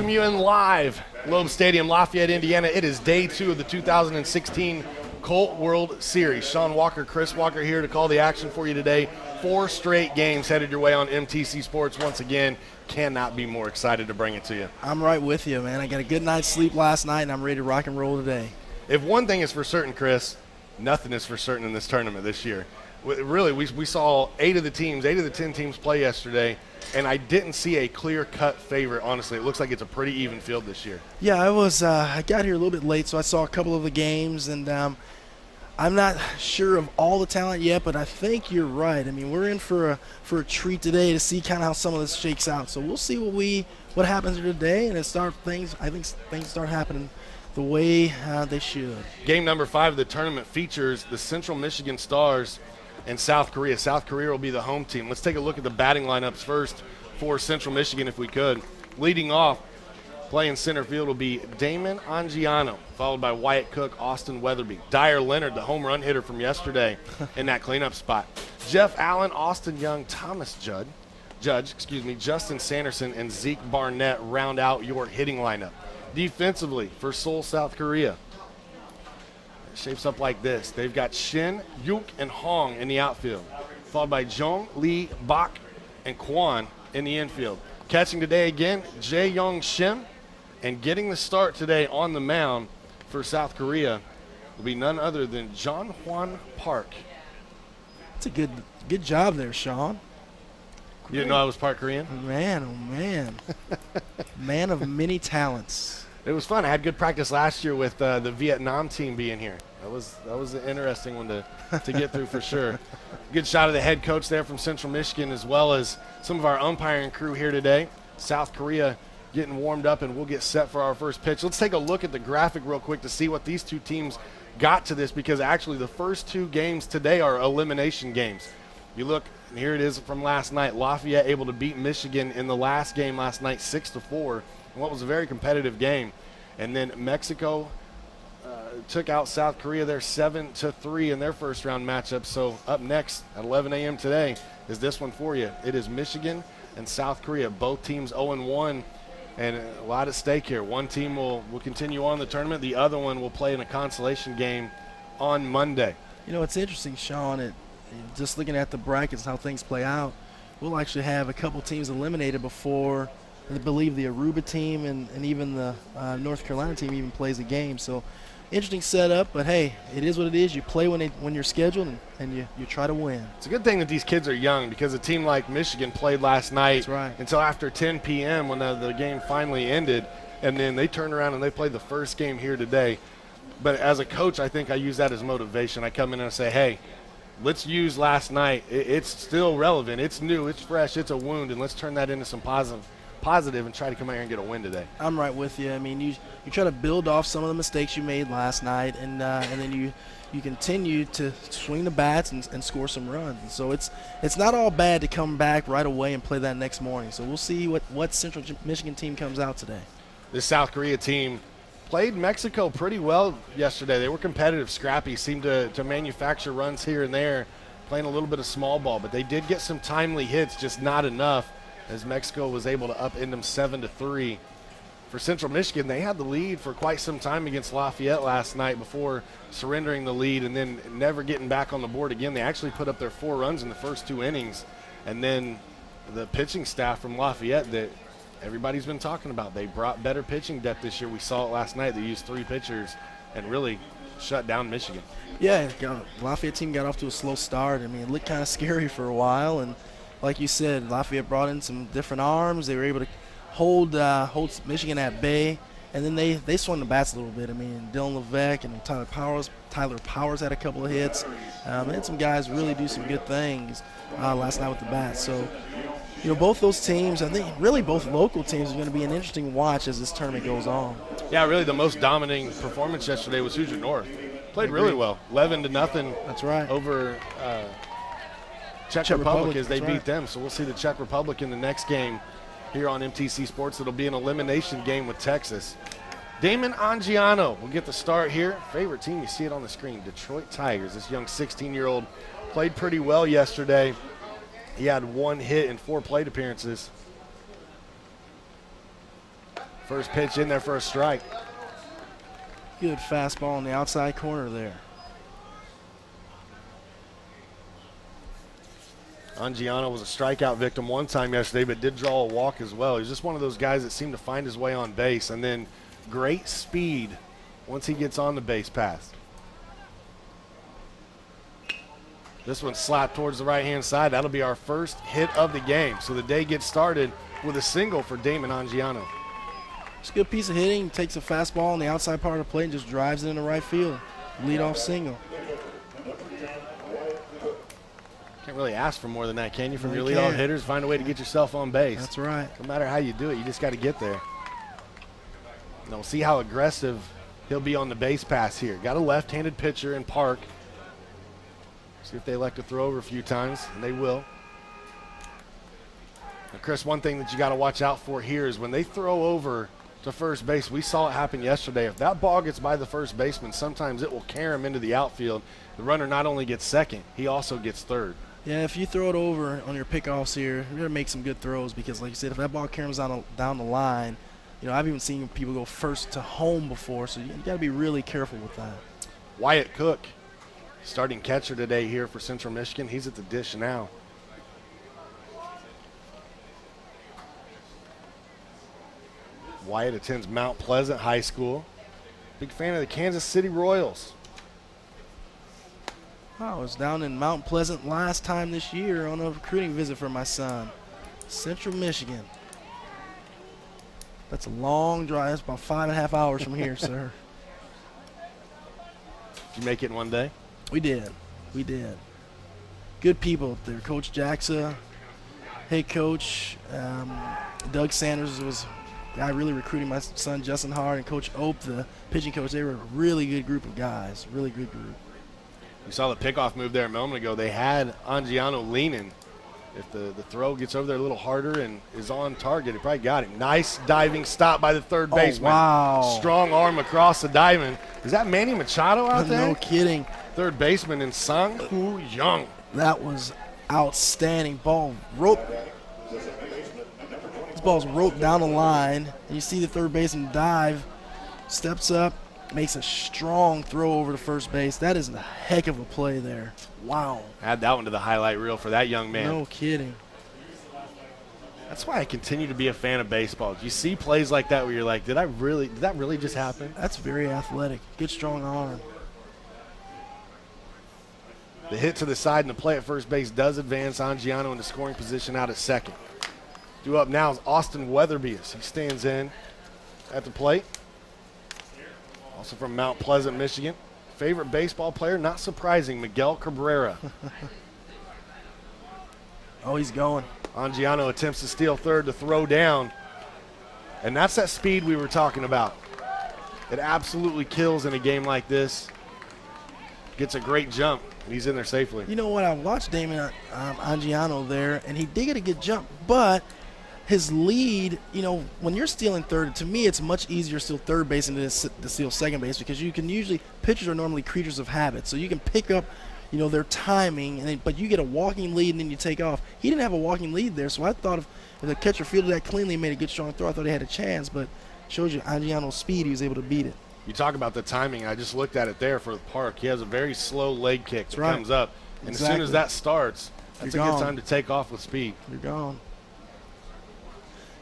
welcome you in live. Loeb Stadium, Lafayette, Indiana. It is day 2 of the 2016 Colt World Series. Sean Walker, Chris Walker here to call the action for you today. 4 straight games headed your way on MTC Sports once again. Cannot be more excited to bring it to you. I'm right with you, man. I got a good night's sleep last night, and I'm ready to rock and roll today. If one thing is for certain, Chris, nothing is for certain in this tournament this year. Really, we saw 8 of the 10 teams play yesterday, and I didn't see a clear-cut favorite, honestly. It looks like it's a pretty even field this year. Yeah, I got here a little bit late, so I saw a couple of the games, and I'm not sure of all the talent yet, but I think you're right. I mean, we're in for a treat today to see kind of how some of this shakes out. So we'll see what happens here today, and I think things start happening the way they should. Game number 5 of the tournament features the Central Michigan Stars and South Korea. South Korea will be the home team. Let's take a look at the batting lineups first for Central Michigan if we could. Leading off, playing center field will be Damon Angiano, followed by Wyatt Cook, Austin Weatherby. Dyer Leonard, the home run hitter from yesterday in that cleanup spot. Jeff Allen, Austin Young, Thomas Judge, Justin Sanderson, and Zeke Barnett round out your hitting lineup. Defensively for Seoul, South Korea, it shapes up like this. They've got Shin, Yuk, and Hong in the outfield, followed by Jong, Lee, Bak, and Kwan in the infield. Catching today again, Jae Young Shim, and getting the start today on the mound for South Korea will be none other than John Hwan Park. It's a good job there, Sean. You didn't know I was part Korean? Man, oh man. Man of many talents. It was fun. I had good practice last year with the Vietnam team being here. That was an interesting one to get through for sure. Good shot of the head coach there from Central Michigan, as well as some of our umpiring crew here today. South Korea getting warmed up, and we'll get set for our first pitch. Let's take a look at the graphic real quick to see what these two teams got to this, because actually the first 2 games today are elimination games. You look, and here it is from last night. Lafayette able to beat Michigan in the last game last night 6-4. What was a very competitive game. And then Mexico took out South Korea there 7-3 in their first round matchup. So up next at 11 a.m. today is this one for you. It is Michigan and South Korea, both teams 0-1, and a lot at stake here. One team will continue on the tournament. The other one will play in a consolation game on Monday. You know, it's interesting, Sean, just looking at the brackets, how things play out, we'll actually have a couple teams eliminated before I believe the Aruba team and even the North Carolina team even plays a game. So interesting setup, but hey, it is what it is. You play when you're scheduled, and you try to win. It's a good thing that these kids are young, because a team like Michigan played last night until after 10 p.m. when the game finally ended, and then they turned around and they played the first game here today. But as a coach, I think I use that as motivation. I come in and I say, hey, let's use last night. It's still relevant. It's new. It's fresh. It's a wound, and let's turn that into some positive and try to come out here and get a win today. I'm right with you. I mean, you try to build off some of the mistakes you made last night, and then you continue to swing the bats and score some runs. And so it's not all bad to come back right away and play that next morning. So we'll see what Central Michigan team comes out today. This South Korea team played Mexico pretty well yesterday. They were competitive, scrappy, seemed to manufacture runs here and there, playing a little bit of small ball, but they did get some timely hits, just not enough, as Mexico was able to upend them 7-3. For Central Michigan, they had the lead for quite some time against Lafayette last night before surrendering the lead and then never getting back on the board again. They actually put up their 4 runs in the first 2 innings, and then the pitching staff from Lafayette that everybody's been talking about, they brought better pitching depth this year. We saw it last night. They used 3 pitchers and really shut down Michigan. Yeah, Lafayette team got off to a slow start. I mean, it looked kind of scary for a while, and like you said, Lafayette brought in some different arms. They were able to hold Michigan at bay, and then they swung the bats a little bit. I mean, Dylan Levesque and Tyler Powers had a couple of hits. And some guys really do some good things last night with the bats. So, you know, both those teams, I think really both local teams, are going to be an interesting watch as this tournament goes on. Yeah, really the most dominating performance yesterday was Hoosier North. Played really well, 11-0. That's right. Over Czech Republic as they beat them. So we'll see the Czech Republic in the next game here on MTC Sports. It'll be an elimination game with Texas. Damon Angiano will get the start here. Favorite team, you see it on the screen, Detroit Tigers. This young 16-year-old played pretty well yesterday. He had 1 hit in 4 plate appearances. First pitch in there for a strike. Good fastball on the outside corner there. Angiano was a strikeout victim one time yesterday, but did draw a walk as well. He's just one of those guys that seemed to find his way on base, and then great speed once he gets on the base path. This one slapped towards the right-hand side. That'll be our first hit of the game. So the day gets started with a single for Damon Angiano. It's a good piece of hitting. He takes a fastball on the outside part of the plate and just drives it into right field. Leadoff single. Can't really ask for more than that, can you? From No, your you leadoff can't. hitters, find a way to get yourself on base. That's right. No matter how you do it, you just got to get there. Now we'll see how aggressive he'll be on the base pass here. Got a left-handed pitcher in Park. See if they elect to throw over a few times, and they will. Now, Chris, one thing that you got to watch out for here is when they throw over to first base, we saw it happen yesterday. If that ball gets by the first baseman, sometimes it will carry him into the outfield. The runner not only gets second, he also gets third. Yeah, if you throw it over on your pickoffs here, you're going to make some good throws because, like you said, if that ball carries down the line, you know, I've even seen people go first to home before, so you got to be really careful with that. Wyatt Cook, starting catcher today here for Central Michigan. He's at the dish now. Wyatt attends Mount Pleasant High School. Big fan of the Kansas City Royals. I was down in Mount Pleasant last time this year on a recruiting visit for my son. Central Michigan. That's a long drive. That's about 5.5 hours from here, sir. Did you make it in one day? We did. We did. Good people up there. Coach Jackson, head coach. Doug Sanders was the guy really recruiting my son Justin Hard, and Coach Ope, the pitching coach. They were a really good group of guys. Really good group. You saw the pickoff move there a moment ago. They had Angiano leaning. If the throw gets over there a little harder and is on target, it probably got him. Nice diving stop by the third baseman. Wow. Strong arm across the diamond. Is that Manny Machado out there? No kidding. Third baseman in Sung Hoo Young. That was outstanding. Ball rope. This ball's roped down the line. And you see the third baseman dive, steps up, makes a strong throw over to first base. That is a heck of a play there. Wow. Add that one to the highlight reel for that young man. No kidding. That's why I continue to be a fan of baseball. You see plays like that where you're like, did that really just happen? That's very athletic. Good strong arm. The hit to the side and the play at first base does advance Angiano into scoring position out at second. Due up now is Austin Weatherby as he stands in at the plate. Also from Mount Pleasant, Michigan. Favorite baseball player, not surprising, Miguel Cabrera. Oh, he's going. Angiano attempts to steal third to throw down. And that's that speed we were talking about. It absolutely kills in a game like this. Gets a great jump, and he's in there safely. You know what? I watched Damon Angiano there, and he did get a good jump, but his lead, you know, when you're stealing third, to me it's much easier to steal third base than to steal second base because you can usually, pitchers are normally creatures of habit, so you can pick up, you know, their timing, and but you get a walking lead and then you take off. He didn't have a walking lead there, so I thought if the catcher fielded that cleanly and made a good strong throw, I thought he had a chance, but shows you Angiano's speed, he was able to beat it. You talk about the timing. I just looked at it there for the Park. He has a very slow leg kick that right. comes up. And as soon as that starts, that's a good time to take off with speed. You're gone.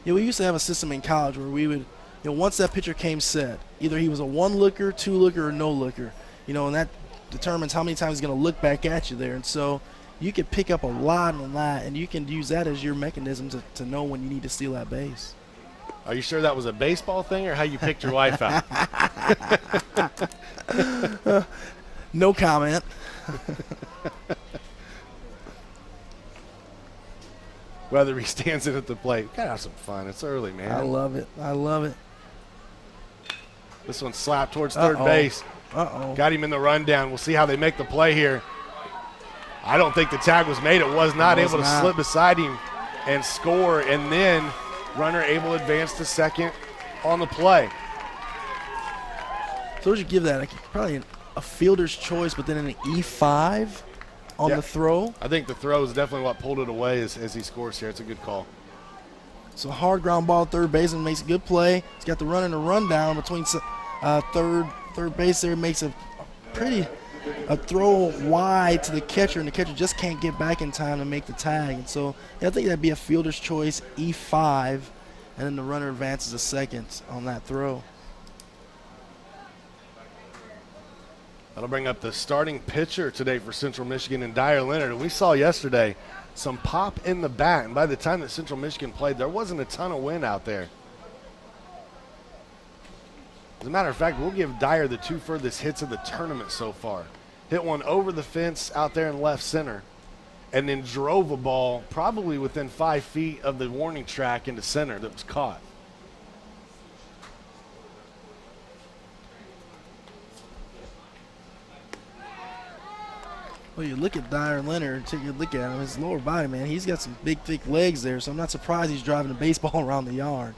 Yeah, we used to have a system in college where we would, you know, once that pitcher came set, either he was a one-looker, two-looker, or no-looker, you know, and that determines how many times he's going to look back at you there. And so you could pick up a lot on that, and you can use that as your mechanism to know when you need to steal that base. Are you sure that was a baseball thing or how you picked your wife out? No comment. Whether he stands in at the plate. Gotta have some fun. It's early, man. I love it. I love it. This one slapped towards third base. Got him in the rundown. We'll see how they make the play here. I don't think the tag was made. It was not able to slip beside him and score, and then runner able to advance to second on the play. So what would you give that? Like probably a fielder's choice, but then an E5 on the throw? I think the throw is definitely what pulled it away as he scores here. It's a good call. So hard ground ball, third baseman makes a good play. He's got the run and a rundown between third base there. Makes a throw wide to the catcher, and the catcher just can't get back in time to make the tag. And so I think that'd be a fielder's choice, E5, and then the runner advances a second on that throw. That'll bring up the starting pitcher today for Central Michigan and Dyer Leonard. And we saw yesterday some pop in the bat, and by the time that Central Michigan played, there wasn't a ton of wind out there. As a matter of fact, we'll give Dyer the 2 furthest hits of the tournament so far. Hit one over the fence out there in left center, and then drove a ball probably within 5 feet of the warning track into center that was caught. Well, you look at Dyer Leonard, take a look at him, his lower body, man, he's got some big, thick legs there, so I'm not surprised he's driving a baseball around the yard.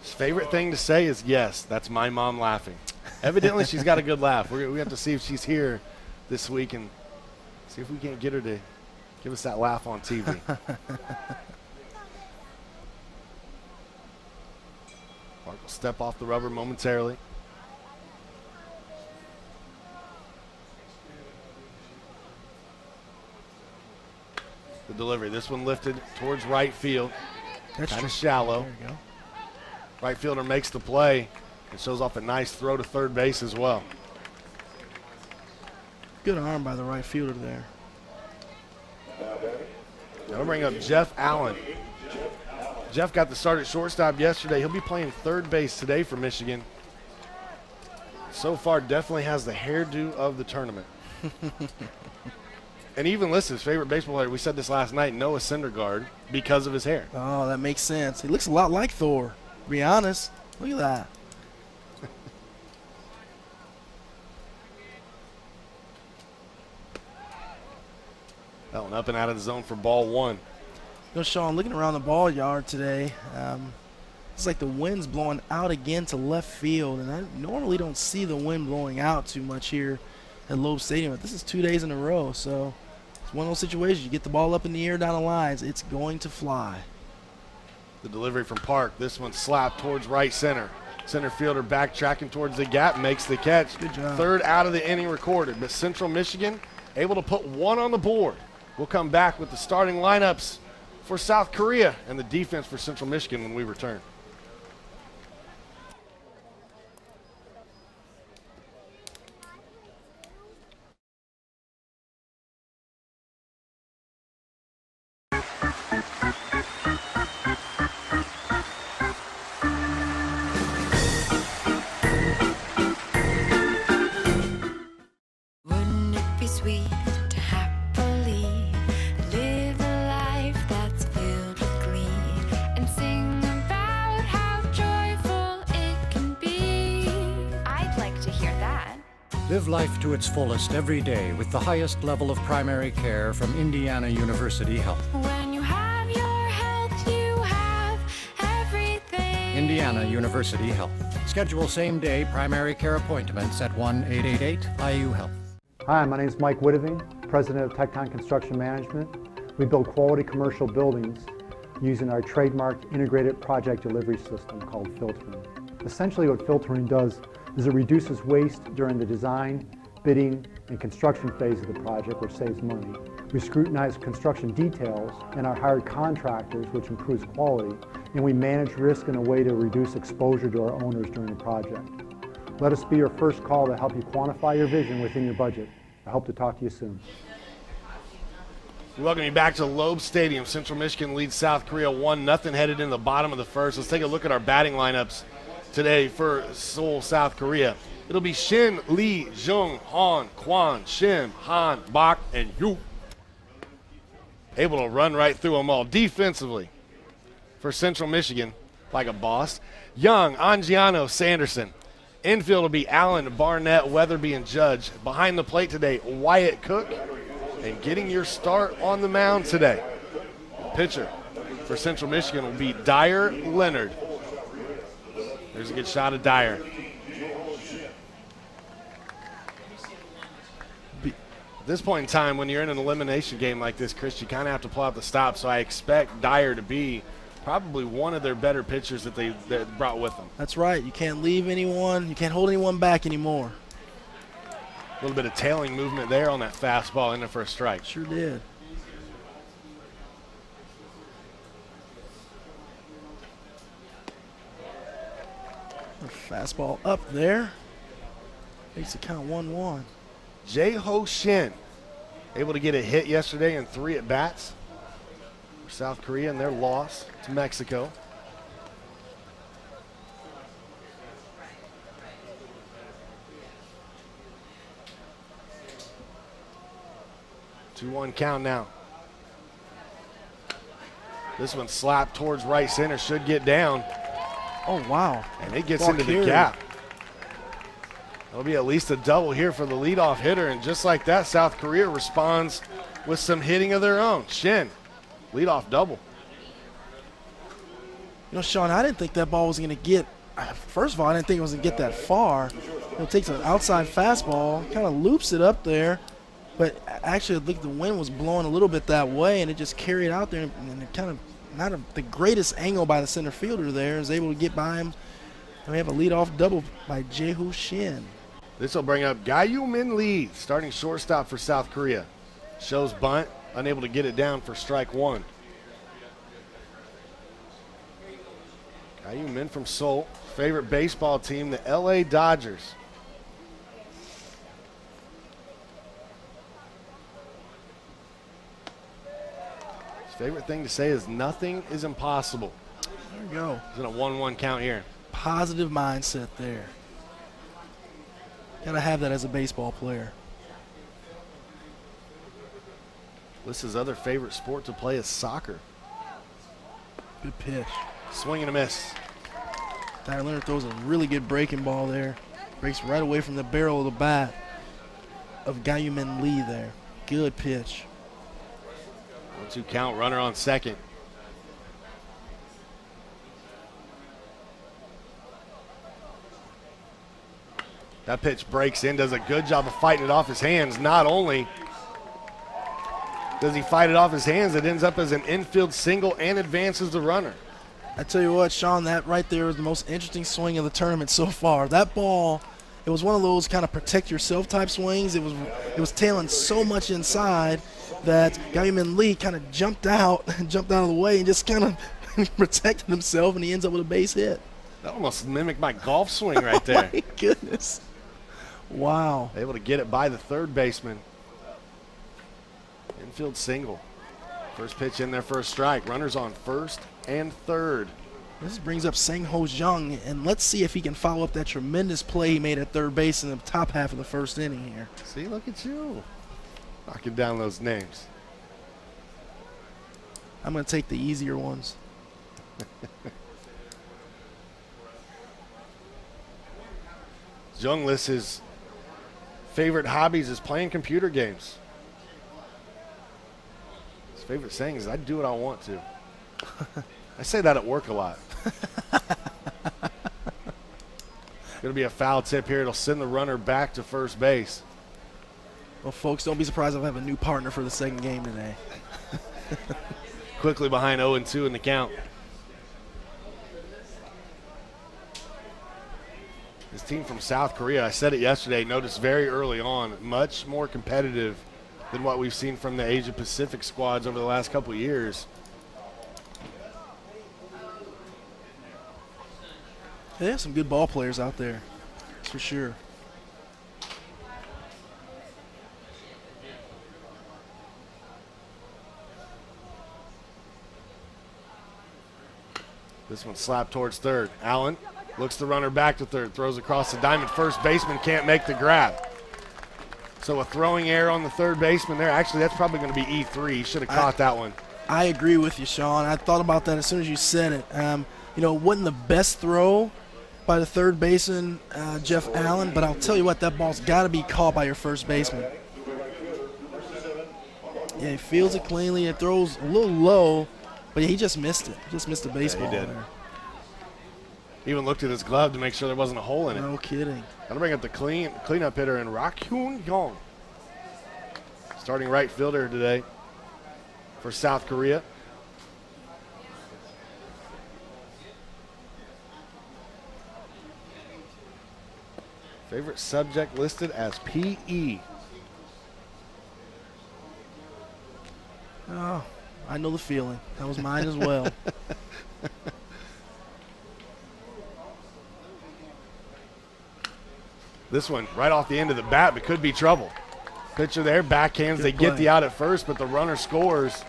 His favorite thing to say is, yes, that's my mom laughing. Evidently, she's got a good laugh. We have to see if she's here this week and see if we can't get her to give us that laugh on TV. Park will step off the rubber momentarily. The delivery. This one lifted towards right field. That's kind of shallow. There you go. Right fielder makes the play. It shows off a nice throw to third base as well. Good arm by the right fielder there. That'll bring up Jeff Allen. Jeff got the start at shortstop yesterday. He'll be playing third base today for Michigan. So far, definitely has the hairdo of the tournament. And even listed his favorite baseball player, we said this last night, Noah Syndergaard, because of his hair. Oh, that makes sense. He looks a lot like Thor, to be honest. Look at that. That one up and out of the zone for ball 1. You know, Sean, looking around the ball yard today, it's like the wind's blowing out again to left field, and I normally don't see the wind blowing out too much here at Loeb Stadium, but this is 2 days in a row, so it's one of those situations. You get the ball up in the air down the lines, it's going to fly. The delivery from Park. This one slapped towards right center. Center fielder backtracking towards the gap, makes the catch. Good job. Third out of the inning recorded, but Central Michigan able to put one on the board. We'll come back with the starting lineups for South Korea and the defense for Central Michigan when we return. Wouldn't it be sweet to happily live a life that's filled with glee and sing about how joyful it can be? I'd like to hear that. Live life to its fullest every day with the highest level of primary care from Indiana University Health. When you have your health, you have everything. Indiana University Health. Schedule same-day primary care appointments at 1-888-IU-HEALTH. Hi, my name is Mike Whittiving, President of Tecton Construction Management. We build quality commercial buildings using our trademarked integrated project delivery system called filtering. Essentially what filtering does is it reduces waste during the design, bidding, and construction phase of the project, which saves money. We scrutinize construction details and our hired contractors, which improves quality, and we manage risk in a way to reduce exposure to our owners during the project. Let us be your first call to help you quantify your vision within your budget. I hope to talk to you soon. We welcome you back to Loeb Stadium. Central Michigan leads South Korea 1-0 headed in the bottom of the first. Let's take a look at our batting lineups today for Seoul, South Korea. It'll be Shin, Lee, Jung, Han, Kwan, Shim, Han, Bak, and Yu. Able to run right through them all defensively for Central Michigan like a boss. Young, Angiano, Sanderson. Infield will be Allen, Barnett, Weatherby, and Judge. Behind the plate today, Wyatt Cook. And getting your start on the mound today, pitcher for Central Michigan will be Dyer Leonard. There's a good shot of Dyer. this point in time, when you're in an elimination game like this, Chris, you kind of have to pull out the stop. So I expect Dyer to be probably one of their better pitchers that they brought with them. That's right. You can't leave anyone. You can't hold anyone back anymore. A little bit of tailing movement there on that fastball in there for a strike. Sure did. Fastball up there. Makes the count 1-1. Jae-Ho Shin able to get a hit yesterday in 3 at-bats for South Korea in their loss to Mexico. Two-one count now. This one slapped towards right center, should get down. Oh, wow. And it gets Ball into carried. the gap. There'll be at least a double here for the leadoff hitter, and just like that, South Korea responds with some hitting of their own. Shin, leadoff double. You know, Sean, I didn't think that ball was going to get, first of all, I didn't think it was going to get that far. It takes an outside fastball, kind of loops it up there, but actually I think the wind was blowing a little bit that way, and it just carried out there, and it kind of, not the greatest angle by the center fielder there, is able to get by him. And we have a leadoff double by Jae-Ho Shin. This will bring up Gyu-Min Lee, starting shortstop for South Korea. Shows bunt, unable to get it down for strike one. Gyu-Min from Seoul, favorite baseball team, the LA Dodgers. His favorite thing to say is nothing is impossible. There we go. It's in a 1-1 count here. Positive mindset there. Got to have that as a baseball player. List's other favorite sport to play is soccer. Good pitch. Swing and a miss. Dyer Leonard throws a really good breaking ball there. Breaks right away from the barrel of the bat of Gyu-Min Lee there. Good pitch. 1-2 count, runner on second. That pitch breaks in, does a good job of fighting it off his hands. Not only does he fight it off his hands, it ends up as an infield single and advances the runner. I tell you what, Sean, that right there was the most interesting swing of the tournament so far. That ball, it was one of those kind of protect yourself type swings. It was tailing so much inside that Gyu-Min Lee kind of jumped out of the way and just kind of protected himself, and he ends up with a base hit. That almost mimicked my golf swing right there. My goodness. Wow. Able to get it by the third baseman. Infield single. First pitch in there for a strike. Runners on first and third. This brings up Sang-Ho Jung, and let's see if he can follow up that tremendous play he made at third base in the top half of the first inning here. See, look at you. Knocking down those names. I'm going to take the easier ones. Jung lists his favorite hobbies is playing computer games. His favorite saying is, I do what I want to. I say that at work a lot. Going to be a foul tip here. It'll send the runner back to first base. Well, folks, don't be surprised if I have a new partner for the second game today. Quickly behind 0-2 in the count. This team from South Korea, I said it yesterday, noticed very early on, much more competitive than what we've seen from the Asia Pacific squads over the last couple of years. They have some good ball players out there, that's for sure. This one slapped towards third. Allen looks the runner back to third, throws across the diamond. First baseman can't make the grab. So a throwing error on the third baseman there. Actually, that's probably going to be E3. He should have caught that one. I agree with you, Sean. I thought about that as soon as you said it. You know, it wasn't the best throw by the third baseman, Jeff Allen, but I'll tell you what, that ball's got to be caught by your first baseman. Yeah, he fields it cleanly. It throws a little low, but he just missed it. Just missed the baseball he did. there. Even looked at his glove to make sure there wasn't a hole in it. No kidding. That'll bring up the cleanup hitter in Rak Hyun Yong. starting right fielder today for South Korea. Favorite subject listed as PE. Oh, I know the feeling. That was mine as well. This one right off the end of the bat, but could be trouble. Pitcher there, backhands. They get the out at first, but the runner scores.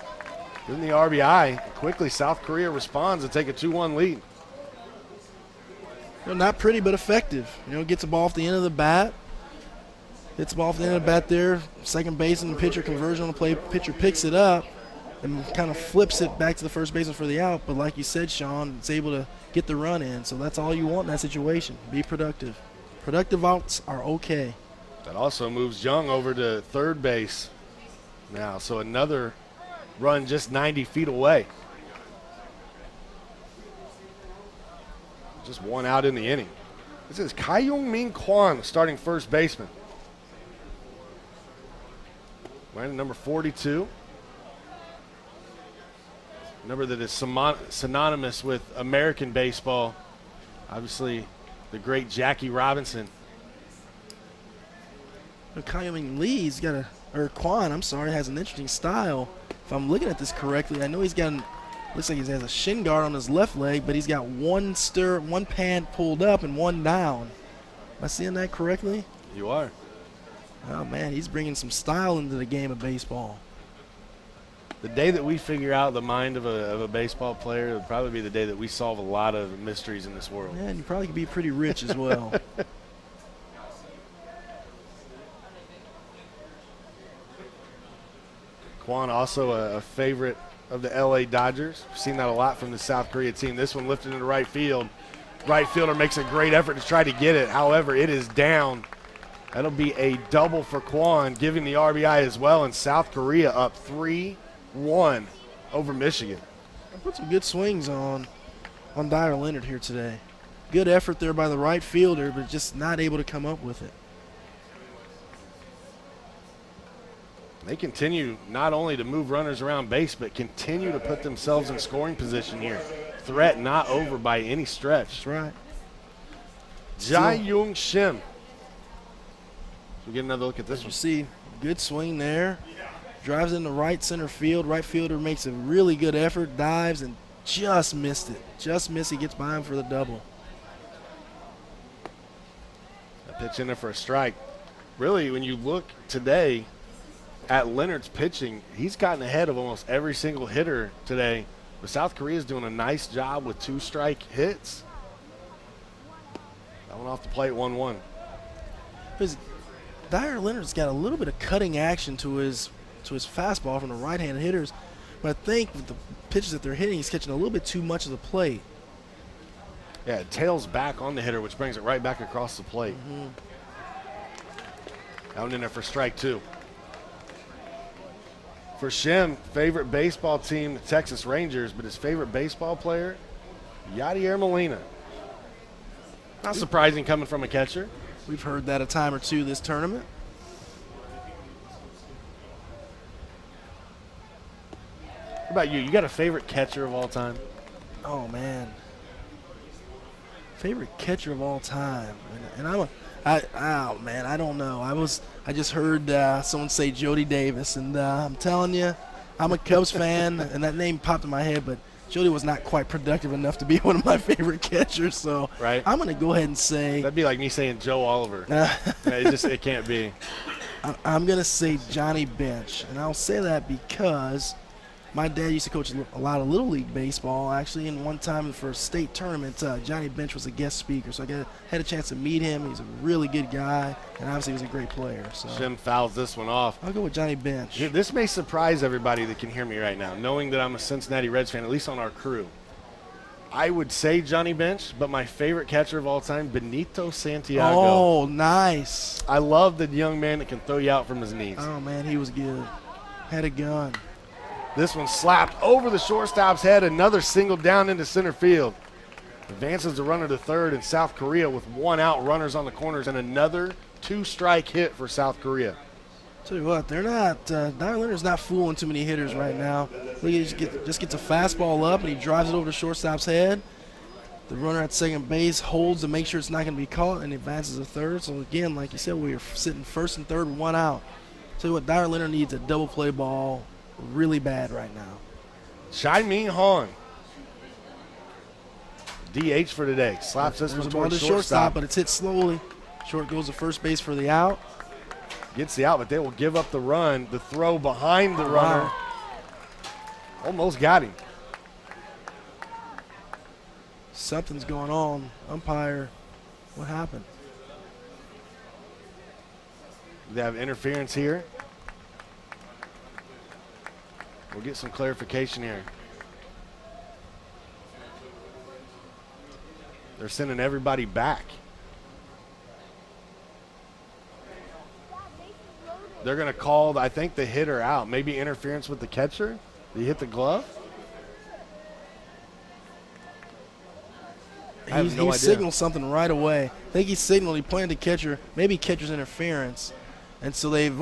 Then the RBI. Quickly, South Korea responds to take a 2-1 lead. Not pretty, but effective. Gets the ball off the end of the bat. Hits the ball off the end of the bat there. Second baseman, pitcher conversion on the play. Pitcher picks it up and kind of flips it back to the first baseman for the out. But like you said, Sean, it's able to get the run in. So that's all you want in that situation. Be productive. Productive outs are okay. That also moves Jung over to third base now. So another run just 90 feet away. Just one out in the inning. This is Kai-Young-min Kwon, starting first baseman. Wearing number 42. Number that is synonymous with American baseball. Obviously, the great Jackie Robinson. Kai-Young Lee's got Kwon, has an interesting style. If I'm looking at this correctly, I know looks like he has a shin guard on his left leg, but he's got one pan pulled up and one down. Am I seeing that correctly? You are. Oh, man, he's bringing some style into the game of baseball. The day that we figure out the mind of a baseball player will probably be the day that we solve a lot of mysteries in this world. Yeah, and you probably could be pretty rich as well. Kwon also a favorite of the LA Dodgers. We've seen that a lot from the South Korea team. This one lifted into right field. Right fielder makes a great effort to try to get it. However, it is down. That'll be a double for Kwon, giving the RBI as well, and South Korea up 3-1 over Michigan. I put some good swings on Dyer Leonard here today. Good effort there by the right fielder, but just not able to come up with it. They continue not only to move runners around base, but continue to put themselves in scoring position here. Threat not over by any stretch. That's right. Jae-Young Shim. We'll get another look at this As one. you see, good swing there. Drives into right center field. Right fielder makes a really good effort, dives, and just missed it. Just missed. He gets by him for the double. A pitch in there for a strike. Really, when you look today at Leonard's pitching, he's gotten ahead of almost every single hitter today. But South Korea is doing a nice job with 2 strike hits. That one off the plate, 1-1. Dyer Leonard's got a little bit of cutting action to his fastball from the right-handed hitters, but I think with the pitches that they're hitting, he's catching a little bit too much of the plate. Yeah, it tails back on the hitter, which brings it right back across the plate. That one in there for strike 2. For Shim, favorite baseball team, the Texas Rangers, but his favorite baseball player, Yadier Molina. Not surprising coming from a catcher. We've heard that a time or two this tournament. What about you? You got a favorite catcher of all time? Oh, man. Favorite catcher of all time. And I don't know. I just heard someone say Jody Davis, and I'm telling you, I'm a Cubs fan, and that name popped in my head, but Jody was not quite productive enough to be one of my favorite catchers, so right. I'm going to go ahead and say. That'd be like me saying Joe Oliver. It can't be. I'm going to say Johnny Bench, and I'll say that because my dad used to coach a lot of Little League baseball, actually, and one time for a state tournament, Johnny Bench was a guest speaker, so I had a chance to meet him. He's a really good guy, and obviously he was a great player. So Jim fouls this one off. I'll go with Johnny Bench. This may surprise everybody that can hear me right now, knowing that I'm a Cincinnati Reds fan, at least on our crew. I would say Johnny Bench, but my favorite catcher of all time, Benito Santiago. Oh, nice. I love the young man that can throw you out from his knees. Oh, man, he was good. Had a gun. This one slapped over the shortstop's head. Another single down into center field. Advances the runner to third, and South Korea with 1 out, runners on the corners, and another 2-strike hit for South Korea. Tell you what, they're not. Dyer Leonard's not fooling too many hitters right now. Look, he just gets a fastball up and he drives it over the shortstop's head. The runner at second base holds to make sure it's not going to be caught and advances to third. So again, like you said, we are sitting first and third with 1 out. Tell you what, Dyer Leonard needs a double play ball really bad right now. Chai-Ming Han, DH for today. Slaps this There's one a ball towards to shortstop. but it's hit slowly. Short goes to first base for the out. Gets the out, but they will give up the run. The throw behind the runner. Wow. Almost got him. Something's going on. Umpire, what happened? They have interference here. We'll get some clarification here. They're sending everybody back. They're going to call, I think, the hitter out. Maybe interference with the catcher. Did he hit the glove? I have no He idea. signaled something right away. I think he signaled he planned to catcher, maybe catcher's interference. And so they've.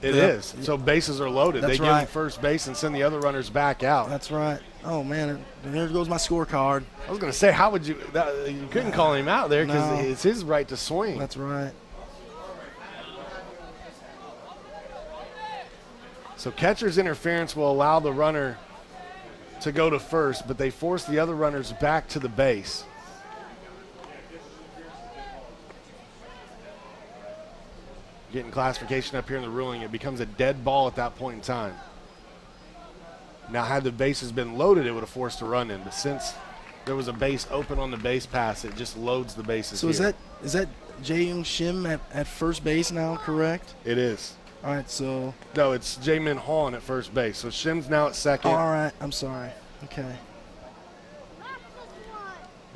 It is. So bases are loaded. That's They give right. him first base and send the other runners back out. That's right. Oh, man. And there goes my scorecard. I was going to say, how would you you couldn't call him out there because No. it's his right to swing. That's right. So catcher's interference will allow the runner to go to first, but they force the other runners back to the base. Getting classification up here in the ruling, it becomes a dead ball at that point in time. Now, had the bases been loaded, it would have forced a run in, but since there was a base open on the base pass, it just loads the bases So here. is that Jae-Young Shim at first base now, correct? It is. All right, so. No, it's Jae-Min Han at first base. So Shim's now at second. All right, I'm sorry. Okay.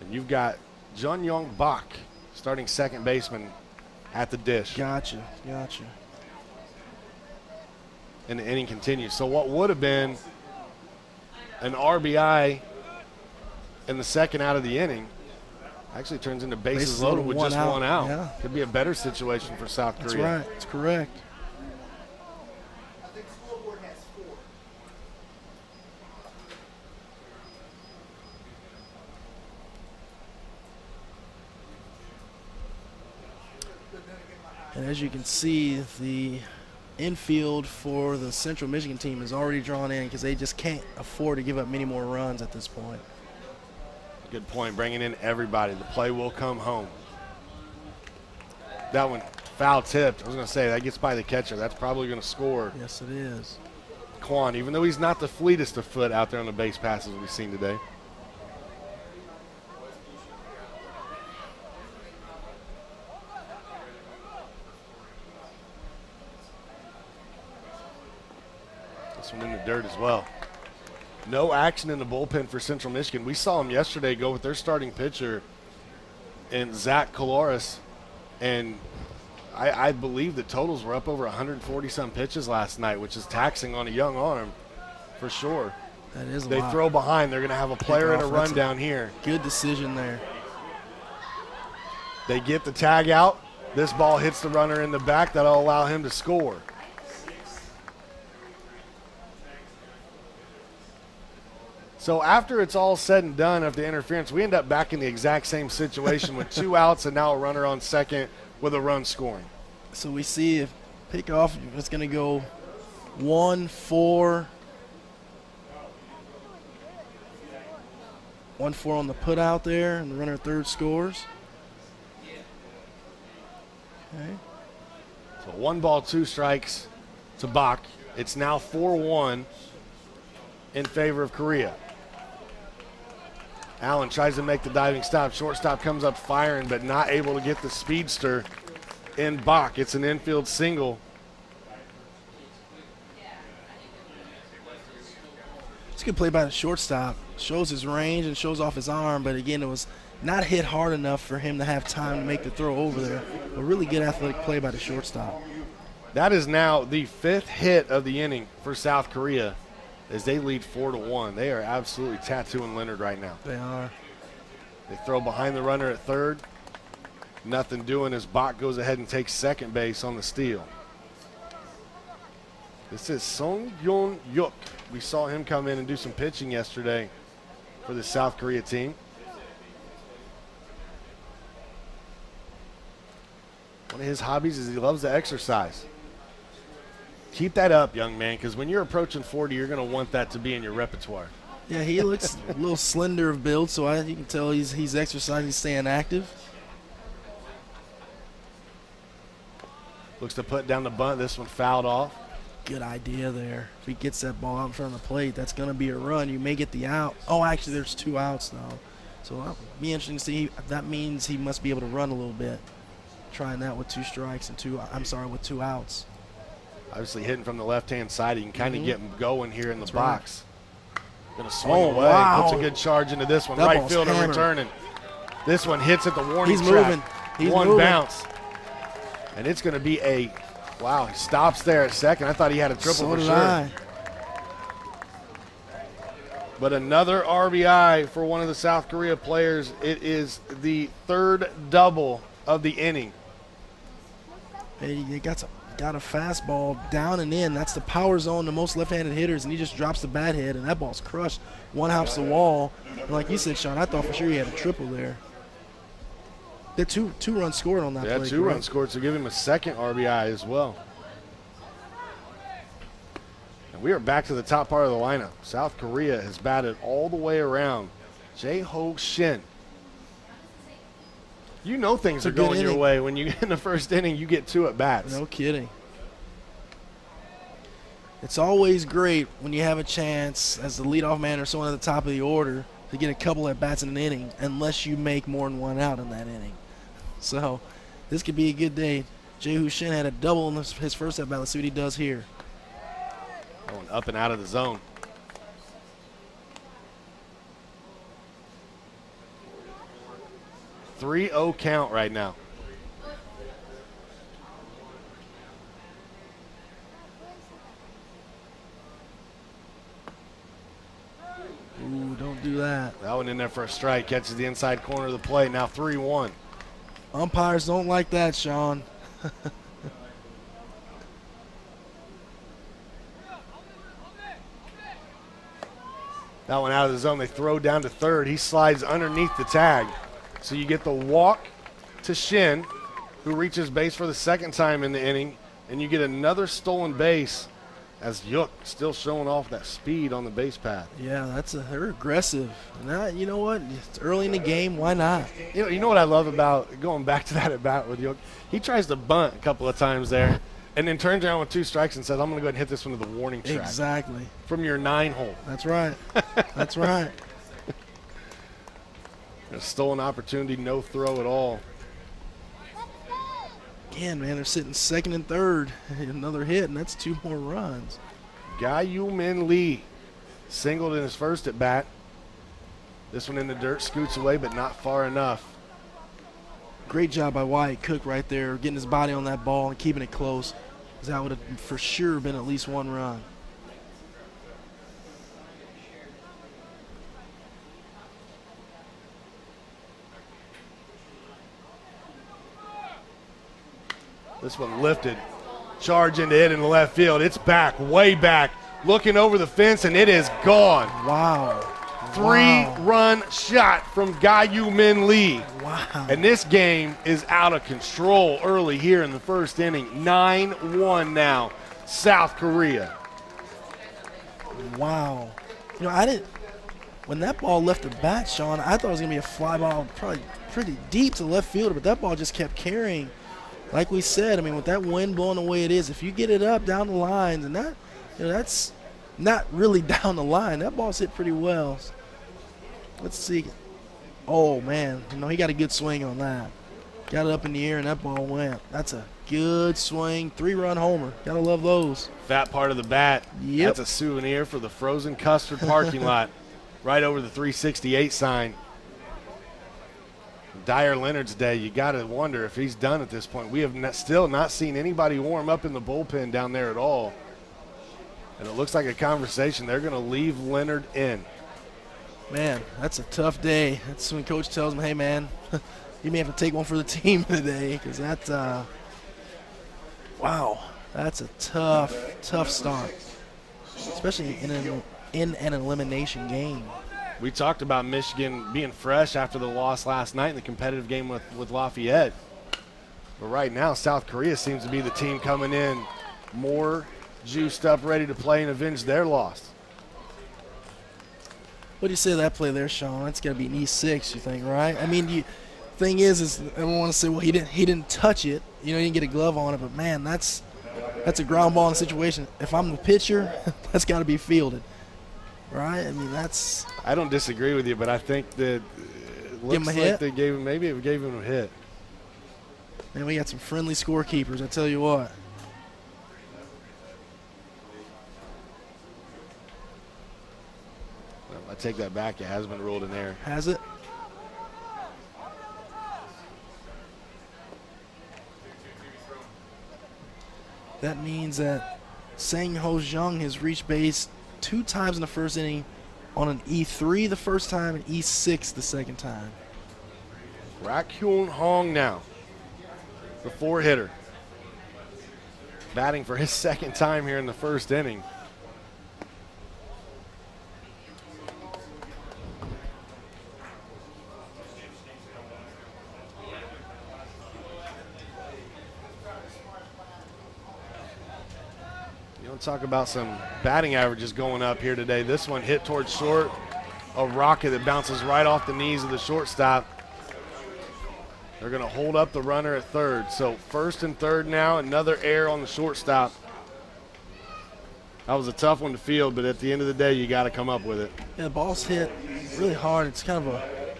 And you've got Jun Young Bak, starting second baseman, at the dish. Gotcha. And the inning continues. So what would have been an RBI in the second out of the inning actually turns into bases loaded with just 1 out. Yeah. Could be a better situation for South That's Korea. right. That's correct. And as you can see, the infield for the Central Michigan team is already drawn in because they just can't afford to give up many more runs at this point. Good point, bringing in everybody. The play will come home. That one foul tipped. I was going to say, that gets by the catcher. That's probably going to score Yes, it is. Quan, even though he's not the fleetest of foot out there on the base passes we've seen today. This one in the dirt as well. No action in the bullpen for Central Michigan. We saw them yesterday go with their starting pitcher and Zach Coloris, and I believe the totals were up over 140-some pitches last night, which is taxing on a young arm for sure. That is a They lot. throw behind. They're going to have a player and a off. run That's a- down here. Good decision there. They get the tag out. This ball hits the runner in the back. That'll allow him to score. So after it's all said and done of the interference, we end up back in the exact same situation with 2 outs and now a runner on second with a run scoring. So we see if pickoff, it's going to go 1-4. 1-4 on the put out there, and the runner at third scores. Okay. So 1 ball, 2 strikes to Bach. It's now 4-1 in favor of Korea. Allen tries to make the diving stop. Shortstop comes up firing, but not able to get the speedster in Bach. It's an infield single. It's a good play by the shortstop. Shows his range and shows off his arm, but again, it was not hit hard enough for him to have time to make the throw over there. A really good athletic play by the shortstop. That is now the 5th hit of the inning for South Korea as they lead 4-1. They are absolutely tattooing Leonard right now. They are. They throw behind the runner at third. Nothing doing as Bach goes ahead and takes second base on the steal. This is Song Yoon Yuk. We saw him come in and do some pitching yesterday for the South Korea team. One of his hobbies is he loves to exercise. Keep that up, young man, because when you're approaching 40, you're going to want that to be in your repertoire. Yeah, he looks a little slender of build, so you can tell he's exercising, he's staying active. Looks to put down the bunt. This one fouled off. Good idea there. If he gets that ball out in front of the plate, that's going to be a run. You may get the out. Oh, actually, there's 2 outs now. So that'll be interesting to see. That means he must be able to run a little bit. Trying that with 2 strikes and with 2 outs. Obviously hitting from the left-hand side. You can kind of get him going here in the box. Going to swing Oh, away. wow. Puts a good charge into this one. That Right ball's fielder hammered. returning. This one hits at the warning He's track. moving. He's One moving. bounce. And it's going to be a, wow, he stops there at second. I thought he had a triple So for did sure. I. But another RBI for one of the South Korea players. It is the 3rd double of the inning. Hey, he got a fastball down and in. That's the power zone to most left-handed hitters, and he just drops the bat head, and that ball's crushed. One hops the wall. And like you said, Sean, I thought for sure he had a triple there. There two runs scored on that Yeah, play. 2 runs scored, so give him a 2nd RBI as well. And we are back to the top part of the lineup. South Korea has batted all the way around. Jae-ho Shin. You know things are It's a good going your inning. way when you in the first inning you get 2 at bats. No kidding. It's always great when you have a chance as the leadoff man or someone at the top of the order to get a couple at bats in an inning, unless you make more than 1 out in that inning. So this could be a good day. Jae-ho Shin had a double in his first at bat. Let's see what he does here. Going up and out of the zone. .30 count right now. Ooh, don't do that. That one in there for a strike. Catches the inside corner of the plate. Now 3-1. Umpires don't like that, Sean. That one out of the zone. They throw down to third. He slides underneath the tag. So you get the walk to Shin, who reaches base for the 2nd time in the inning, and you get another stolen base as Yuk still showing off that speed on the base path. Yeah, they're aggressive. And that, you know what? It's early in the game. Why not? You know what I love about going back to that at bat with Yuk? He tries to bunt a couple of times there and then turns around with 2 strikes and says, I'm going to go ahead and hit this one to the warning track. Exactly. From your 9-hole. That's right. That's right. A stolen opportunity, no throw at all. Again, man, they're sitting 2nd and 3rd. Another hit, and that's 2 more runs. Min Lee singled in his first at bat. This one in the dirt, scoots away, but not far enough. Great job by Wyatt Cook right there, getting his body on that ball and keeping it close. 'Cause that would have for sure been at least 1 run. This one lifted. Charge into it in the left field. It's back, way back. Looking over the fence, and it is gone. Wow. 3-run shot from Min Lee. Wow. And this game is out of control early here in the first inning. 9-1 now, South Korea. Wow. You know, when that ball left the bat, Sean, I thought it was going to be a fly ball probably pretty deep to left fielder, but that ball just kept carrying. Like we said, I mean, with that wind blowing the way it is, if you get it up down the lines, and that's not really down the line. That ball's hit pretty well. Let's see. Oh, man. He got a good swing on that. Got it up in the air, and that ball went. That's a good swing. 3-run homer. Got to love those. Fat part of the bat. Yep. That's a souvenir for the frozen custard parking lot. Right over the 368 sign. Dyer Leonard's day, you got to wonder if he's done at this point. We have still not seen anybody warm up in the bullpen down there at all. And it looks like a conversation. They're going to leave Leonard in. Man, that's a tough day. That's when Coach tells him, hey, man, you may have to take one for the team today because that's wow. That's a tough start, especially in an elimination game. We talked about Michigan being fresh after the loss last night in the competitive game with Lafayette. But right now, South Korea seems to be the team coming in more juiced up, ready to play and avenge their loss. What do you say to that play there, Sean? That's got to be an E6, you think, right? I mean, thing is I don't want to say, well, he didn't touch it. You know, he didn't get a glove on it. But, man, that's a ground ball in the situation. If I'm the pitcher, that's got to be fielded, right? I mean, that's – I don't disagree with you, but I think that it looks like they gave him – maybe it gave him a hit. Man, we got some friendly scorekeepers, I tell you what. Well, I take that back. It has been ruled in error. Has it? That means that Sang Ho Jung has reached base 2 times in the first inning on an E3 the first time and E6 the second time. Rak Hyun Hong now, the 4-hitter, batting for his second time here in the first inning. You don't talk about some batting averages going up here today. This one hit towards short, a rocket that bounces right off the knees of the shortstop. They're going to hold up the runner at third. So first and third now, another error on the shortstop. That was a tough one to field, but at the end of the day, you got to come up with it. Yeah, the ball's hit really hard. It's kind of a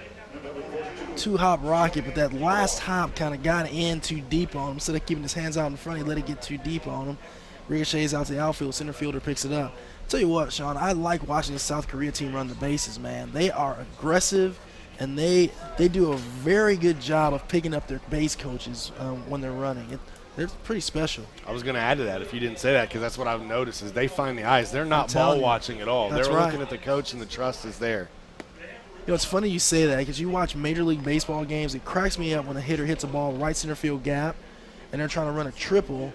2-hop rocket, but that last hop kind of got in too deep on him. Instead of keeping his hands out in front, he let it get too deep on him. Ricochets out to the outfield, center fielder picks it up. Tell you what, Sean, I like watching the South Korea team run the bases, man. They are aggressive, and they do a very good job of picking up their base coaches when they're running. They're pretty special. I was going to add to that if you didn't say that, because that's what I've noticed is they find the eyes. They're not ball watching at all. They're looking at the coach, and the trust is there. You know, it's funny you say that because you watch Major League Baseball games. It cracks me up when a hitter hits a ball right center field gap, and they're trying to run a triple.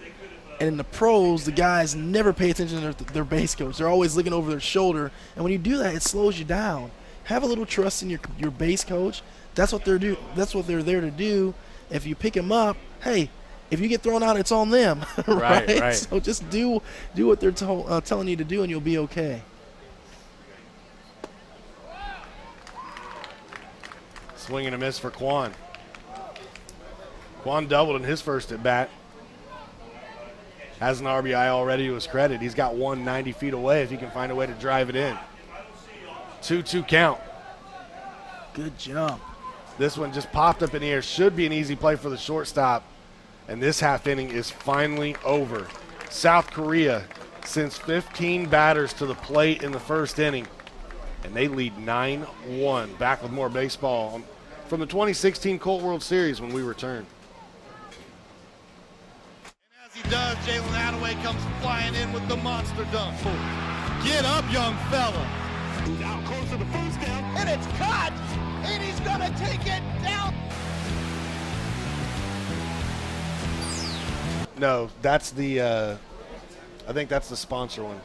And in the pros, the guys never pay attention to their base coach. They're always looking over their shoulder. And when you do that, it slows you down. Have a little trust in your base coach. That's what they're That's what they're there to do. If you pick them up, hey, if you get thrown out, it's on them, right? So just do what they're telling you to do, and you'll be okay. Swing and a miss for Kwon. Kwon doubled in his first at bat. Has an RBI already to his credit. He's got one 90 feet away if he can find a way to drive it in. 2-2 count. Good jump. This one just popped up in the air. Should be an easy play for the shortstop. And this half inning is finally over. South Korea sends 15 batters to the plate in the first inning. And they lead 9-1. Back with more baseball from the 2016 Colt World Series when we return. He does. Jalen Attaway comes flying in with the monster dunk. Get up, young fella. Down close to the first down. And it's caught. And he's going to take it down. No, that's the, I think that's the sponsor one.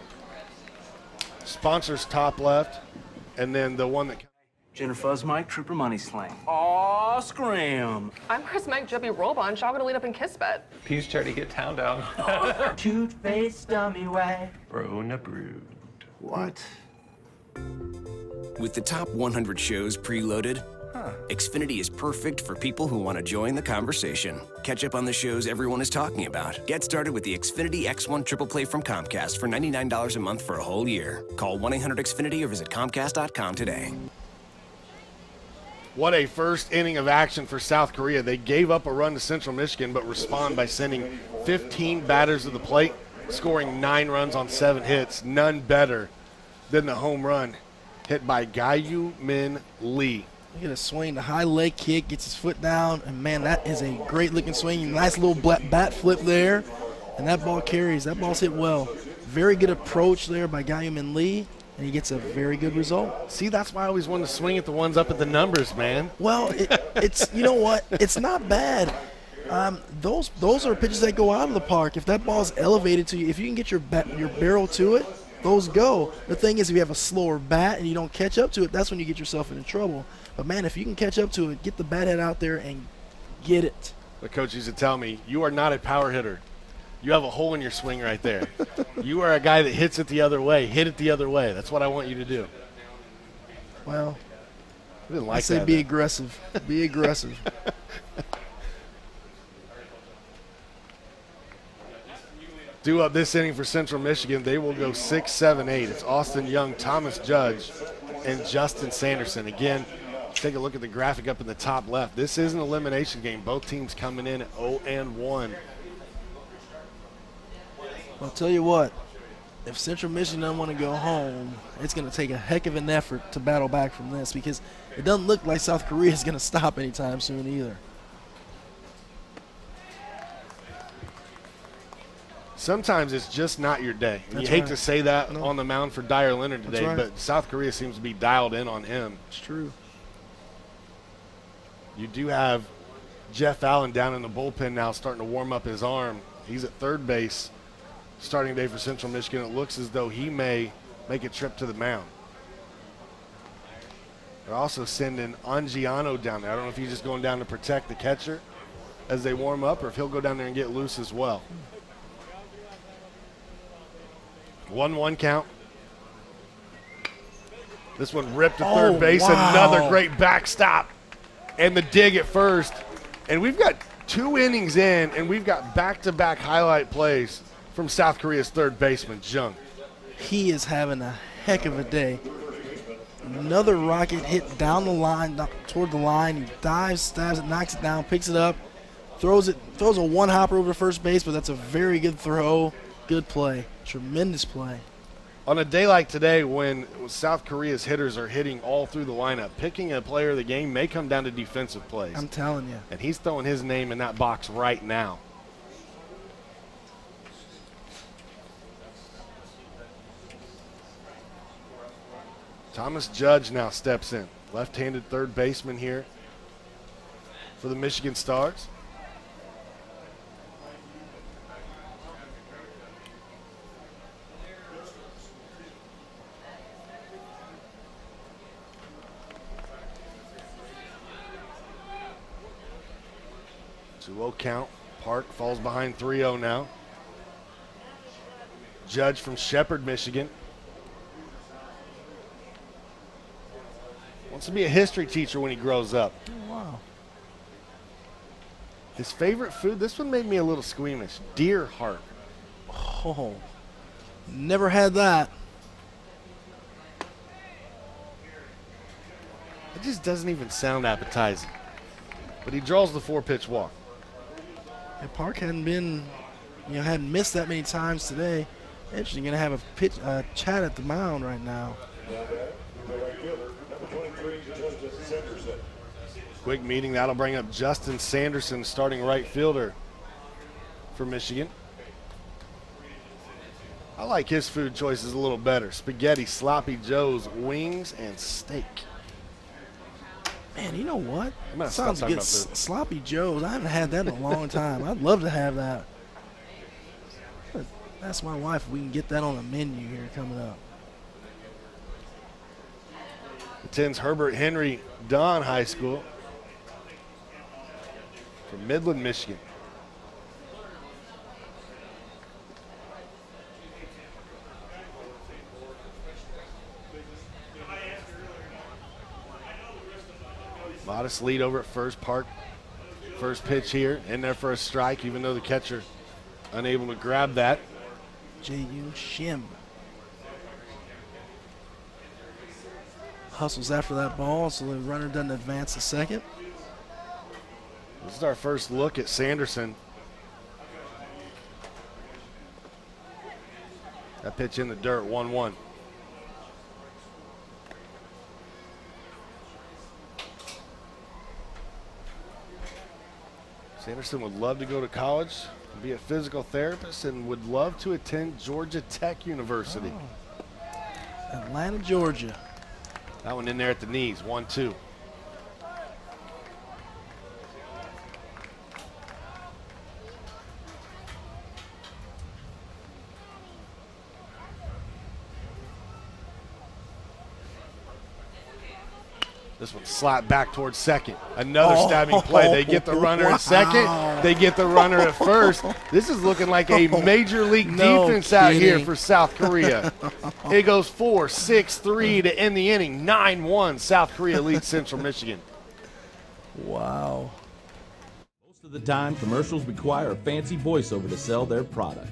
Sponsor's top left. And then the one that... Jennifer's Mike, Trooper Money Slang. Aw, scram. I'm Chris Mike, Jubby Robon, Shoggle to lead up in Kisbet. Peace Charity, get town down. Cute face, dummy way. Rona Brood. What? With the top 100 shows preloaded, Xfinity is perfect for people who want to join the conversation. Catch up on the shows everyone is talking about. Get started with the Xfinity X1 Triple Play from Comcast for $99 a month for a whole year. Call 1-800-XFINITY or visit Comcast.com today. What a first inning of action for South Korea. They gave up a run to Central Michigan, but respond by sending 15 batters to the plate, scoring 9 runs on 7 hits. None better than the home run hit by Gyu Min Lee. Look at a swing, the high leg kick, gets his foot down, and man, that is a great looking swing. Nice little bat flip there, and that ball carries. That ball's hit well. Very good approach there by Gyu Min Lee. And he gets a very good result. See, that's why I always wanted to swing at the ones up at the numbers, man. Well, it's you know what? It's not bad. Those are pitches that go out of the park. If that ball's elevated to you, if you can get your barrel to it, those go. The thing is, if you have a slower bat and you don't catch up to it, that's when you get yourself into trouble. But, man, if you can catch up to it, get the bat head out there and get it. The coach used to tell me, you are not a power hitter. You have a hole in your swing right there. You are a guy that hits it the other way. Hit it the other way. That's what I want you to do. Well, I didn't like I say that, be though. aggressive. Be aggressive. Due up this inning for Central Michigan, they will go 6, 7, 8. It's Austin Young, Thomas Judge, and Justin Sanderson. Again, take a look at the graphic up in the top left. This is an elimination game. Both teams coming in at 0-1. I'll tell you what, if Central Michigan doesn't want to go home, it's going to take a heck of an effort to battle back from this, because it doesn't look like South Korea is going to stop anytime soon either. Sometimes it's just not your day. And you That's hate right. to say that No. on the mound for Dyer Leonard That's today, right. but South Korea seems to be dialed in on him. It's true. You do have Jeff Allen down in the bullpen now starting to warm up his arm. He's at third base starting day for Central Michigan. It looks as though he may make a trip to the mound. They're also sending Angiano down there. I don't know if he's just going down to protect the catcher as they warm up or if he'll go down there and get loose as well. 1-1 count. This one ripped to third base. Wow. Another great backstop. And the dig at first. And we've got 2 innings in, and we've got back-to-back highlight plays from South Korea's third baseman, Jung. He is having a heck of a day. Another rocket hit down the line, toward the line. He dives, stabs it, knocks it down, picks it up, throws a one-hopper over to first base, but that's a very good throw. Good play. Tremendous play. On a day like today when South Korea's hitters are hitting all through the lineup, picking a player of the game may come down to defensive plays. I'm telling you. And he's throwing his name in that box right now. Thomas Judge now steps in. Left-handed third baseman here for the Michigan Stars. Two-0 count. Park falls behind 3-0 now. Judge from Shepherd, Michigan. Wants to be a history teacher when he grows up. Oh, wow. His favorite food, this one made me a little squeamish. Deer heart. Oh, never had that. It just doesn't even sound appetizing. But he draws the 4-pitch walk. Yeah, Park hadn't missed that many times today. Interesting, going to have a chat at the mound right now. Quick meeting, that'll bring up Justin Sanderson, starting right fielder for Michigan. I like his food choices a little better. Spaghetti, sloppy joes, wings, and steak. Man, you know what? I'm gonna Sounds stop good. talking about food. Sloppy Joes. I haven't had that in a long time. I'd love to have that. But ask my wife if we can get that on the menu here coming up. Attends Herbert Henry Don High School from Midland, Michigan. Modest lead over at first. Park, first pitch here, in there for a strike, even though the catcher unable to grab that. J.U. Shim hustles after that ball, so the runner doesn't advance to second. This is our first look at Sanderson. That pitch in the dirt, 1-1. Sanderson would love to go to college, be a physical therapist, and would love to attend Georgia Tech University. Atlanta, Georgia. That one in there at the knees, 1-2. This one slapped back towards second. Another stabbing play. They get the runner at second. They get the runner at first. This is looking like a major league defense out here for South Korea. It goes 4-6-3 to end the inning. 9-1. South Korea leads Central Michigan. Wow. Most of the time, commercials require a fancy voiceover to sell their product.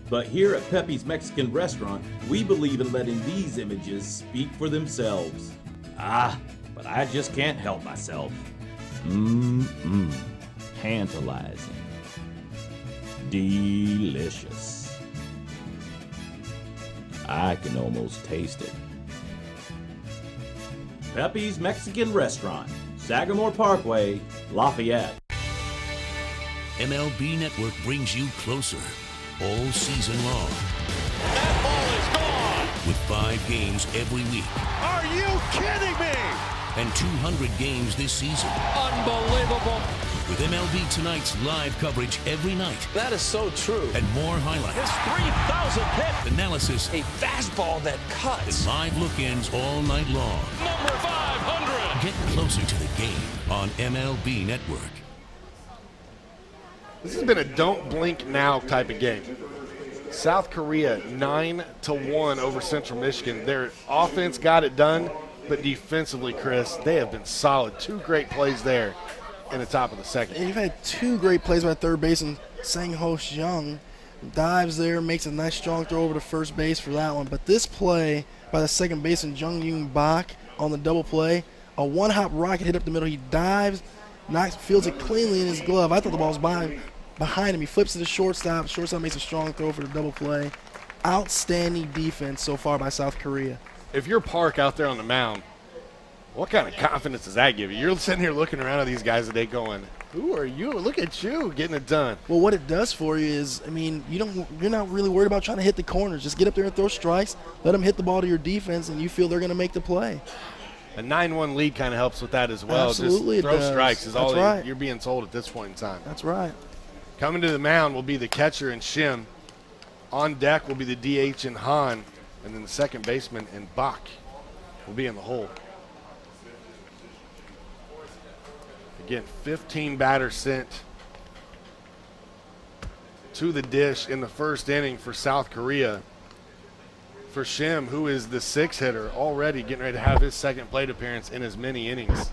But here at Pepe's Mexican Restaurant, we believe in letting these images speak for themselves. But I just can't help myself. Tantalizing. Delicious. I can almost taste it. Pepe's Mexican Restaurant, Sagamore Parkway, Lafayette. MLB Network brings you closer all season long. That ball is gone. With 5 games every week. Are you kidding me? And 200 games this season. Unbelievable. With MLB Tonight's live coverage every night. That is so true. And more highlights. His 3,000th hit. Analysis. A fastball that cuts. And live look-ins all night long. Number 500. Get closer to the game on MLB Network. This has been a don't blink now type of game. South Korea 9-1 over Central Michigan. Their offense got it done, but defensively, Chris, they have been solid. 2 great plays there in the top of the second. And you've had 2 great plays by third baseman Sang-Ho Jeong. Dives there, makes a nice strong throw over to first base for that one. But this play by the second baseman Jung Yoon Bak on the double play, a one-hop rocket hit up the middle. He dives, fields it cleanly in his glove. I thought the ball was behind him. He flips to the shortstop. Shortstop makes a strong throw for the double play. Outstanding defense so far by South Korea. If you're Park out there on the mound, what kind of confidence does that give you? You're sitting here looking around at these guys today going, who are you? Look at you getting it done. Well, what it does for you is, I mean, you're not really worried about trying to hit the corners. Just get up there and throw strikes. Let them hit the ball to your defense, and you feel they're going to make the play. A 9-1 lead kind of helps with that as well. Absolutely, just throw strikes is all right. you're being told at this point in time. That's right. Coming to the mound will be the catcher and Shim. On deck will be the DH and Han, and then the second baseman and Bach will be in the hole. Again, 15 batters sent to the dish in the first inning for South Korea. For Shim, who is the 6th hitter, already getting ready to have his second plate appearance in as many innings.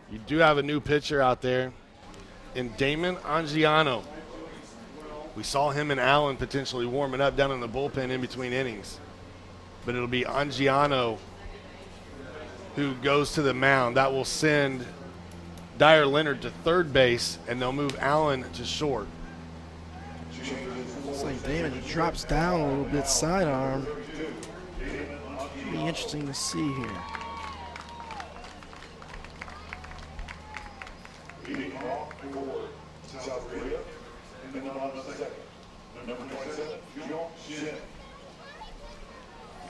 You do have a new pitcher out there in Damon Angiano. We saw him and Allen potentially warming up down in the bullpen in between innings. But it'll be Angiano who goes to the mound. That will send Dyer Leonard to third base, and they'll move Allen to short. It's like Damon, he drops down a little bit sidearm. Should be interesting to see here.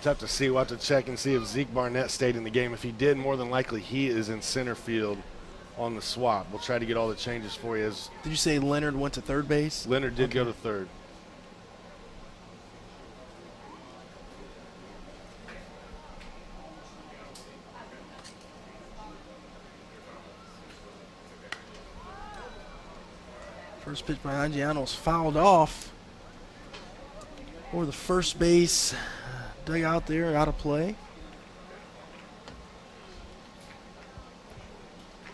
Tough to see. We'll have to check and see if Zeke Barnett stayed in the game. If he did, more than likely he is in center field on the swap. We'll try to get all the changes for you. Did you say Leonard went to third base? Leonard did go to third. First pitch by Angiano's fouled off. Or the first base dug out there, out of play.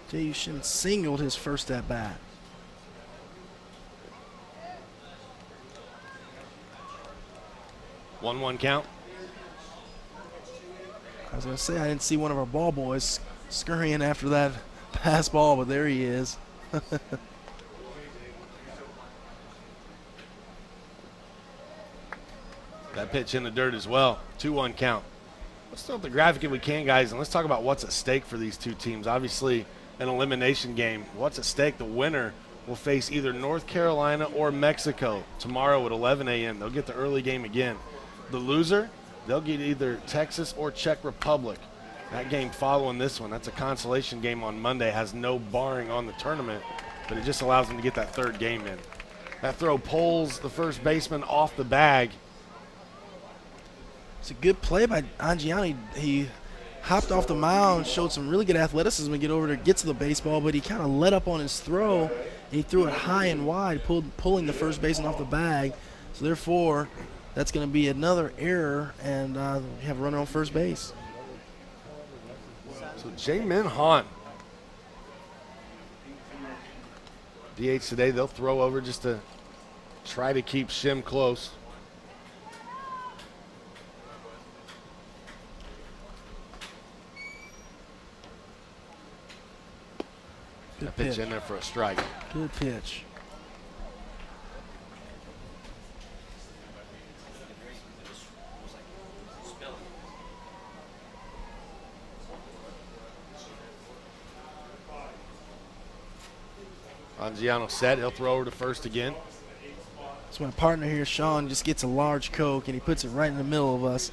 J.U. Shim singled his first at bat. One count. I was going to say, I didn't see one of our ball boys scurrying after that pass ball, but there he is. That pitch in the dirt as well. 2-1 count. Let's throw up the graphic if we can, guys, and let's talk about what's at stake for these two teams. Obviously, an elimination game. What's at stake? The winner will face either North Carolina or Mexico tomorrow at 11 a.m. They'll get the early game again. The loser, they'll get either Texas or Czech Republic. That game following this one, that's a consolation game on Monday, has no barring on the tournament, but it just allows them to get that third game in. That throw pulls the first baseman off the bag. It's a good play by Angiano. He hopped off the mound, showed some really good athleticism to get over to get to the baseball, but he kind of let up on his throw, and he threw it high and wide, pulling the first baseman off the bag. So therefore, that's going to be another error, and we have a runner on first base. So Jamin Hahn, DH today, they'll throw over just to try to keep Shim close. Good pitch in there for a strike. Good pitch. Angiano set. He'll throw over to first again. So my partner here, Sean, just gets a large Coke and he puts it right in the middle of us.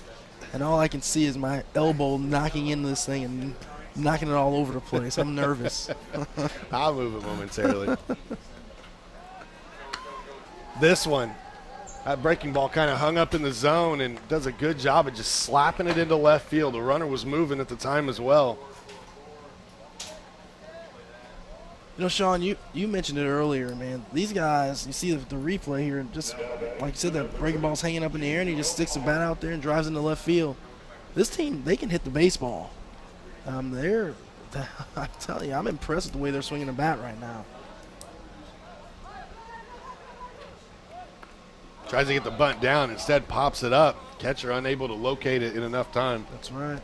And all I can see is my elbow knocking into this thing and knocking it all over the place. I'm nervous. I'll move it momentarily. This one, that breaking ball kind of hung up in the zone and does a good job of just slapping it into left field. The runner was moving at the time as well. You know, Sean, you mentioned it earlier, man. These guys, you see the replay here, and just like you said, that breaking ball's hanging up in the air, and he just sticks the bat out there and drives into left field. This team, they can hit the baseball. I'm telling you, I'm impressed with the way they're swinging the bat right now. Tries to get the bunt down, instead pops it up. Catcher unable to locate it in enough time. That's right.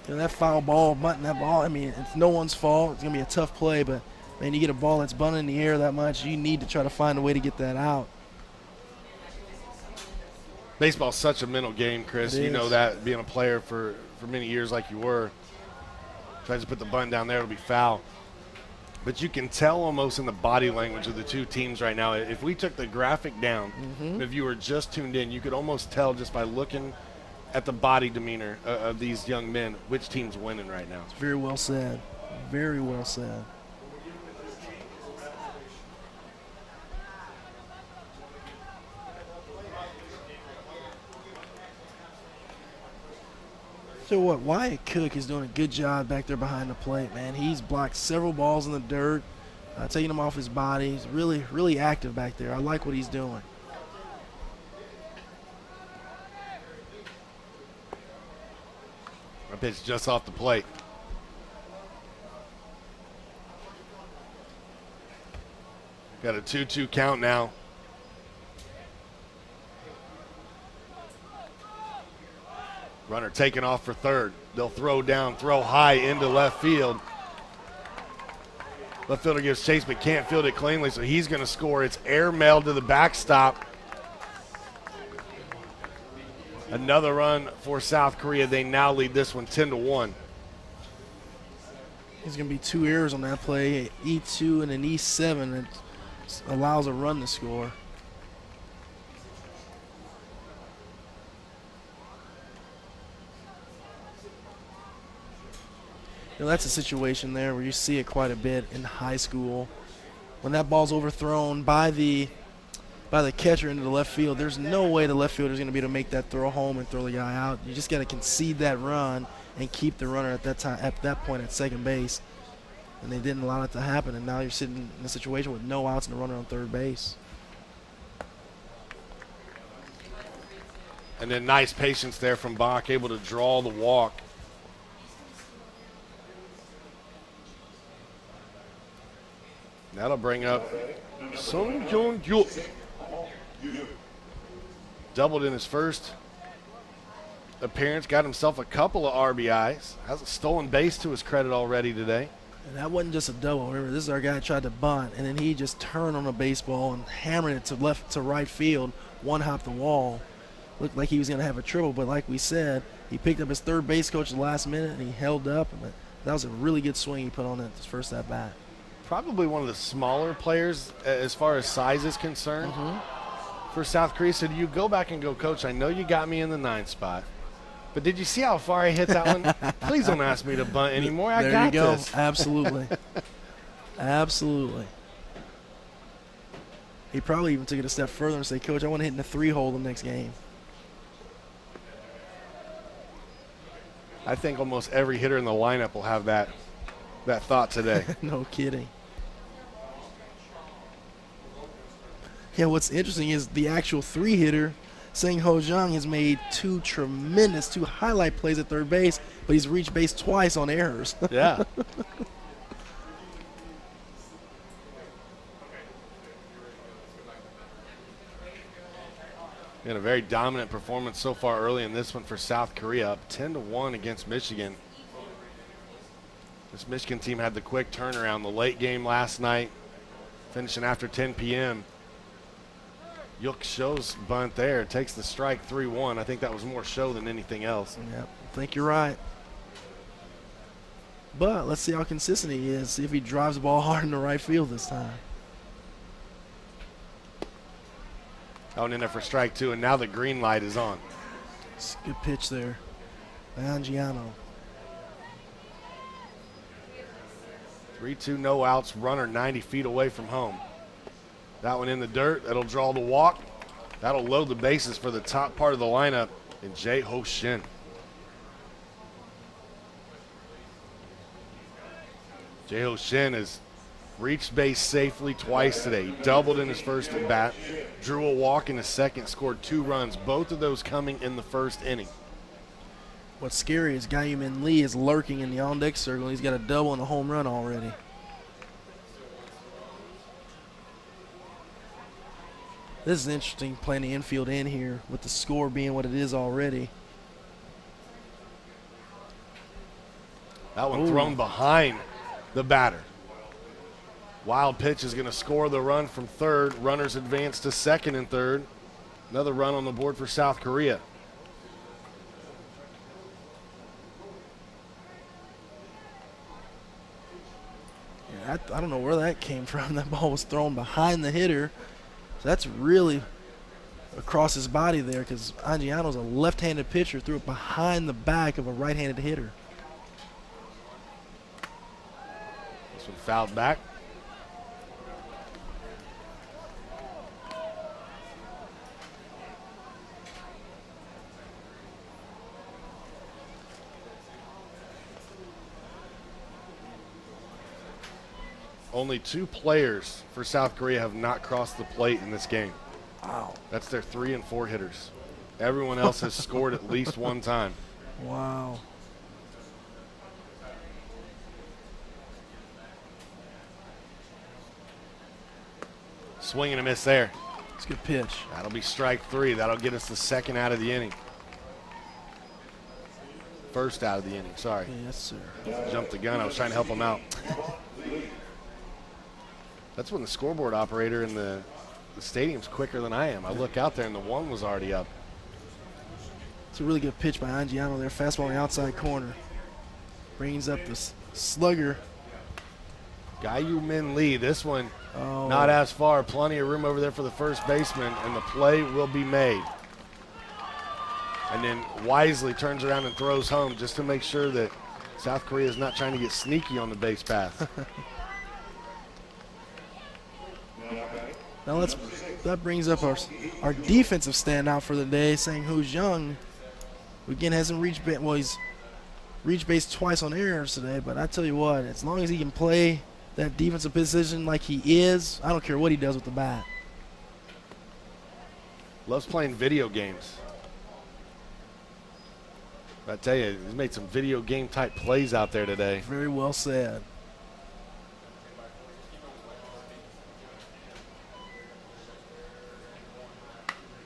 You know, that foul ball, bunting that ball, I mean, it's no one's fault. It's going to be a tough play, but, man, you get a ball that's bunting in the air that much, you need to try to find a way to get that out. Baseball's such a mental game, Chris. You know that, being a player for many years like you were. Tries to put the bunt down there, it'll be foul. But you can tell almost in the body language of the two teams right now. If we took the graphic down, if you were just tuned in, you could almost tell just by looking at the body demeanor of these young men which team's winning right now. It's very well said. Very well said. So what, Wyatt Cook is doing a good job back there behind the plate, man. He's blocked several balls in the dirt, taking them off his body. He's really, really active back there. I like what he's doing. A pitch just off the plate. Got a 2-2 count now. Runner taking off for third. They'll throw down, throw high into left field. Left fielder gives chase but can't field it cleanly, so he's going to score. It's airmailed to the backstop. Another run for South Korea. They now lead this one 10-1. There's going to be 2 errors on that play, E2 and an E7 that allows a run to score. You know, that's a situation there where you see it quite a bit in high school. When that ball's overthrown by the catcher into the left field, there's no way the left fielder is going to be able to make that throw home and throw the guy out. You just got to concede that run and keep the runner at that point at second base. And they didn't allow it to happen, and now you're sitting in a situation with no outs and a runner on third base. And then nice patience there from Bach, able to draw the walk. That'll bring up Sung Kyung-gyu. Doubled in his first appearance, got himself a couple of RBIs. Has a stolen base to his credit already today. And that wasn't just a double. Remember, this is our guy who tried to bunt, and then he just turned on a baseball and hammered it to left to right field, one hop the wall. Looked like he was going to have a triple, but like we said, he picked up his third base coach at the last minute, and he held up. But that was a really good swing he put on it his first at bat. Probably one of the smaller players as far as size is concerned for South Korea. So do you go back and go, Coach, I know you got me in the 9th spot, but did you see how far I hit that one? Please don't ask me to bunt anymore. I got there you go. this. Absolutely. Absolutely. He probably even took it a step further and said, Coach, I want to hit in the 3-hole the next game. I think almost every hitter in the lineup will have that thought today. No kidding. Yeah, what's interesting is the actual 3-hitter, Sang-Ho Jung, has made 2 highlight plays at third base, but he's reached base twice on errors. Yeah. And a very dominant performance so far early in this one for South Korea, up 10-1 against Michigan. This Michigan team had the quick turnaround the late game last night, finishing after 10 p.m. Yuk Sho's bunt there takes the strike 3-1. I think that was more show than anything else. Yep, I think you're right. But let's see how consistent he is, see if he drives the ball hard in the right field this time. Out in there for strike 2, and now the green light is on. It's a good pitch there by Angiano. 3-2, no outs, runner 90 feet away from home. That one in the dirt, that'll draw the walk. That'll load the bases for the top part of the lineup in Jae-Ho Shin. Jae-Ho Shin has reached base safely twice today. He doubled in his first at bat, drew a walk in his second, scored 2 runs, both of those coming in the first inning. What's scary is Gyu-Min Lee is lurking in the on-deck circle. He's got a double and a home run already. This is interesting playing the infield in here with the score being what it is already. That one thrown behind the batter. Wild pitch is going to score the run from third. Runners advance to second and third. Another run on the board for South Korea. Yeah, I don't know where that came from. That ball was thrown behind the hitter. So that's really across his body there because Angiano's a left-handed pitcher, threw it behind the back of a right-handed hitter. This one fouled back. Only 2 players for South Korea have not crossed the plate in this game. Wow. That's their 3 and 4 hitters. Everyone else has scored at least one time. Wow. Swing and a miss there. It's a good pitch. That'll be strike 3. That'll get us the second out of the inning. First out of the inning, sorry. Yes, sir. Jumped the gun. I was trying to help him out. That's when the scoreboard operator in the stadium's quicker than I am. I look out there and the 1 was already up. It's a really good pitch by Angiano there. Fastball on the outside corner. Brings up the slugger. Gyu-Min Lee, this one not as far. Plenty of room over there for the first baseman, and the play will be made. And then wisely turns around and throws home just to make sure that South Korea is not trying to get sneaky on the base path. Now that brings up our defensive standout for the day, Sang-Ho Jung. Again, hasn't reached base. Well, he's reached base twice on errors today, but I tell you what, as long as he can play that defensive position like he is, I don't care what he does with the bat. Loves playing video games. I tell you, he's made some video game type plays out there today. Very well said.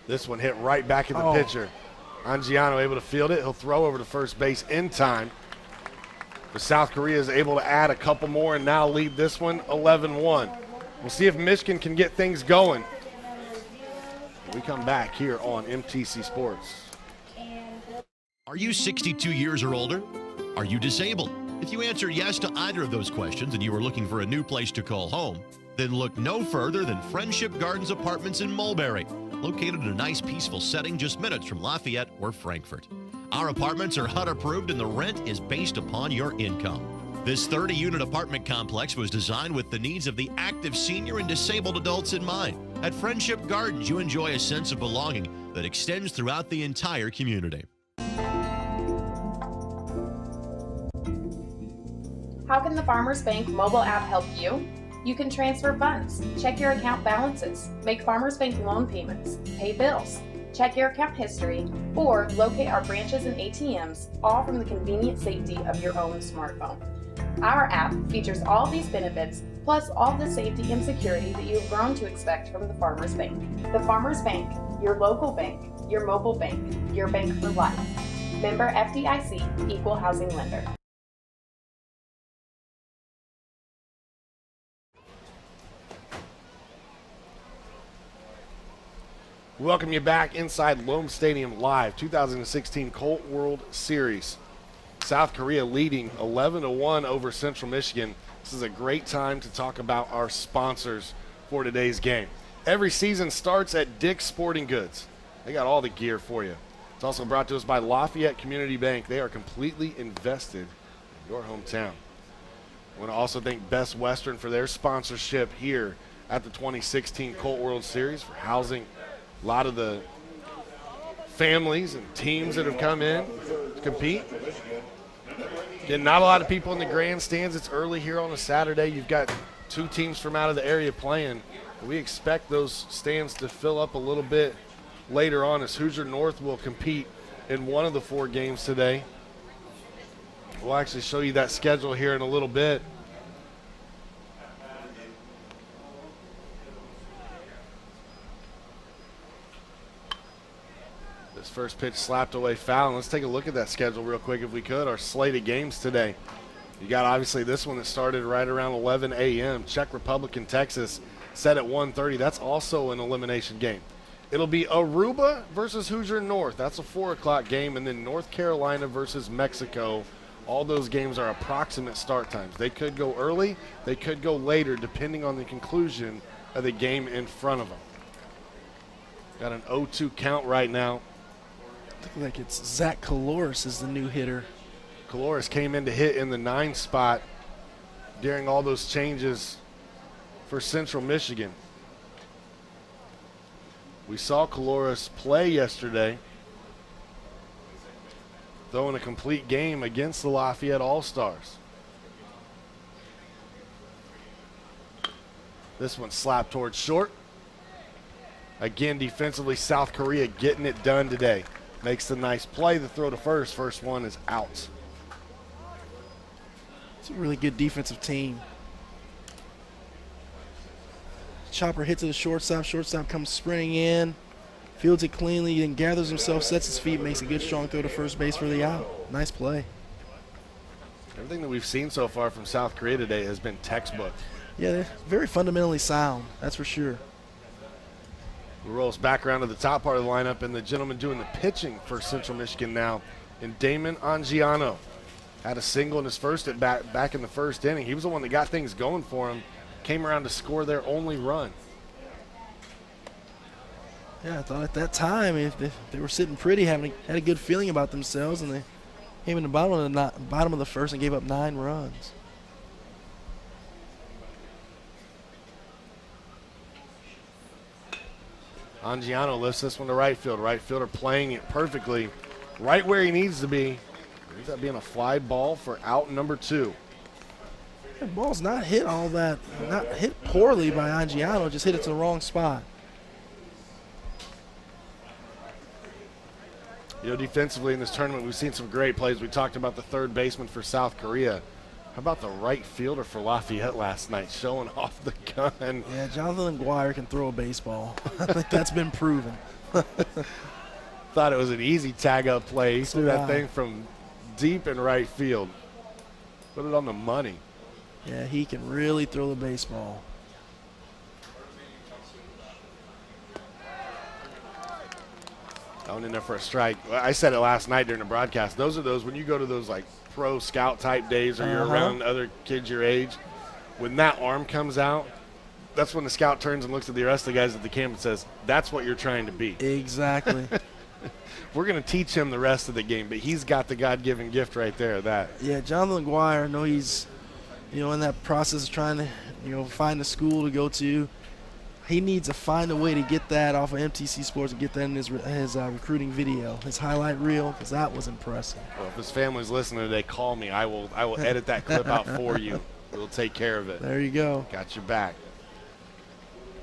This one hit right back at the pitcher. Angiano able to field it. He'll throw over to first base in time. But South Korea is able to add a couple more and now lead this one 11-1. We'll see if Michigan can get things going. We come back here on MTC Sports. Are you 62 years or older? Are you disabled? If you answered yes to either of those questions and you are looking for a new place to call home, then look no further than Friendship Gardens Apartments in Mulberry, located in a nice, peaceful setting just minutes from Lafayette or Frankfort. Our apartments are HUD approved and the rent is based upon your income. This 30-unit apartment complex was designed with the needs of the active senior and disabled adults in mind. At Friendship Gardens, you enjoy a sense of belonging that extends throughout the entire community. How can the Farmers Bank mobile app help you? You can transfer funds, check your account balances, make Farmers Bank loan payments, pay bills, check your account history, or locate our branches and ATMs, all from the convenient safety of your own smartphone. Our app features all these benefits, plus all the safety and security that you have grown to expect from the Farmers Bank. The Farmers Bank, your local bank, your mobile bank, your bank for life. Member FDIC, Equal Housing Lender. Welcome you back inside Loeb Stadium Live, 2016 Colt World Series. South Korea leading 11-1 over Central Michigan. This is a great time to talk about our sponsors for today's game. Every season starts at Dick's Sporting Goods. They got all the gear for you. It's also brought to us by Lafayette Community Bank. They are completely invested in your hometown. I want to also thank Best Western for their sponsorship here at the 2016 Colt World Series, for housing a lot of the families and teams that have come in to compete. Again, not a lot of people in the grandstands. It's early here on a Saturday. You've got two teams from out of the area playing. We expect those stands to fill up a little bit later on, as Hoosier North will compete in one of the 4 games today. We'll actually show you that schedule here in a little bit. This first pitch slapped away foul. And let's take a look at that schedule real quick if we could. Our slate of games today. You got obviously this one that started right around 11 a.m. Czech Republic and Texas set at 1:30. That's also an elimination game. It'll be Aruba versus Hoosier North. That's a 4 o'clock game. And then North Carolina versus Mexico. All those games are approximate start times. They could go early. They could go later, depending on the conclusion of the game in front of them. Got an 0-2 count right now. Looks like it's Zach Caloris is the new hitter. Caloris came in to hit in the 9 spot during all those changes for Central Michigan. We saw Caloris play yesterday, throwing a complete game against the Lafayette All-Stars. This one slapped towards short. Again, defensively, South Korea getting it done today. Makes the nice play. The throw to first. First one is out. It's a really good defensive team. Chopper hits to the shortstop. Shortstop comes sprinting in, fields it cleanly, then gathers himself, sets his feet, makes a good strong throw to first base for the out. Nice play. Everything that we've seen so far from South Korea today has been textbook. Yeah, they're very fundamentally sound. That's for sure. We roll us back around to the top part of the lineup, and the gentleman doing the pitching for Central Michigan now, in Damon Angiano. Had a single in his first at bat back in the first inning. He was the one that got things going for him. Came around to score their only run. Yeah, I thought at that time if they were sitting pretty, had a good feeling about themselves, and they came in the bottom of the first and gave up 9 runs. Angiano lifts this one to right field. Right fielder playing it perfectly right where he needs to be. Ends that being a fly ball for out number 2. The ball's not hit not hit poorly by Angiano, just hit it to the wrong spot. You know, defensively in this tournament, we've seen some great plays. We talked about the third baseman for South Korea. How about the right fielder for Lafayette last night, showing off the gun? Yeah, Jonathan Aguirre can throw a baseball. I think that's been proven. Thought it was an easy tag-up play. He threw that thing from deep in right field. Put it on the money. Yeah, he can really throw the baseball. Going in there for a strike. I said it last night during the broadcast. Those are those, when you go to those like pro scout type days, or you're around other kids your age, when that arm comes out, that's when the scout turns and looks at the rest of the guys at the camp and says, that's what you're trying to be. Exactly. We're going to teach him the rest of the game, but he's got the God-given gift right there. That. Yeah, Jonathan McGuire, I know he's, in that process of trying to, find a school to go to. He needs to find a way to get that off of MTC Sports and get that in his recruiting video, his highlight reel, because that was impressive. Well, if his family's listening today, call me. I will edit that clip out for you. We'll take care of it. There you go. Got your back.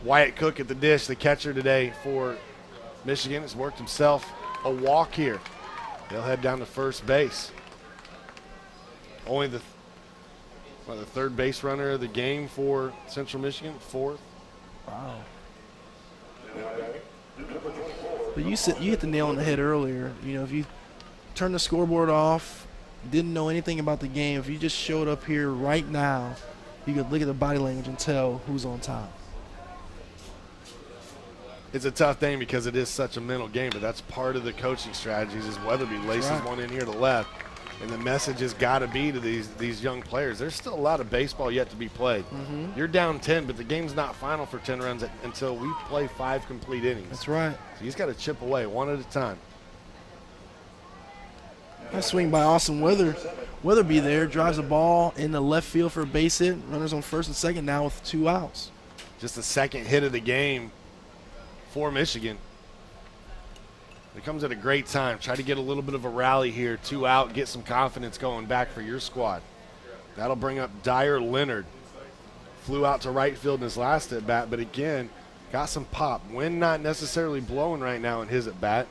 Wyatt Cook at the dish, the catcher today for Michigan, has worked himself a walk here. They'll head down to first base. Only the third base runner of the game for Central Michigan, fourth. Wow. But you hit the nail on the head earlier. If you turn the scoreboard off, didn't know anything about the game, if you just showed up here right now, you could look at the body language and tell who's on top. It's a tough thing because it is such a mental game, but that's part of the coaching strategies. Is Weatherby laces one in here to left, and the message has got to be to these young players. There's still a lot of baseball yet to be played. You're down 10, but the game's not final for 10 runs until we play 5 complete innings. That's right. So he's got to chip away one at a time. Nice swing by Austin Weatherby there. Drives the ball in the left field for a base hit. Runners on first and second now with 2 outs. Just the second hit of the game for Michigan. It comes at a great time. Try to get a little bit of a rally here. 2 out, get some confidence going back for your squad. That'll bring up Dyer Leonard. Flew out to right field in his last at-bat, but again, got some pop. Wind not necessarily blowing right now in his at-bat.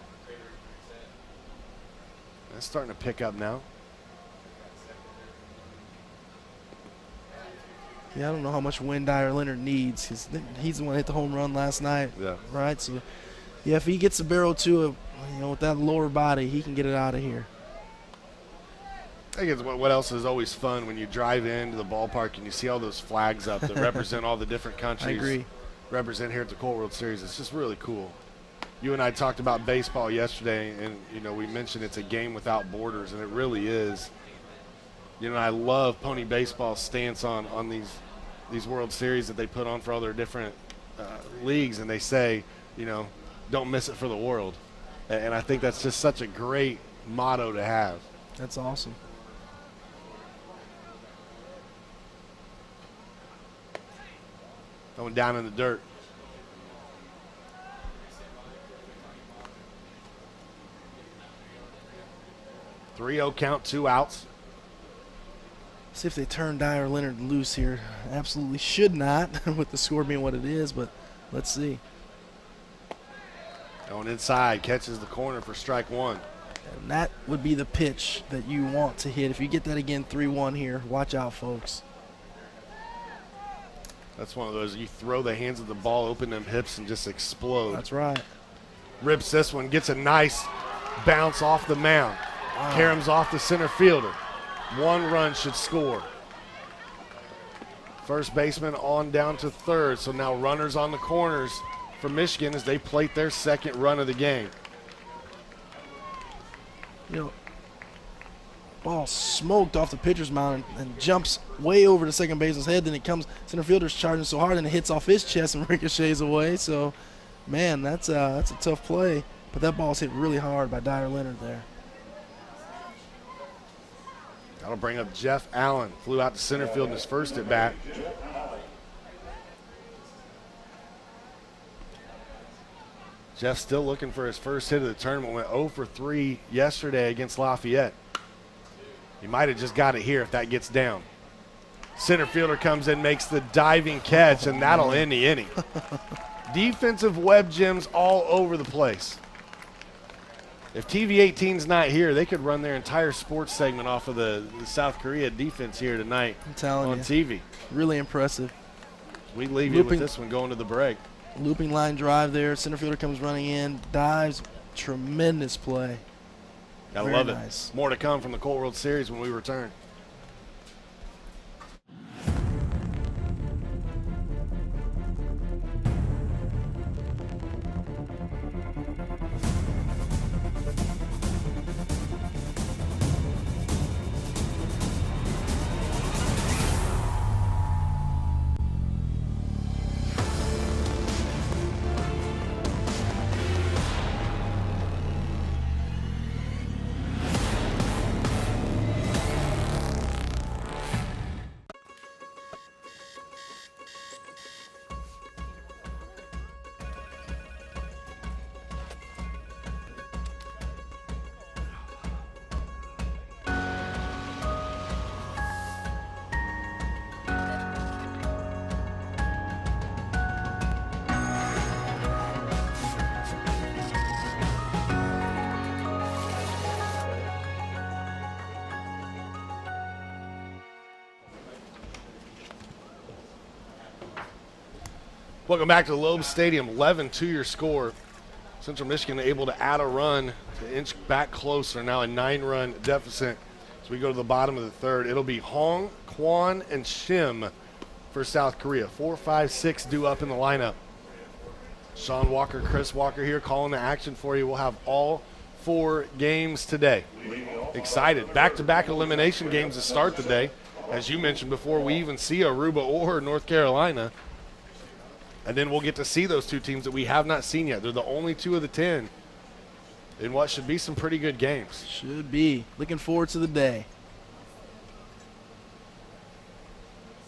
That's starting to pick up now. Yeah, I don't know how much wind Dyer Leonard needs. He's the one that hit the home run last night. Yeah. Right? So, yeah, if he gets the barrel to it, with that lower body, he can get it out of here. I think it's what else is always fun when you drive into the ballpark and you see all those flags up that represent all the different countries. I agree. Represent here at the Colt World Series. It's just really cool. You and I talked about baseball yesterday, and we mentioned it's a game without borders, and it really is. I love Pony Baseball's stance on these World Series that they put on for all their different leagues, and they say, don't miss it for the world. And I think that's just such a great motto to have. That's awesome. Going down in the dirt. .3-0 count, 2 outs. See if they turn Dyer Leonard loose here. Absolutely should not with the score being what it is, but let's see. Going inside, catches the corner for strike 1. And that would be the pitch that you want to hit. If you get that again, 3-1 here, watch out, folks. That's one of those, you throw the hands of the ball, open them hips, and just explode. That's right. Rips this one, gets a nice bounce off the mound. Wow. Caroms off the center fielder. 1 run should score. First baseman on down to third, so now runners on the corners for Michigan as they plate their second run of the game. Ball smoked off the pitcher's mound and jumps way over the second baseman's head. Then it comes, center fielder's charging so hard and it hits off his chest and ricochets away. So, man, that's a tough play. But that ball's hit really hard by Dyer Leonard there. That'll bring up Jeff Allen. Flew out to center field in his first at bat. Jeff still looking for his first hit of the tournament. Went 0 for 3 yesterday against Lafayette. He might have just got it here if that gets down. Center fielder comes in, makes the diving catch, and that'll end the inning. Defensive web gems all over the place. If TV18's not here, they could run their entire sports segment off of the South Korea defense here tonight on TV. Really impressive. We leave you with this one going to the break. Looping line drive there. Center fielder comes running in, dives. Tremendous play. I love it. More to come from the Colt World Series when we return. Welcome back to Loeb Stadium. 11-2 your score. Central Michigan able to add a run to inch back closer. Now a 9-run deficit. As we go to the bottom of the third, it'll be Hong, Kwon, and Shim for South Korea. 4, 5, 6 due up in the lineup. Sean Walker, Chris Walker here calling the action for you. We'll have all 4 games today. Excited. Back-to-back elimination games to start the day. As you mentioned before, we even see Aruba or North Carolina. And then we'll get to see those 2 teams that we have not seen yet. They're the only 2 of the 10 in what should be some pretty good games. Should be. Looking forward to the day.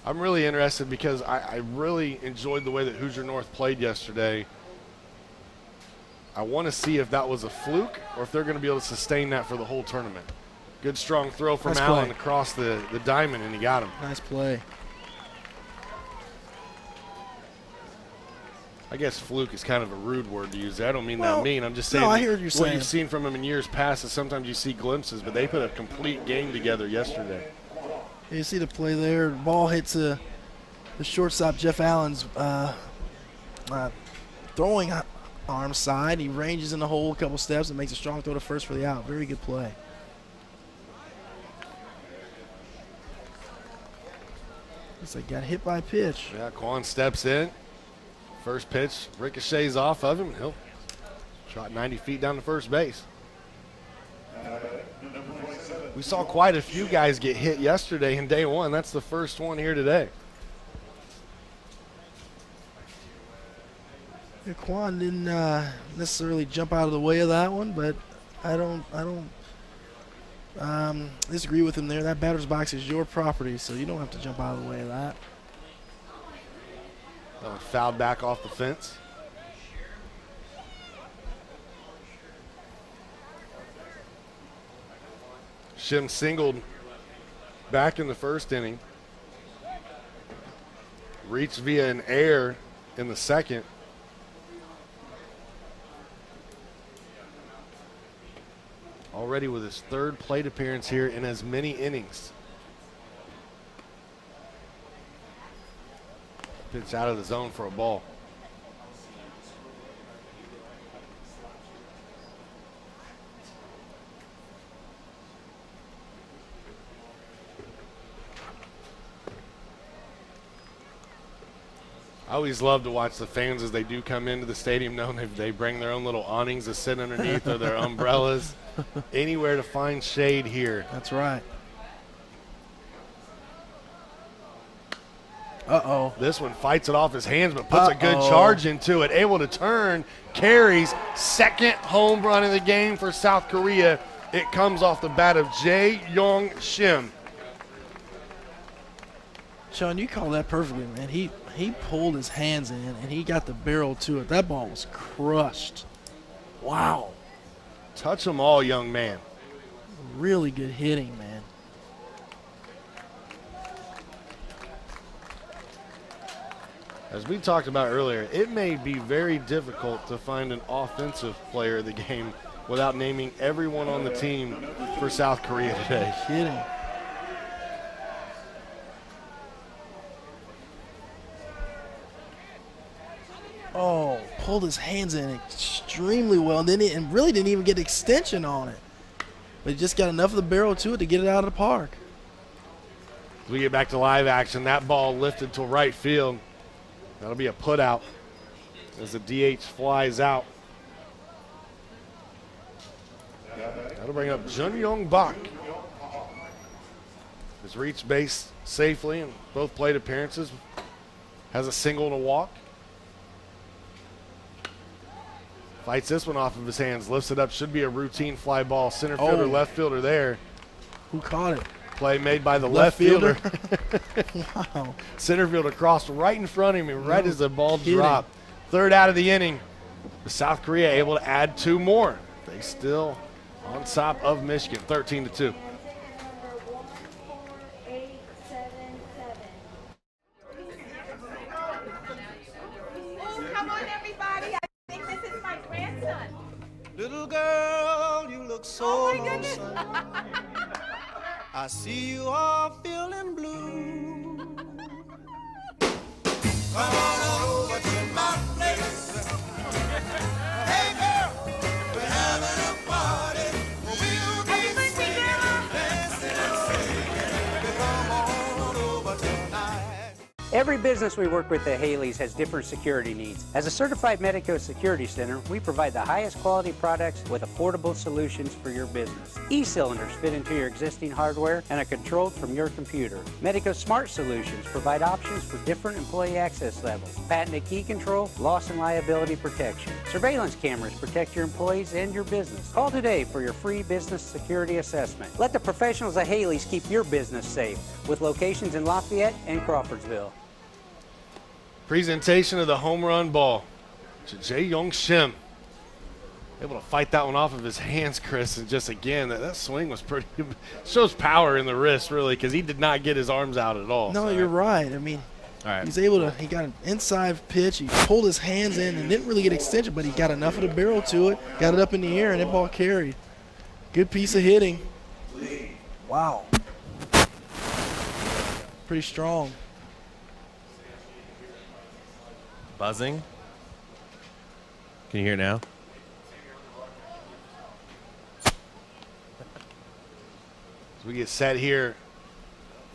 I'm really interested because I really enjoyed the way that Hoosier North played yesterday. I want to see if that was a fluke or if they're going to be able to sustain that for the whole tournament. Good strong throw from Allen across the diamond, and he got him. Nice play. I guess fluke is kind of a rude word to use. I don't mean that mean. I'm just saying I hear what you're saying. You've seen from them in years past is sometimes you see glimpses, but they put a complete game together yesterday. You see the play there. The ball hits the shortstop, Jeff Allen's throwing arm side. He ranges in the hole a couple steps and makes a strong throw to first for the out. Very good play. Looks like got hit by a pitch. Yeah, Kwon steps in. First pitch ricochets off of him. He'll trot 90 feet down to first base. We saw quite a few guys get hit yesterday in day 1. That's the first one here today. Yeah, Kwon didn't necessarily jump out of the way of that one, but I don't disagree with him there. That batter's box is your property, so you don't have to jump out of the way of that. Fouled back off the fence. Shim singled back in the first inning. Reached via an error in the second. Already with his 3rd plate appearance here in as many innings. Pitch out of the zone for a ball. I always love to watch the fans as they do come into the stadium, knowing they bring their own little awnings to sit underneath or their umbrellas. Anywhere to find shade here. That's right. Uh-oh. This one fights it off his hands, but puts a good charge into it. Able to turn, carries, 2nd home run of the game for South Korea. It comes off the bat of Jae-Young Shim. Sean, you called that perfectly, man. He pulled his hands in, and he got the barrel to it. That ball was crushed. Wow. Touch them all, young man. Really good hitting, man. As we talked about earlier, it may be very difficult to find an offensive player of the game without naming everyone on the team for South Korea today. Kidding. Oh, pulled his hands in extremely well, and then and really didn't even get extension on it. But he just got enough of the barrel to it to get it out of the park. As we get back to live action, that ball lifted to right field. That'll be a put out as the DH flies out. That'll bring up Jun Young Bak. Has reached base safely in both plate appearances. Has a single and a walk. Fights this one off of his hands, lifts it up, should be a routine fly ball. Center fielder, left fielder there. Who caught it? Play made by the left fielder. Wow. Center fielder crossed right in front of him, right as the ball dropped. 3rd out of the inning. The South Korea able to add 2 more. They still on top of Michigan, 13-2. Come on, everybody. I think this is my grandson. Little girl, you look so lonesome. I see you are feeling blue. Come on over to Every business we work with at Haley's has different security needs. As a certified Medico Security Center, we provide the highest quality products with affordable solutions for your business. E-cylinders fit into your existing hardware and are controlled from your computer. Medico Smart Solutions provide options for different employee access levels. Patented key control, loss and liability protection. Surveillance cameras protect your employees and your business. Call today for your free business security assessment. Let the professionals at Haley's keep your business safe with locations in Lafayette and Crawfordsville. Presentation of the home run ball to Jae-Young Shim. Able to fight that one off of his hands, Chris, and just again, that swing was pretty, shows power in the wrist, really, because he did not get his arms out at all. No, you're right. I mean, he's able to, he got an inside pitch, he pulled his hands in and didn't really get extension, but he got enough of the barrel to it, got it up in the air, and that ball carried. Good piece of hitting. Wow. Pretty strong. Buzzing. Can you hear it now? So we get set here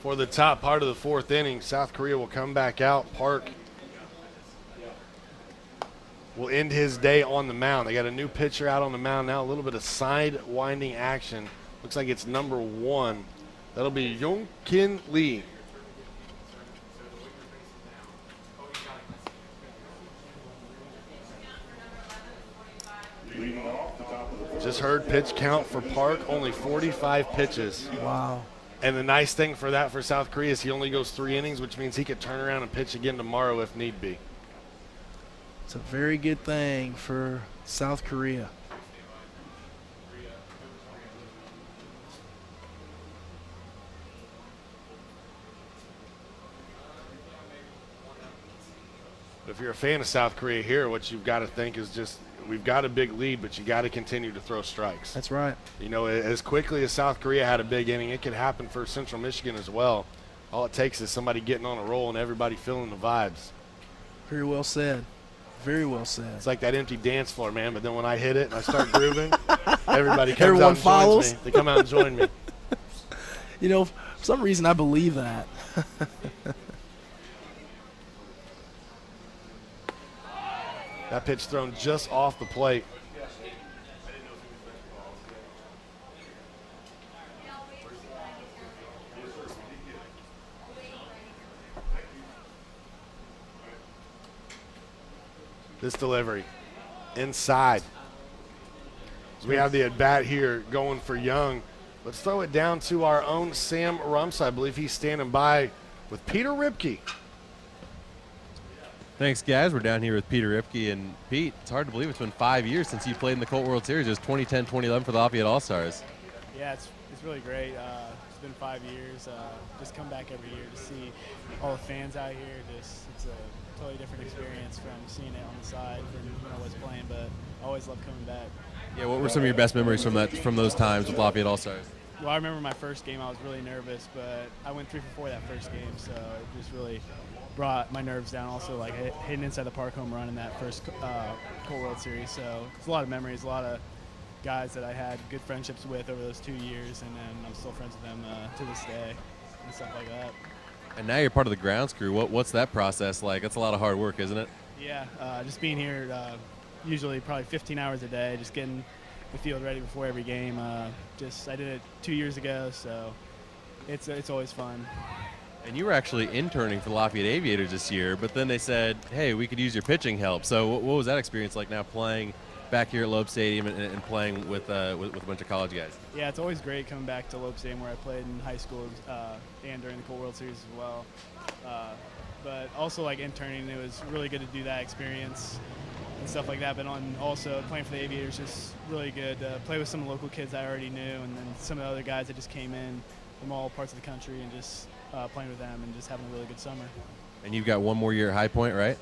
for the top part of the fourth inning. South Korea will come back out. Park will end his day on the mound. They got a new pitcher out on the mound now. A little bit of side winding action. Looks like it's number 1. That'll be Young Kin Lee. Just heard pitch count for Park, only 45 pitches. Wow. And the nice thing for that for South Korea is he only goes 3 innings, which means he could turn around and pitch again tomorrow if need be. It's a very good thing for South Korea. But if you're a fan of South Korea here, what you've got to think is just we've got a big lead, but you got to continue to throw strikes. That's right. You know, as quickly as South Korea had a big inning, it could happen for Central Michigan as well. All it takes is somebody getting on a roll and everybody feeling the vibes. Very well said. Very well said. It's like that empty dance floor, man. But then when I hit it and I start grooving, everybody comes Everyone out and follows. joins me. They come out and join me. You know, for some reason I believe that. That pitch thrown just off the plate. This delivery inside. So we have the at-bat here going for Young. Let's throw it down to our own Sam Rumsa. I believe he's standing by with Peter Ripke. Thanks, guys. We're down here with Peter Ripke. And, Pete, it's hard to believe it's been 5 years since you played in the Colt World Series. It was 2010, 2011 for the Lafayette All-Stars. Yeah, it's really great. It's been 5 years. Just come back every year to see all the fans out here. It's a totally different experience from seeing it on the side than when I was playing, but I always love coming back. Yeah, what were some of your best memories from those times with Lafayette All-Stars? Well, I remember my first game. I was really nervous, but I went 3 for 4 that first game, so it just really brought my nerves down. Also, like hitting inside the park home run in that first Colt World Series. So it's a lot of memories, a lot of guys that I had good friendships with over those 2 years, and then I'm still friends with them to this day and stuff like that. And now you're part of the grounds crew. What's that process like? That's a lot of hard work, isn't it? Yeah, just being here usually probably 15 hours a day, just getting the field ready before every game. I did it 2 years ago, so it's always fun. And you were actually interning for the Lafayette Aviators this year, but then they said, hey, we could use your pitching help. So what was that experience like now playing back here at Loeb Stadium and playing with a bunch of college guys? Yeah, it's always great coming back to Loeb Stadium where I played in high school and during the Colt World Series as well. But also like interning, it was really good to do that experience and stuff like that. But also playing for the Aviators is really good to play with some local kids I already knew, and then some of the other guys that just came in from all parts of the country, and just playing with them and just having a really good summer. And you've got one more year at High Point, right?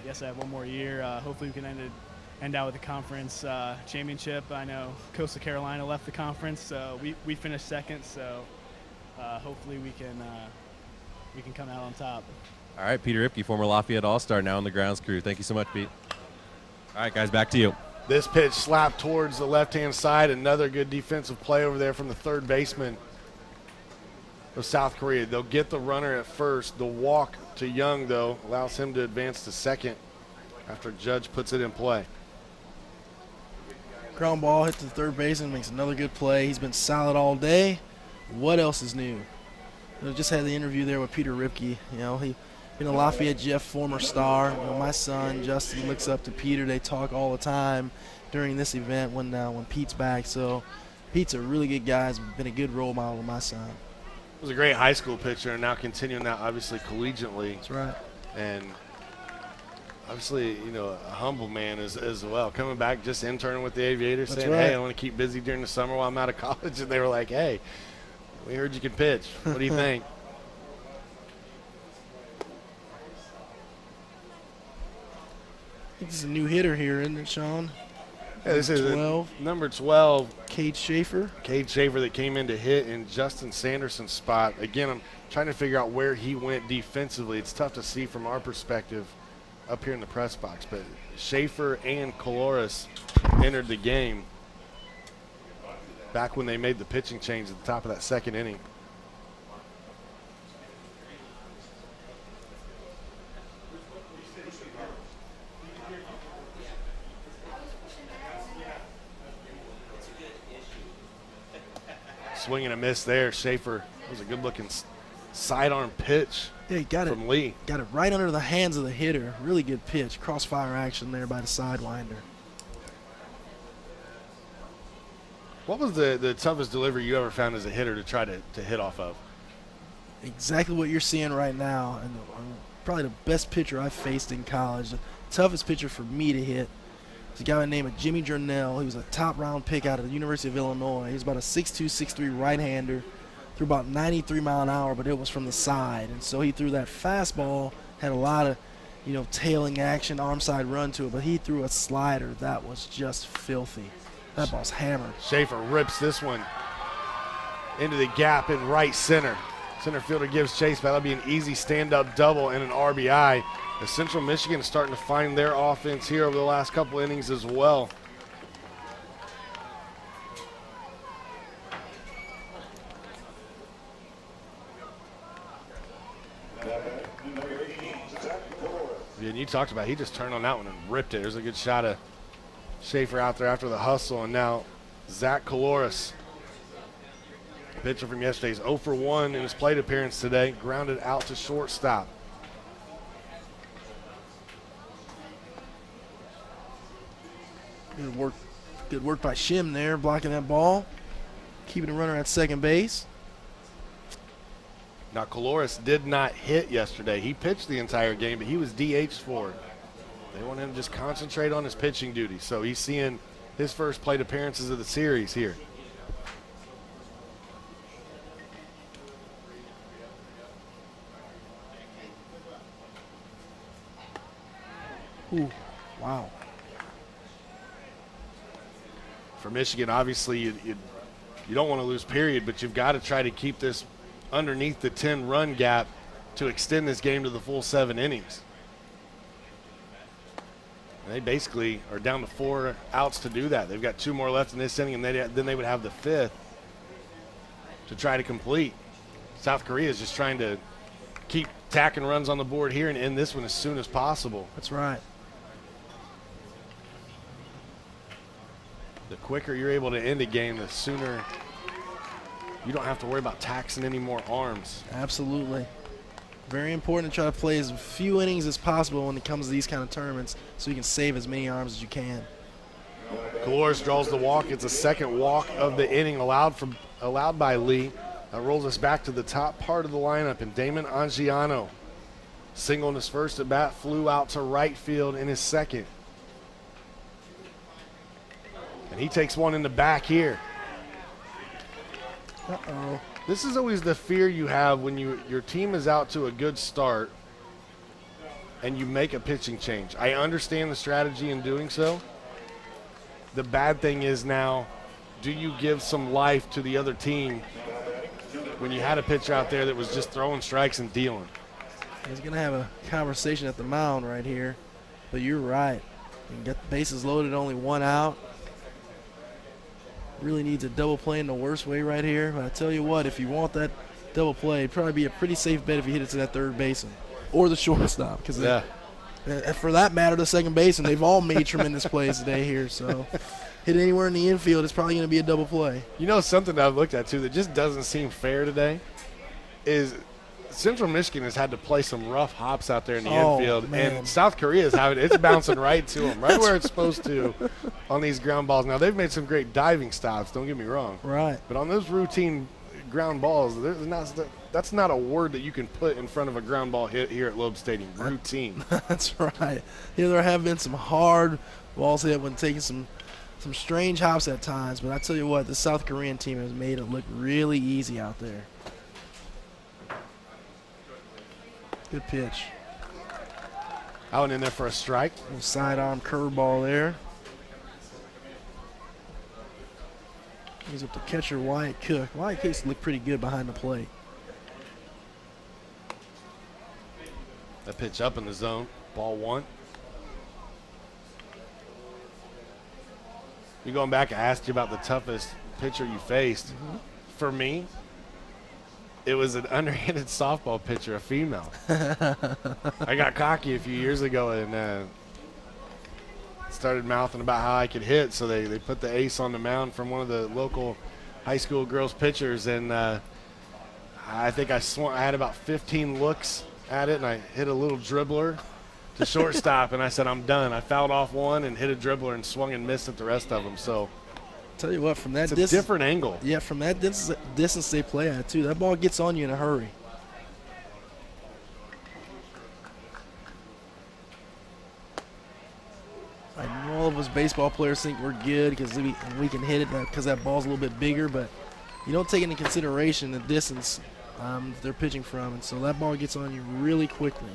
Yes, I have one more year. Hopefully we can end out with the conference championship. I know Coastal Carolina left the conference, so we finished second. So hopefully we can come out on top. All right, Peter Ripke, former Lafayette All-Star, now on the grounds crew. Thank you so much, Pete. All right, guys, back to you. This pitch slapped towards the left-hand side. Another good defensive play over there from the third baseman. of South Korea. They'll get the runner at first. The walk to Young, though, allows him to advance to second after Judge puts it in play. Ground ball hit to the third baseman, makes another good play. He's been solid all day. What else is new? I just had the interview there with Peter Ripke. You know, he been a Lafayette Jeff former star. You know, my son Justin looks up to Peter. They talk all the time during this event when Pete's back. So Pete's a really good guy. He's been a good role model to my son. Was a great high school pitcher, and now continuing that obviously collegiately. That's right. And obviously, you know, a humble man as well. Coming back, just interning with the Aviators, That's saying, right. hey, I want to keep busy during the summer while I'm out of college. And they were like, hey, we heard you can pitch. What do you think? I think this is a new hitter here, isn't it, Sean? Yeah, this is 12. Number 12. Cade Schaefer. Cade Schaefer that came in to hit in Justin Sanderson's spot. Again, I'm trying to figure out where he went defensively. It's tough to see from our perspective up here in the press box, but Schaefer and Coloris entered the game back when they made the pitching change at the top of that second inning. Swing and a miss there. Schaefer was a good-looking sidearm pitch. Yeah, he got from Lee. Got it right under the hands of the hitter. Really good pitch. Crossfire action there by the sidewinder. What was the toughest delivery you ever found as a hitter to try to hit off of? Exactly what you're seeing right now. And probably the best pitcher I've faced in college. The toughest pitcher for me to hit is a guy by the name of Jimmy Jurnell. He was a top-round pick out of the University of Illinois. He was about a 6'2", 6'3" right-hander. Threw about 93 mile an hour, but it was from the side. And so he threw that fastball, had a lot of, you know, tailing action, arm side run to it, but he threw a slider that was just filthy. That ball's hammered. Schaefer rips this one into the gap in right center. Center fielder gives chase, but that'll be an easy stand-up double and an RBI. The Central Michigan is starting to find their offense here over the last couple innings as well. Yeah, and you talked about, he just turned on that one and ripped it. There's a good shot of Schaefer out there after the hustle, and now Zach Coloris, pitcher from yesterday's 0 for 1 in his plate appearance today, grounded out to shortstop. Good work by Shim there, blocking that ball, keeping the runner at second base. Now, Coloris did not hit yesterday. He pitched the entire game, but he was DH'd for it. They want him to just concentrate on his pitching duty. So he's seeing his first plate appearances of the series here. Ooh, wow. For Michigan, obviously, you don't want to lose period, but you've got to try to keep this underneath the 10-run gap to extend this game to the full 7 innings. And they basically are down to 4 outs to do that. They've got 2 more left in this inning, and then they would have the 5th to try to complete. South Korea is just trying to keep tacking runs on the board here and end this one as soon as possible. That's right. The quicker you're able to end a game, the sooner you don't have to worry about taxing any more arms. Absolutely. Very important to try to play as few innings as possible when it comes to these kind of tournaments so you can save as many arms as you can. Coloris draws the walk. It's a second walk of the inning allowed by Lee. That rolls us back to the top part of the lineup, and Damon Angiano singled his first at bat, flew out to right field in his second. And he takes one in the back here. Uh-oh. This is always the fear you have when your team is out to a good start and you make a pitching change. I understand the strategy in doing so. The bad thing is now, do you give some life to the other team when you had a pitcher out there that was just throwing strikes and dealing? He's going to have a conversation at the mound right here. But you're right. You get the bases loaded, only 1 out. Really needs a double play in the worst way right here. But I tell you what, if you want that Double play. It'd probably be a pretty safe bet if you hit it to that third baseman or the shortstop. Because for that matter, the second baseman, they've all made tremendous plays today here. So hit it anywhere in the infield, it's probably going to be a double play. You know, something that I've looked at, too, that just doesn't seem fair today is Central Michigan has had to play some rough hops out there in the infield, man. and South Korea is having it's bouncing right to them, right where it's supposed to on these ground balls. Now, they've made some great diving stops, don't get me wrong. Right. But on those routine ground balls, that's not a word that you can put in front of a ground ball hit here at Loeb Stadium. Routine. That's right. Yeah, there have been some hard balls hit when taking some strange hops at times, but I tell you what, the South Korean team has made it look really easy out there. Good pitch. I went in there for a strike. Little sidearm curveball there. He's up to catcher Wyatt Cook. Wyatt Cook's looked pretty good behind the plate. That pitch up in the zone. Ball one. You going back, I asked you about the toughest pitcher you faced. Mm-hmm. For me, it was an underhanded softball pitcher, a female. I got cocky a few years ago and started mouthing about how I could hit, so they put the ace on the mound from one of the local high school girls pitchers, and I think I had about 15 looks at it, and I hit a little dribbler to shortstop, and I said, I'm done. I fouled off one and hit a dribbler and swung and missed at the rest of them. So tell you what, from that distance, a different angle. Yeah, from that distance they play at, too, that ball gets on you in a hurry. I know all of us baseball players think we're good because we can hit it because that ball's a little bit bigger, but you don't take into consideration the distance they're pitching from, and so that ball gets on you really quickly.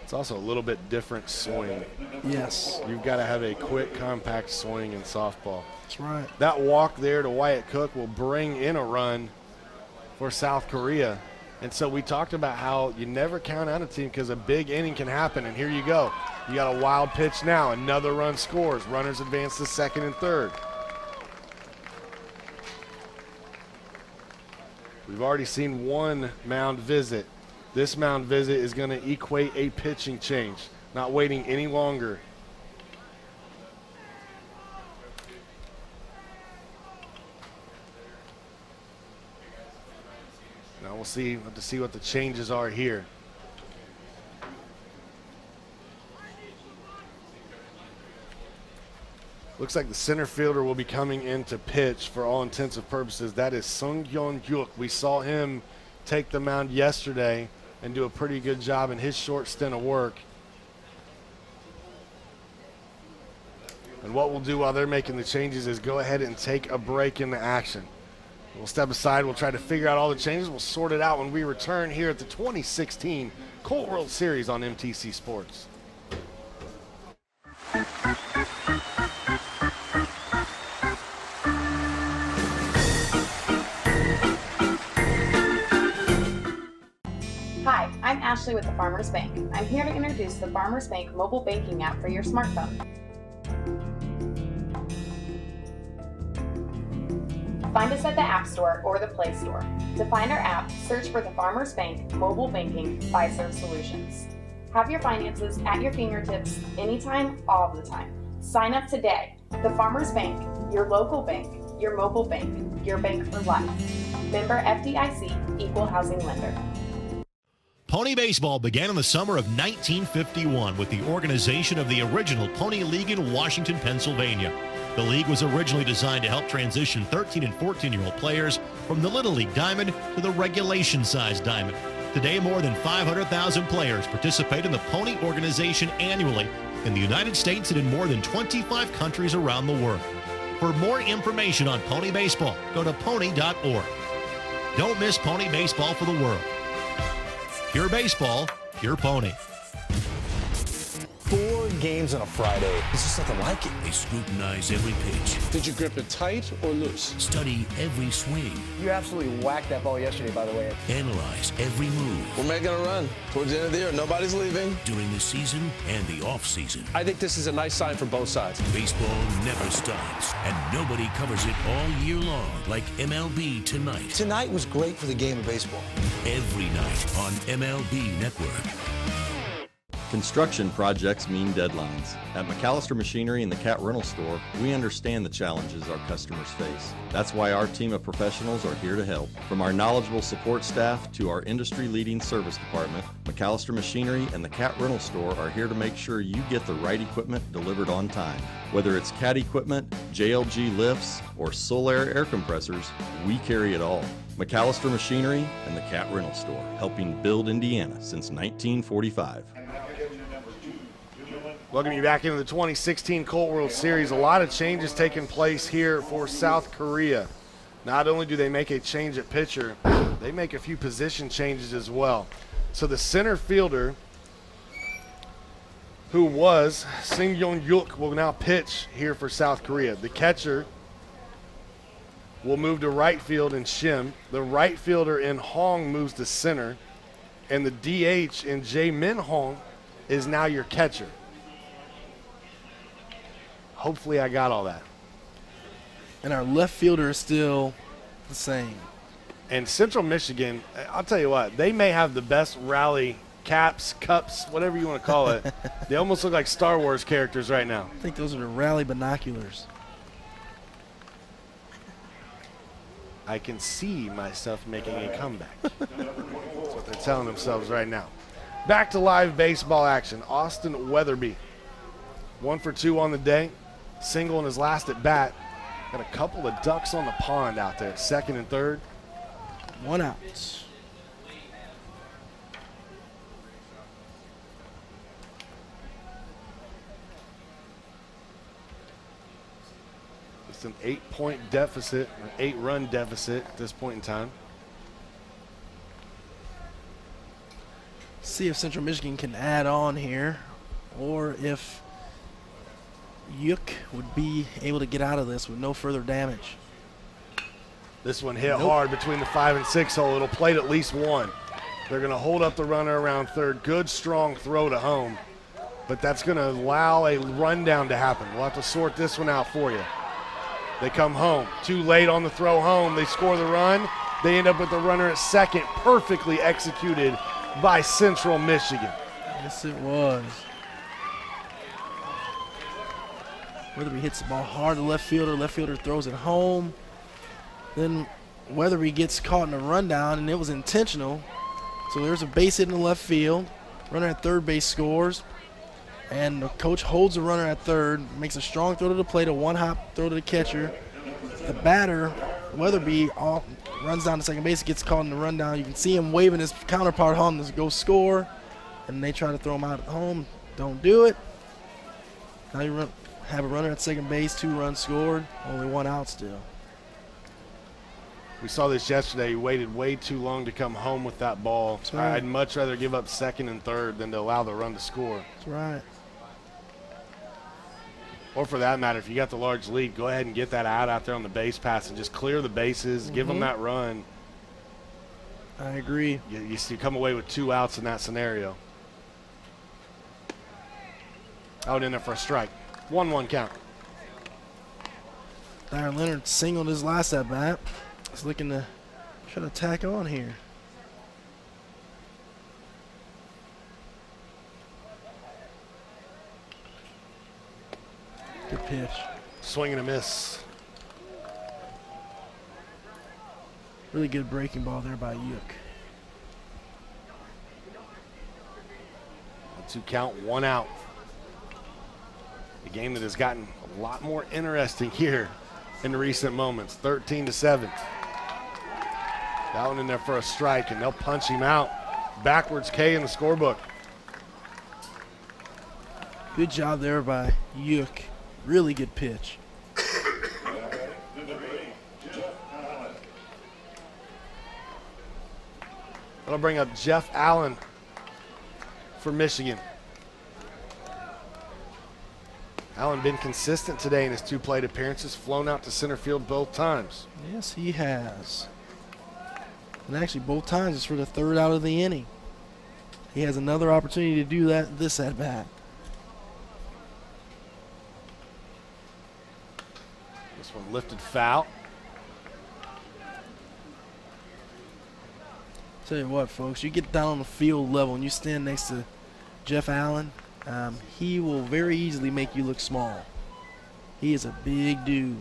It's also a little bit different swing. Yes. You've got to have a quick, compact swing in softball. That's right. That walk there to Wyatt Cook will bring in a run for South Korea. And so we talked about how you never count out a team because a big inning can happen, and here you go. You got a wild pitch now. Another run scores. Runners advance to second and third. We've already seen one mound visit. This mound visit is going to equate a pitching change, not waiting any longer. Now we'll have to see what the changes are here. Looks like the center fielder will be coming in to pitch for all intents and purposes. That is Sung Hyun-hyuk. We saw him take the mound yesterday and do a pretty good job in his short stint of work. And what we'll do while they're making the changes is go ahead and take a break in the action. We'll step aside. We'll try to figure out all the changes. We'll sort it out when we return here at the 2016 Colt World Series on MTC Sports. Hi, I'm Ashley with the Farmers Bank. I'm here to introduce the Farmers Bank mobile banking app for your smartphone. Find us at the App Store or the Play Store. To find our app, search for the Farmers Bank Mobile Banking Fiserv Solutions. Have your finances at your fingertips anytime, all the time. Sign up today. The Farmers Bank, your local bank, your mobile bank, your bank for life. Member FDIC, Equal Housing Lender. Pony baseball began in the summer of 1951 with the organization of the original Pony League in Washington, Pennsylvania. The league was originally designed to help transition 13 and 14-year-old players from the Little League Diamond to the regulation-sized Diamond. Today, more than 500,000 players participate in the Pony organization annually in the United States and in more than 25 countries around the world. For more information on Pony baseball, go to pony.org. Don't miss Pony baseball for the world. Pure baseball, pure pony. 4 games on a Friday. It's just nothing like it. They scrutinize every pitch. Did you grip it tight or loose? Study every swing. You absolutely whacked that ball yesterday, by the way. Analyze every move. We're making a run. Towards the end of the year, nobody's leaving. During the season and the off-season. I think this is a nice sign for both sides. Baseball never stops, and nobody covers it all year long like MLB Tonight. Tonight was great for the game of baseball. Every night on MLB Network. Construction projects mean deadlines. At McAllister Machinery and the Cat Rental Store, we understand the challenges our customers face. That's why our team of professionals are here to help. From our knowledgeable support staff to our industry-leading service department, McAllister Machinery and the Cat Rental Store are here to make sure you get the right equipment delivered on time. Whether it's Cat equipment, JLG lifts, or Solaire air compressors, we carry it all. McAllister Machinery and the Cat Rental Store, helping build Indiana since 1945. Welcome you back into the 2016 Colt World Series. A lot of changes taking place here for South Korea. Not only do they make a change at pitcher, they make a few position changes as well. So the center fielder, who was Sing Yong-yuk, will now pitch here for South Korea. The catcher will move to right field in Shim. The right fielder in Hong moves to center. And the DH in Jae Min Hong is now your catcher. Hopefully I got all that. And our left fielder is still the same. And Central Michigan, I'll tell you what, they may have the best rally caps, cups, whatever you want to call it. They almost look like Star Wars characters right now. I think those are the rally binoculars. I can see myself making a comeback. That's what they're telling themselves right now. Back to live baseball action. Austin Weatherby, 1 for 2 on the day. Single in his last at bat. Got a couple of ducks on the pond out there, second and third. 1 out. It's an 8-point deficit, an 8-run deficit at this point in time. See if Central Michigan can add on here, or if Yuk would be able to get out of this with no further damage. This one hit hard between the 5 and 6 hole. It'll plate at least one. They're going to hold up the runner around third. Good, strong throw to home. But that's going to allow a rundown to happen. We'll have to sort this one out for you. They come home. Too late on the throw home. They score the run. They end up with the runner at second. Perfectly executed by Central Michigan. Yes, it was. Weatherby hits the ball hard to left fielder throws it home. Then Weatherby gets caught in a rundown, and it was intentional. So there's a base hit in the left field. Runner at third base scores. And the coach holds the runner at third, makes a strong throw to the plate, a one-hop throw to the catcher. The batter, Weatherby, runs down to second base, gets caught in the rundown. You can see him waving his counterpart home to go score. And they try to throw him out at home. Don't do it. Now you have a runner at second base, 2 runs scored, only 1 out still. We saw this yesterday. He waited way too long to come home with that ball. That's right. I'd much rather give up second and third than to allow the run to score. That's right. Or for that matter, if you got the large lead, go ahead and get that out there on the base pass and just clear the bases, give them that run. I agree. You come away with 2 outs in that scenario. Out in there for a strike. 1-1 count. Darren Leonard singled his last at bat. He's looking to try to tack on here. Good pitch. Swing and a miss. Really good breaking ball there by Yuk. 2 count, 1 out. A game that has gotten a lot more interesting here in recent moments. 13-7. That one in there for a strike, and they'll punch him out. Backwards K in the scorebook. Good job there by Yuk. Really good pitch. That'll bring up Jeff Allen for Michigan. Allen been consistent today in his 2 plate appearances, flown out to center field both times. Yes, he has. And actually, both times it's for the 3rd out of the inning. He has another opportunity to do that this at bat. This one lifted foul. Tell you what, folks, you get down on the field level and you stand next to Jeff Allen, he will very easily make you look small. He is a big dude.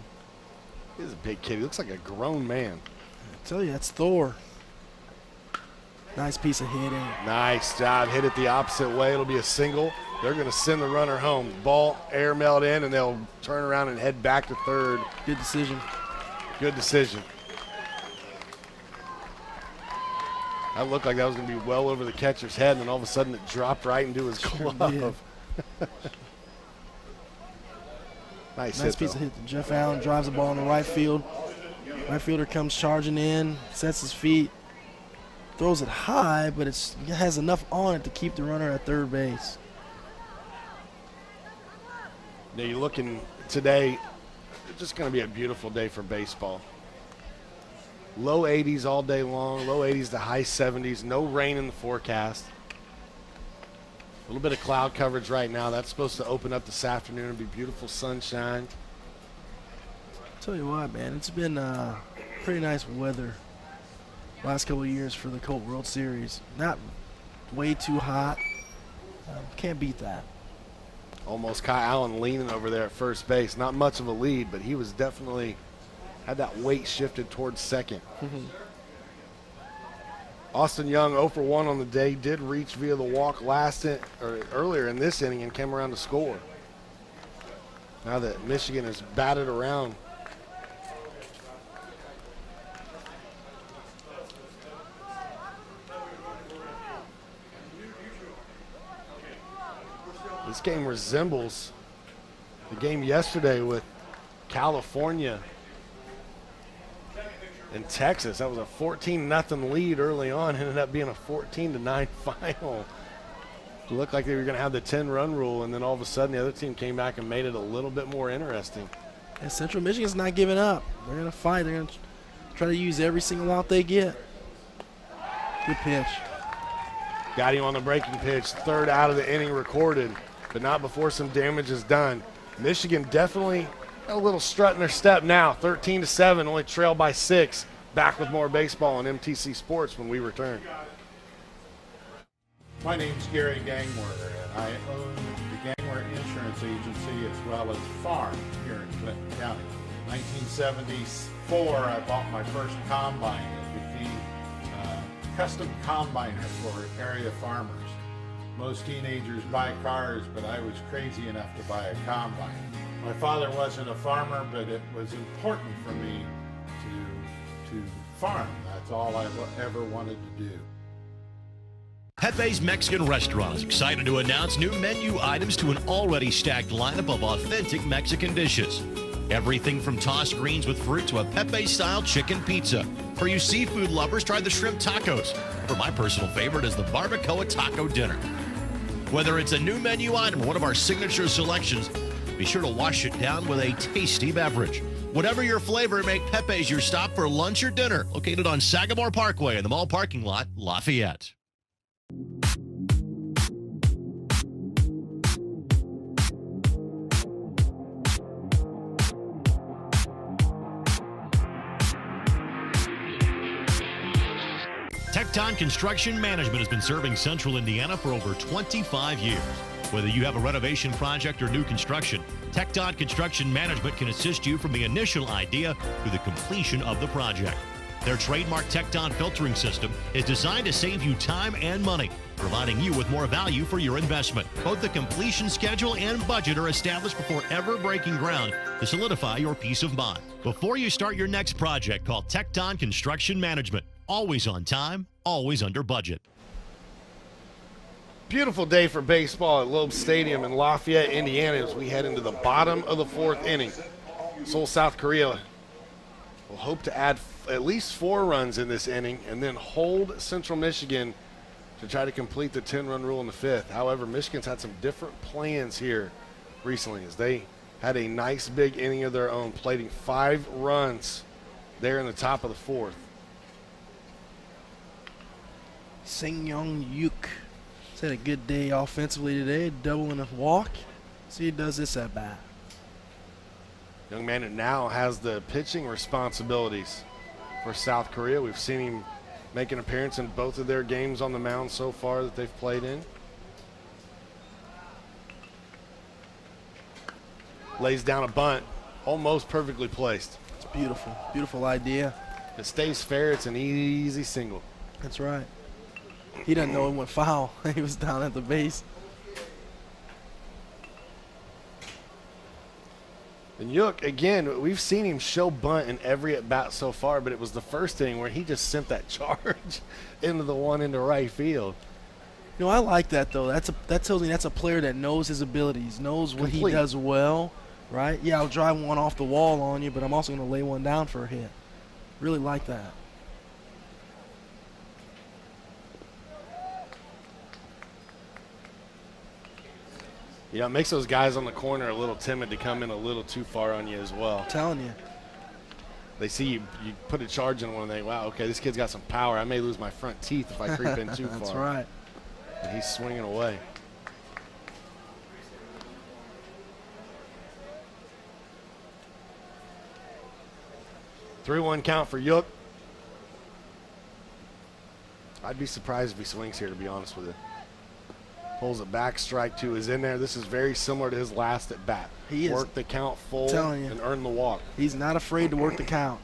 He's a big kid. He looks like a grown man. I tell you, that's Thor. Nice piece of hitting. Nice job. Hit it the opposite way. It'll be a single. They're going to send the runner home. Ball air-mailed in, and they'll turn around and head back to third. Good decision. Good decision. That looked like that was going to be well over the catcher's head, and then all of a sudden it dropped right into his glove. Nice hit, piece of hit. Jeff Allen drives the ball in the right field. Right fielder comes charging in, sets his feet, throws it high, but it has enough on it to keep the runner at third base. Now you're looking today, it's just going to be a beautiful day for baseball. Low 80s all day long, low 80s to high 70s, no rain in the forecast. A little bit of cloud coverage right now. That's supposed to open up this afternoon and be beautiful sunshine. Tell you what, man, it's been pretty nice weather last couple of years for the Colt World Series. Not way too hot. Can't beat that. Almost Kyle Allen leaning over there at first base. Not much of a lead, but he was definitely had that weight shifted towards second. Austin Young 0 for 1 on the day, did reach via the walk earlier in this inning and came around to score. Now that Michigan has batted around. This game resembles the game yesterday with California and Texas. That was a 14-0 lead early on, ended up being a 14-9 final. It looked like they were going to have the 10-run rule, and then all of a sudden the other team came back and made it a little bit more interesting. And Central Michigan's not giving up. They're going to fight. They're going to try to use every single out they get. Good pitch. Got him on the breaking pitch. 3rd out of the inning recorded, but not before some damage is done. Michigan definitely a little strut in their step now. 13-7, only trailed by 6. Back with more baseball on MTC Sports when we return. My name's Gary Gangwer, and I own the Gangwer Insurance Agency as well as farm here in Clinton County. In 1974, I bought my first combine. It became a custom combiner for area farmers. Most teenagers buy cars, but I was crazy enough to buy a combine. My father wasn't a farmer, but it was important for me to farm. That's all I ever wanted to do. Pepe's Mexican Restaurant is excited to announce new menu items to an already stacked lineup of authentic Mexican dishes. Everything from tossed greens with fruit to a Pepe-style chicken pizza. For you seafood lovers, try the shrimp tacos. For my personal favorite is the barbacoa taco dinner. Whether it's a new menu item or one of our signature selections, be sure to wash it down with a tasty beverage. Whatever your flavor, make Pepe's your stop for lunch or dinner. Located on Sagamore Parkway in the mall parking lot, Lafayette. Tecton Construction Management has been serving Central Indiana for over 25 years. Whether you have a renovation project or new construction, Tecton Construction Management can assist you from the initial idea to the completion of the project. Their trademark Tecton filtering system is designed to save you time and money, providing you with more value for your investment. Both the completion schedule and budget are established before ever breaking ground to solidify your peace of mind. Before you start your next project, call Tecton Construction Management. Always on time, always under budget. Beautiful day for baseball at Loeb Stadium in Lafayette, Indiana, as we head into the bottom of the 4th inning. Seoul, South Korea will hope to add at least 4 runs in this inning and then hold Central Michigan to try to complete the 10-run rule in the 5th. However, Michigan's had some different plans here recently as they had a nice big inning of their own, plating 5 runs there in the top of the 4th. Sing-Young Yuk has had a good day offensively today, doubling a walk. See, he does this at bat. Young man who now has the pitching responsibilities for South Korea. We've seen him make an appearance in both of their games on the mound so far that they've played in. Lays down a bunt, almost perfectly placed. It's beautiful, beautiful idea. If it stays fair, it's an easy single. That's right. He doesn't know it went foul. He was down at the base. And Yuk, again, we've seen him show bunt in every at-bat so far, but it was the first inning where he just sent that charge into the one into right field. You know, I like that, though. That tells me that's a player that knows his abilities, knows what Complete. he does well, right? Yeah, I'll drive one off the wall on you, but I'm also going to lay one down for a hit. Really like that. Yeah, it makes those guys on the corner a little timid to come in a little too far on you as well. I'm telling you. They see you put a charge in one and they, wow, okay, this kid's got some power. I may lose my front teeth if I creep in too far. That's right. And he's swinging away. Three-one count for Yuk. I'd be surprised if he swings here, to be honest with you. Pulls it back, strike 2 is in there. This is very similar to his last at bat. He is. Work the count full and earn the walk. He's not afraid to work the count.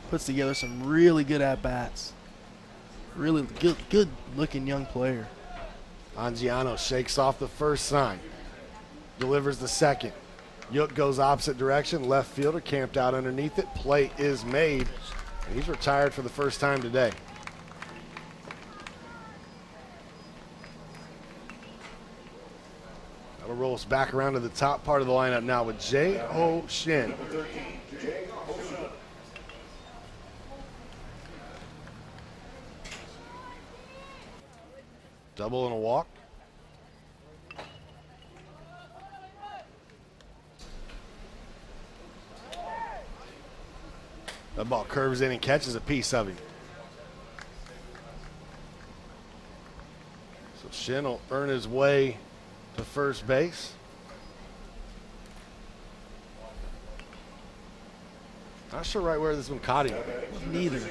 Puts together some really good at-bats. Really good looking young player. Angiano shakes off the first sign. Delivers the second. Yuk goes opposite direction. Left fielder camped out underneath it. Play is made. And he's retired for the first time today. That'll roll us back around to the top part of the lineup now with J.O. Shin. Double and a walk. That ball curves in and catches a piece of him. So Shin will earn his way to first base. Not sure right where this one caught him. Neither.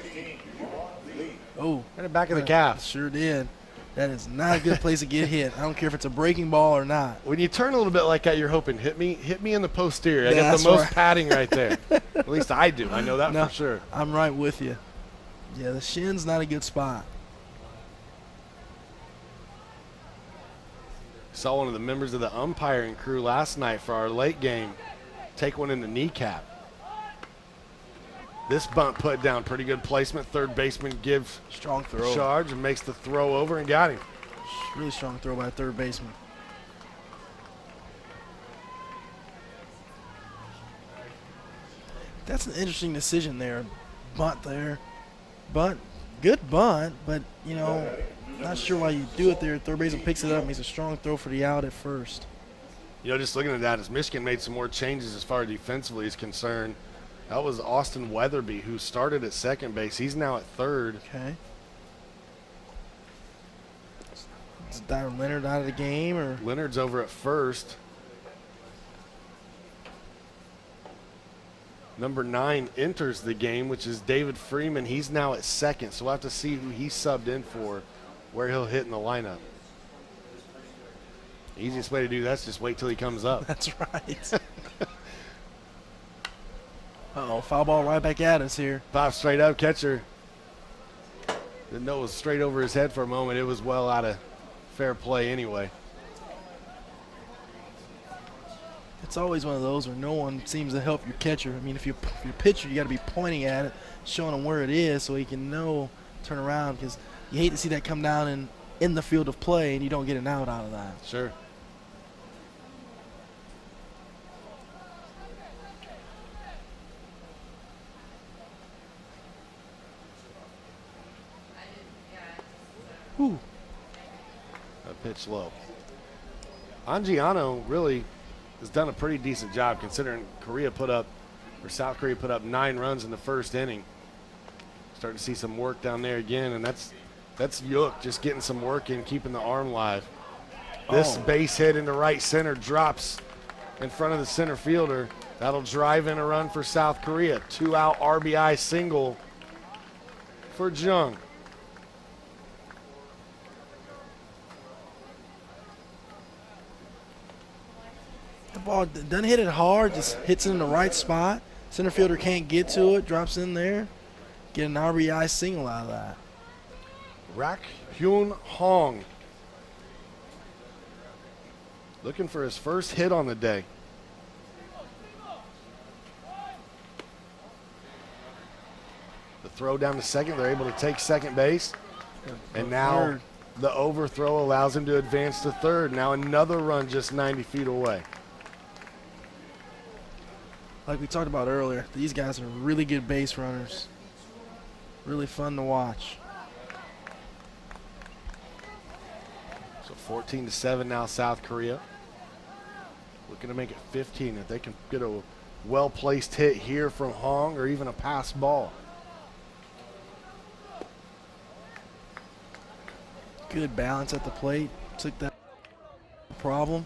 Oh. In the back of the calf. Sure did. That is not a good place to get hit. I don't care if it's a breaking ball or not. When you turn a little bit like that, you're hoping, hit me in the posterior. I got the most padding right there. At least I do. I know that for sure. I'm right with you. Yeah, the shin's not a good spot. Saw one of the members of the umpiring crew last night for our late game take one in the kneecap. This bunt put down, pretty good placement. Third baseman gives strong throw charge and makes the throw over and got him. Really strong throw by third baseman. That's an interesting decision there. Bunt there. Bunt, good bunt, but you know, not sure why you do it there. Third baseman picks it up, makes a strong throw for the out at first. You know, just looking at that, as Michigan made some more changes as far as defensively is concerned. That was Austin Weatherby, who started at second base. He's now at third. Okay. Is Darren Leonard out of the game, or Leonard's over at first. Number 9 enters the game, which is David Freeman. He's now at second, so we'll have to see who he subbed in for, where he'll hit in the lineup. The easiest way to do that is just wait till he comes up. That's right. Uh-oh, foul ball right back at us here. 5 straight up, catcher. Didn't know it was straight over his head for a moment. It was well out of fair play anyway. It's always one of those where no one seems to help your catcher. I mean, if you're pitcher, you got to be pointing at it, showing him where it is so he can know, turn around, because you hate to see that come down in the field of play and you don't get an out of that. Sure. Ooh. That pitch low. Angiano really has done a pretty decent job considering South Korea put up 9 runs in the first inning. Starting to see some work down there again, and that's Yuk just getting some work in, keeping the arm live. This base hit into right center drops in front of the center fielder. That'll drive in a run for South Korea. 2-out RBI single for Jung. The ball doesn't hit it hard, just hits it in the right spot. Center fielder can't get to it, drops in there. Get an RBI single out of that. Rak Hyun Hong looking for his first hit on the day. The throw down to second, they're able to take second base. And now the overthrow allows him to advance to third. Now another run just 90 feet away. Like we talked about earlier, these guys are really good base runners. Really fun to watch. So 14-7 now, South Korea. Looking to make it 15 if they can get a well-placed hit here from Hong or even a pass ball. Good balance at the plate. Took that problem.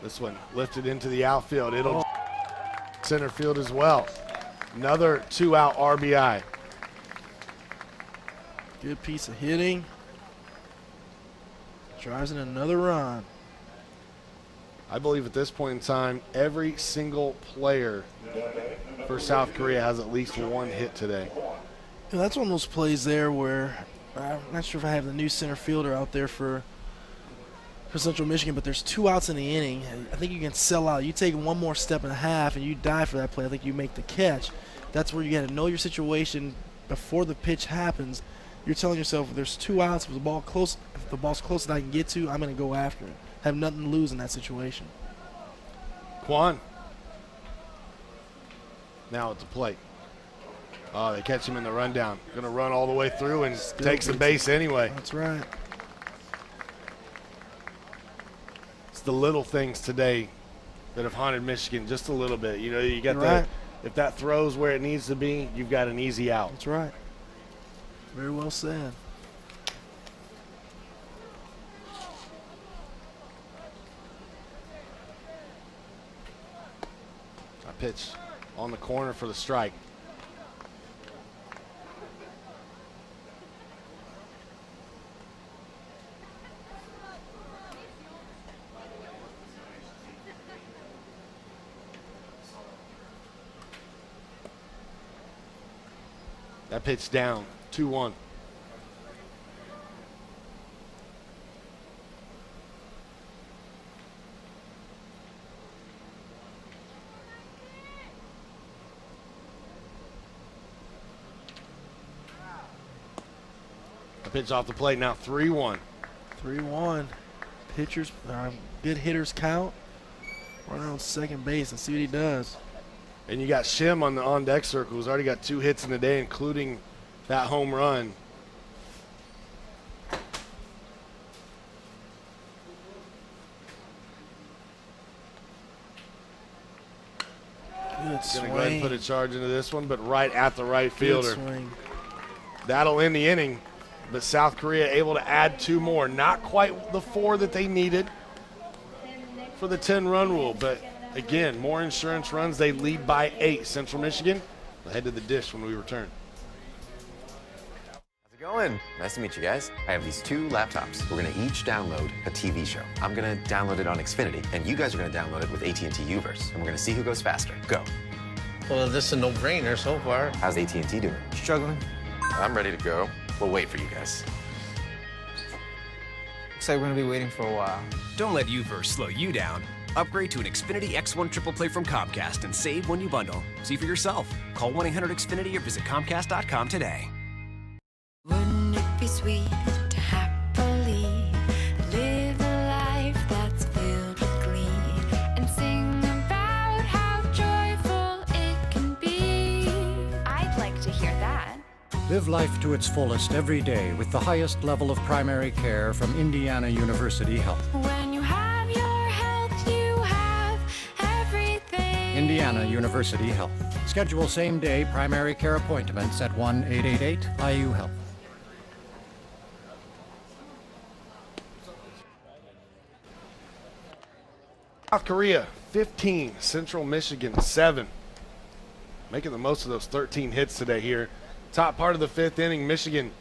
This one lifted into the outfield. It'll center field as well. Another 2-out RBI. Good piece of hitting. Drives in another run. I believe at this point in time, every single player for South Korea has at least one hit today. Yeah, that's one of those plays there where I'm not sure if I have the new center fielder out there for Central Michigan, but there's 2 outs in the inning. I think you can sell out. You take one more step and a half and you die for that play. I think you make the catch. That's where you got to know your situation before the pitch happens. You're telling yourself, if there's 2 outs, if the ball's close that I can get to, I'm going to go after it. Have nothing to lose in that situation. Kwon now at the plate. Oh, they catch him in the rundown. Going to run all the way through and takes the base anyway. That's right. The little things today that have haunted Michigan just a little bit. You know, you got if that throws where it needs to be, you've got an easy out. That's right. Very well said. A pitch on the corner for the strike. That pitch down, 2-1. A pitch off the plate now, 3-1. 3-1. Pitchers, good hitters count. Run on second base and see what he does. And you got Shim on the on-deck circle, who's already got 2 hits in the day, including that home run. Good swing. Gonna go ahead and put a charge into this one, but right at the right fielder. Good swing. That'll end the inning, but South Korea able to add 2 more. Not quite the 4 that they needed for the 10-run rule, but again, more insurance runs. They lead by 8. Central Michigan will head to the dish when we return. How's it going? Nice to meet you guys. I have these 2 laptops. We're going to each download a TV show. I'm going to download it on Xfinity, and you guys are going to download it with AT&T Uverse, and we're going to see who goes faster. Go. Well, this is a no-brainer so far. How's AT&T doing? Struggling. I'm ready to go. We'll wait for you guys. Looks like we're going to be waiting for a while. Don't let Uverse slow you down. Upgrade to an Xfinity X1 Triple Play from Comcast and save when you bundle. See for yourself. Call 1-800-XFINITY or visit Comcast.com today. Wouldn't it be sweet to happily live a life that's filled with glee and sing about how joyful it can be? Live life to its fullest every day with the highest level of primary care from Indiana University Health. When you have your health, you have everything. Indiana University Health. Schedule same-day primary care appointments at 1-888-IU-HELP. South Korea 15, Central Michigan 7. Making the most of those 13 hits today here. Top part of the 5th inning, Michigan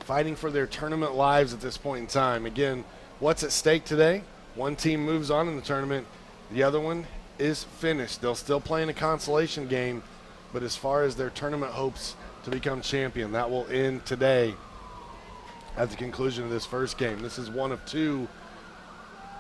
fighting for their tournament lives at this point in time. Again, what's at stake today? One team moves on in the tournament. The other one is finished. They'll still play in a consolation game, but as far as their tournament hopes to become champion, that will end today at the conclusion of this first game. This is one of 2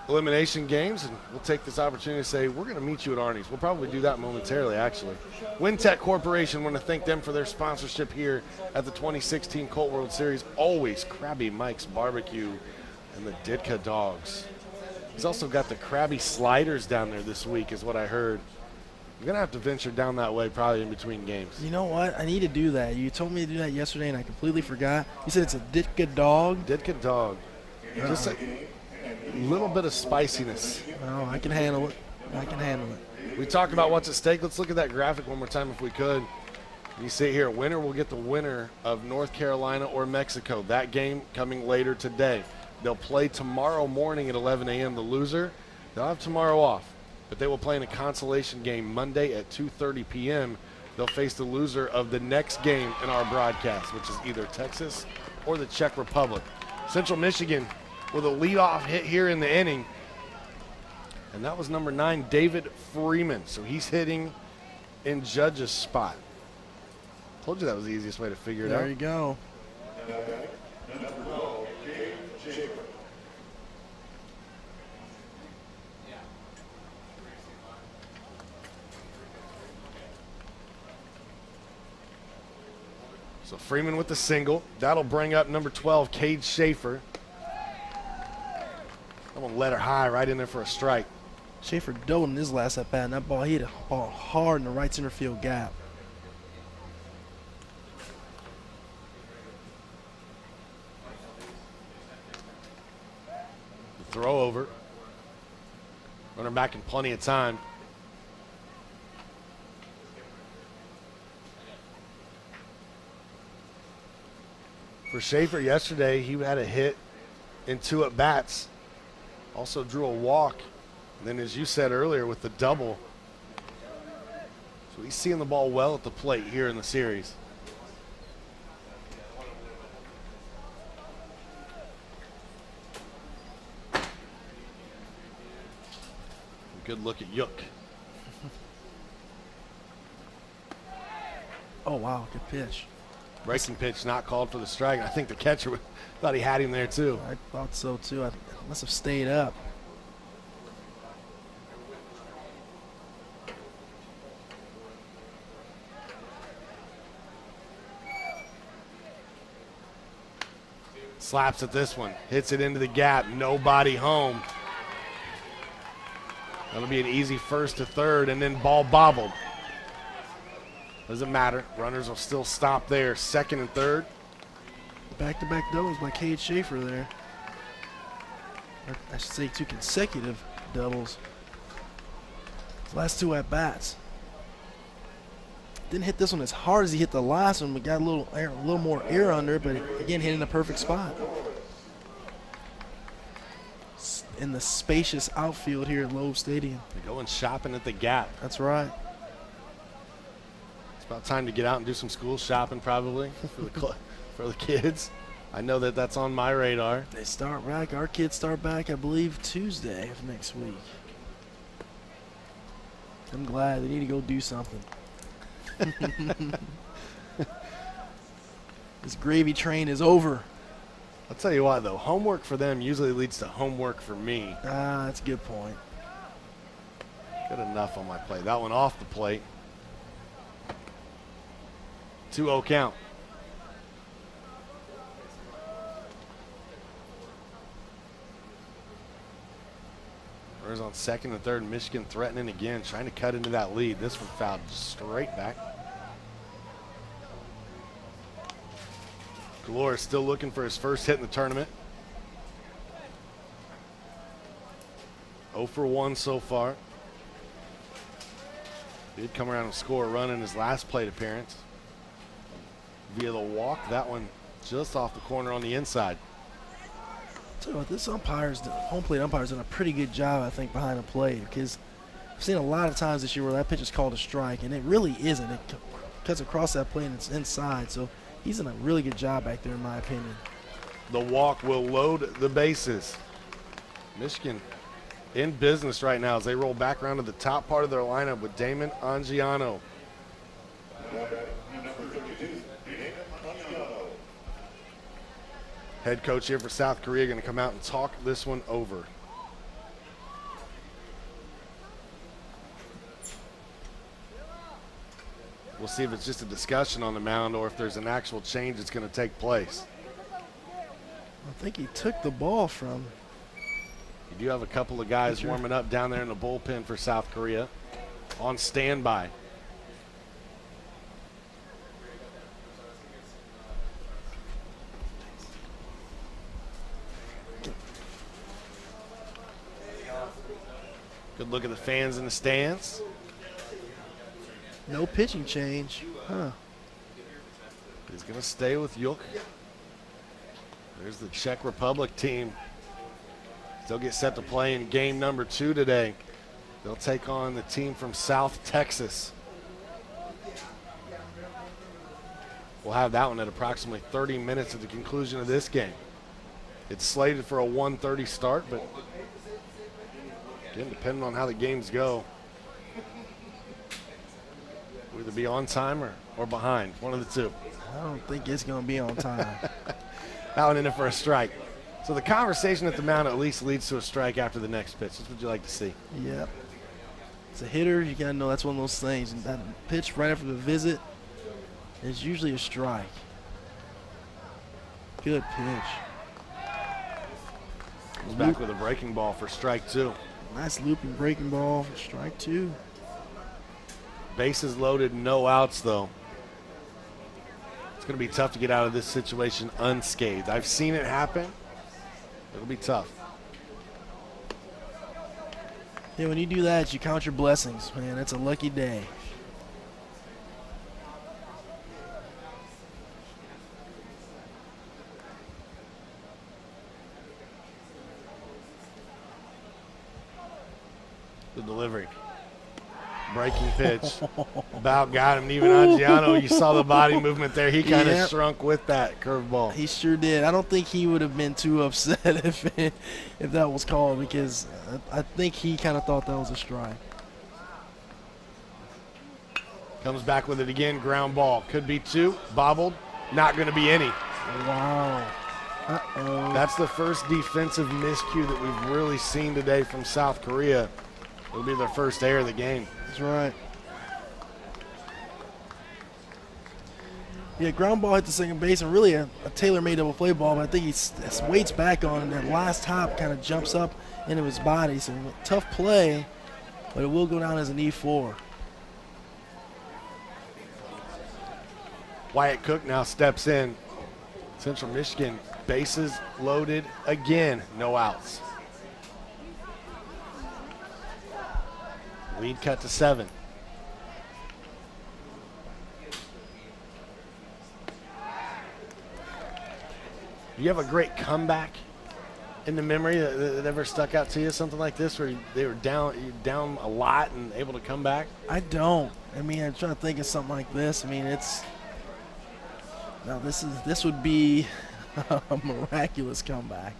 elimination games, and we'll take this opportunity to say we're going to meet you at Arnie's. We'll probably do that momentarily, actually. Wintech Corporation, want to thank them for their sponsorship here at the 2016 Colt World Series. Always Krabby Mike's Barbecue and the Ditka Dogs. He's also got the Krabby Sliders down there this week, is what I heard. I'm going to have to venture down that way probably in between games. You know what? I need to do that. You told me to do that yesterday, and I completely forgot. You said it's a Ditka Dog? Ditka Dog. Just a little bit of spiciness. Oh, I can handle it. I can handle it. We talked about what's at stake. Let's look at that graphic one more time if we could. You see here, winner will get the winner of North Carolina or Mexico. That game coming later today. They'll play tomorrow morning at 11 a.m. The loser, they'll have tomorrow off, but they will play in a consolation game Monday at 2:30 p.m. They'll face the loser of the next game in our broadcast, which is either Texas or the Czech Republic. Central Michigan with a leadoff hit here in the inning. And that was number 9, David Freeman. So he's hitting in Judge's spot. Told you that was the easiest way to figure it out. There you go. So Freeman with the single. That'll bring up number 12, Cade Schaefer. I'm going to let her high right in there for a strike. Schaefer dove in his last at bat, and that ball hit a ball hard in the right center field gap. The throw over. Runner back in plenty of time. For Schaefer yesterday, he had a hit in 2 at-bats. Also drew a walk. And then, as you said earlier, with the double. So he's seeing the ball well at the plate here in the series. Good look at Yook. Oh, wow, good pitch. Breaking pitch not called for the strike. I think the catcher thought he had him there too. I thought so too. I must have stayed up. Slaps at this one. Hits it into the gap. Nobody home. That'll be an easy first to third, and then ball bobbled. Doesn't matter. Runners will still stop there. Second and third. Back-to-back doubles by Cade Schaefer there. Or I should say 2 consecutive doubles. His last 2 at-bats. Didn't hit this one as hard as he hit the last one, but got a little more air under it, but again, hit in a perfect spot. In the spacious outfield here at Loeb Stadium. They're going shopping at the gap. That's right. It's about time to get out and do some school shopping probably for the kids. I know that that's on my radar. They start back. Our kids start back, I believe, Tuesday of next week. I'm glad. They need to go do something. This gravy train is over. I'll tell you what, though. Homework for them usually leads to homework for me. Ah, that's a good point. Good enough on my plate. That one off the plate. 2-0 count. Runners on second and third. Michigan threatening again, trying to cut into that lead. This one fouled straight back. Galore is still looking for his first hit in the tournament. 0 for 1 so far. Did come around and score a run in his last plate appearance via the walk. That one just off the corner on the inside. Tell you what, this home plate umpire's done a pretty good job, I think, behind the plate, because I've seen a lot of times this year where that pitch is called a strike, and it really isn't. It cuts across that plate and it's inside, so he's done a really good job back there, in my opinion. The walk will load the bases. Michigan in business right now as they roll back around to the top part of their lineup with Damon Angiano. Head coach here for South Korea going to come out and talk this one over. We'll see if it's just a discussion on the mound or if there's an actual change that's going to take place. I think he took the ball from. You do have a couple of guys warming up down there in the bullpen for South Korea on standby. Good look at the fans in the stands. No pitching change. Huh. He's going to stay with Yuk. There's the Czech Republic team. They'll get set to play in game number 2 today. They'll take on the team from South Texas. We'll have that one at approximately 30 minutes at the conclusion of this game. It's slated for a 1:30 start, but again, depending on how the games go, we'll either be on time or behind, one of the two. I don't think it's going to be on time. That one in it for a strike. So the conversation at the mound at least leads to a strike after the next pitch. That's what you like to see. Yep. It's a hitter. You got to know that's one of those things. And that pitch right after the visit is usually a strike. Good pitch. Comes back with a breaking ball for strike 2. Nice looping breaking ball for strike 2. Bases loaded, no outs though. It's going to be tough to get out of this situation unscathed. I've seen it happen. It'll be tough. Yeah, when you do that, you count your blessings, man. That's a lucky day. The delivery. Breaking pitch. About got him. Even Angiano, you saw the body movement there. He kind of shrunk with that curveball. He sure did. I don't think he would have been too upset if that was called, because I think he kind of thought that was a strike. Comes back with it again. Ground ball. Could be 2. Bobbled. Not going to be any. Wow. Uh-oh. That's the first defensive miscue that we've really seen today from South Korea. It'll be their first error of the game. That's right. Yeah, ground ball hit the second base, and really a tailor-made double play ball, but I think he waits back on, and that last hop kind of jumps up into his body. So tough play, but it will go down as an E4. Wyatt Cook now steps in. Central Michigan, bases loaded again, no outs. Lead cut to 7. Do you have a great comeback in the memory that ever stuck out to you, something like this, where they were down a lot and able to come back? I don't. I mean, I'm trying to think of something like this. I mean, this would be a miraculous comeback.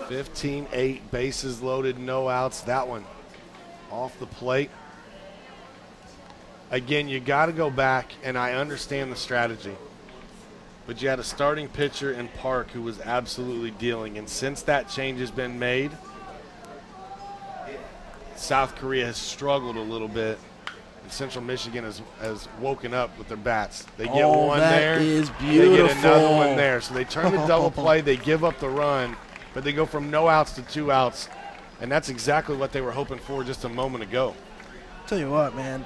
(15-8), bases loaded, no outs. That one off the plate. Again, you got to go back, and I understand the strategy, but you had a starting pitcher in Park who was absolutely dealing, and since that change has been made, South Korea has struggled a little bit. Central Michigan has woken up with their bats. They get one that there. is They get beautiful. another one there. So they turn the double play. They give up the run, but they go from no outs to 2 outs, and that's exactly what they were hoping for just a moment ago. Tell you what, man.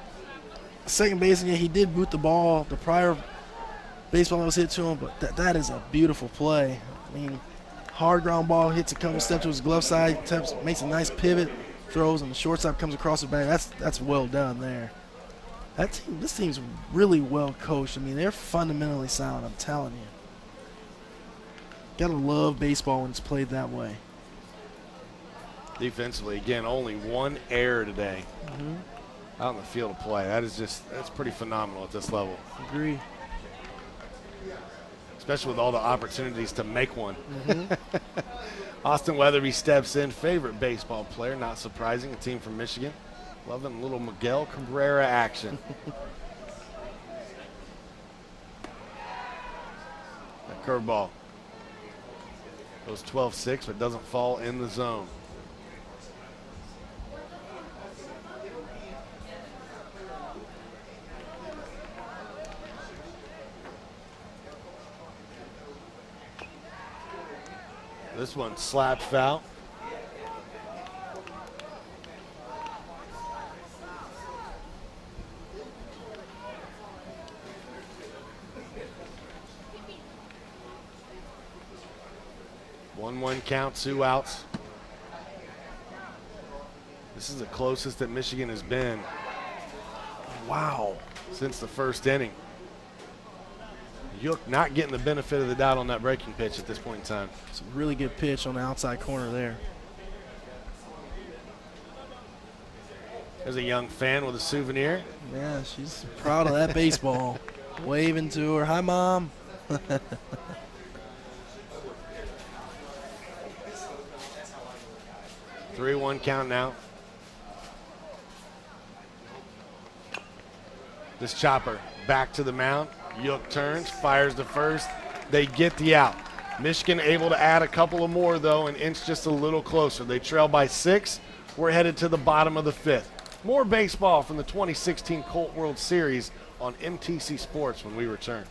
Second baseman, he did boot the ball. The prior baseball was hit to him, but that is a beautiful play. I mean, hard ground ball, hits a couple steps to his glove side, makes a nice pivot, throws, and the shortstop comes across the back. That's well done there. This team's really well coached. I mean, they're fundamentally sound, I'm telling you. Gotta love baseball when it's played that way. Defensively, again, only 1 error today. Out in the field of play. That's pretty phenomenal at this level. Agree. Especially with all the opportunities to make one. Austin Weatherby steps in, favorite baseball player, not surprising, a team from Michigan. Loving little Miguel Cabrera action. That curveball goes 12-6, but doesn't fall in the zone. This one slapped foul. One count, 2 outs. This is the closest that Michigan has been. Wow. Since the first inning. Yook not getting the benefit of the doubt on that breaking pitch at this point in time. It's a really good pitch on the outside corner there. There's a young fan with a souvenir. Yeah, she's proud of that baseball. Waving to her. Hi, Mom. 3-1 count now. This chopper back to the mound. Yook turns, fires to first. They get the out. Michigan able to add a couple of more, though, and inch just a little closer. They trail by 6. We're headed to the bottom of the 5th. More baseball from the 2016 Colt World Series on MTC Sports when we return.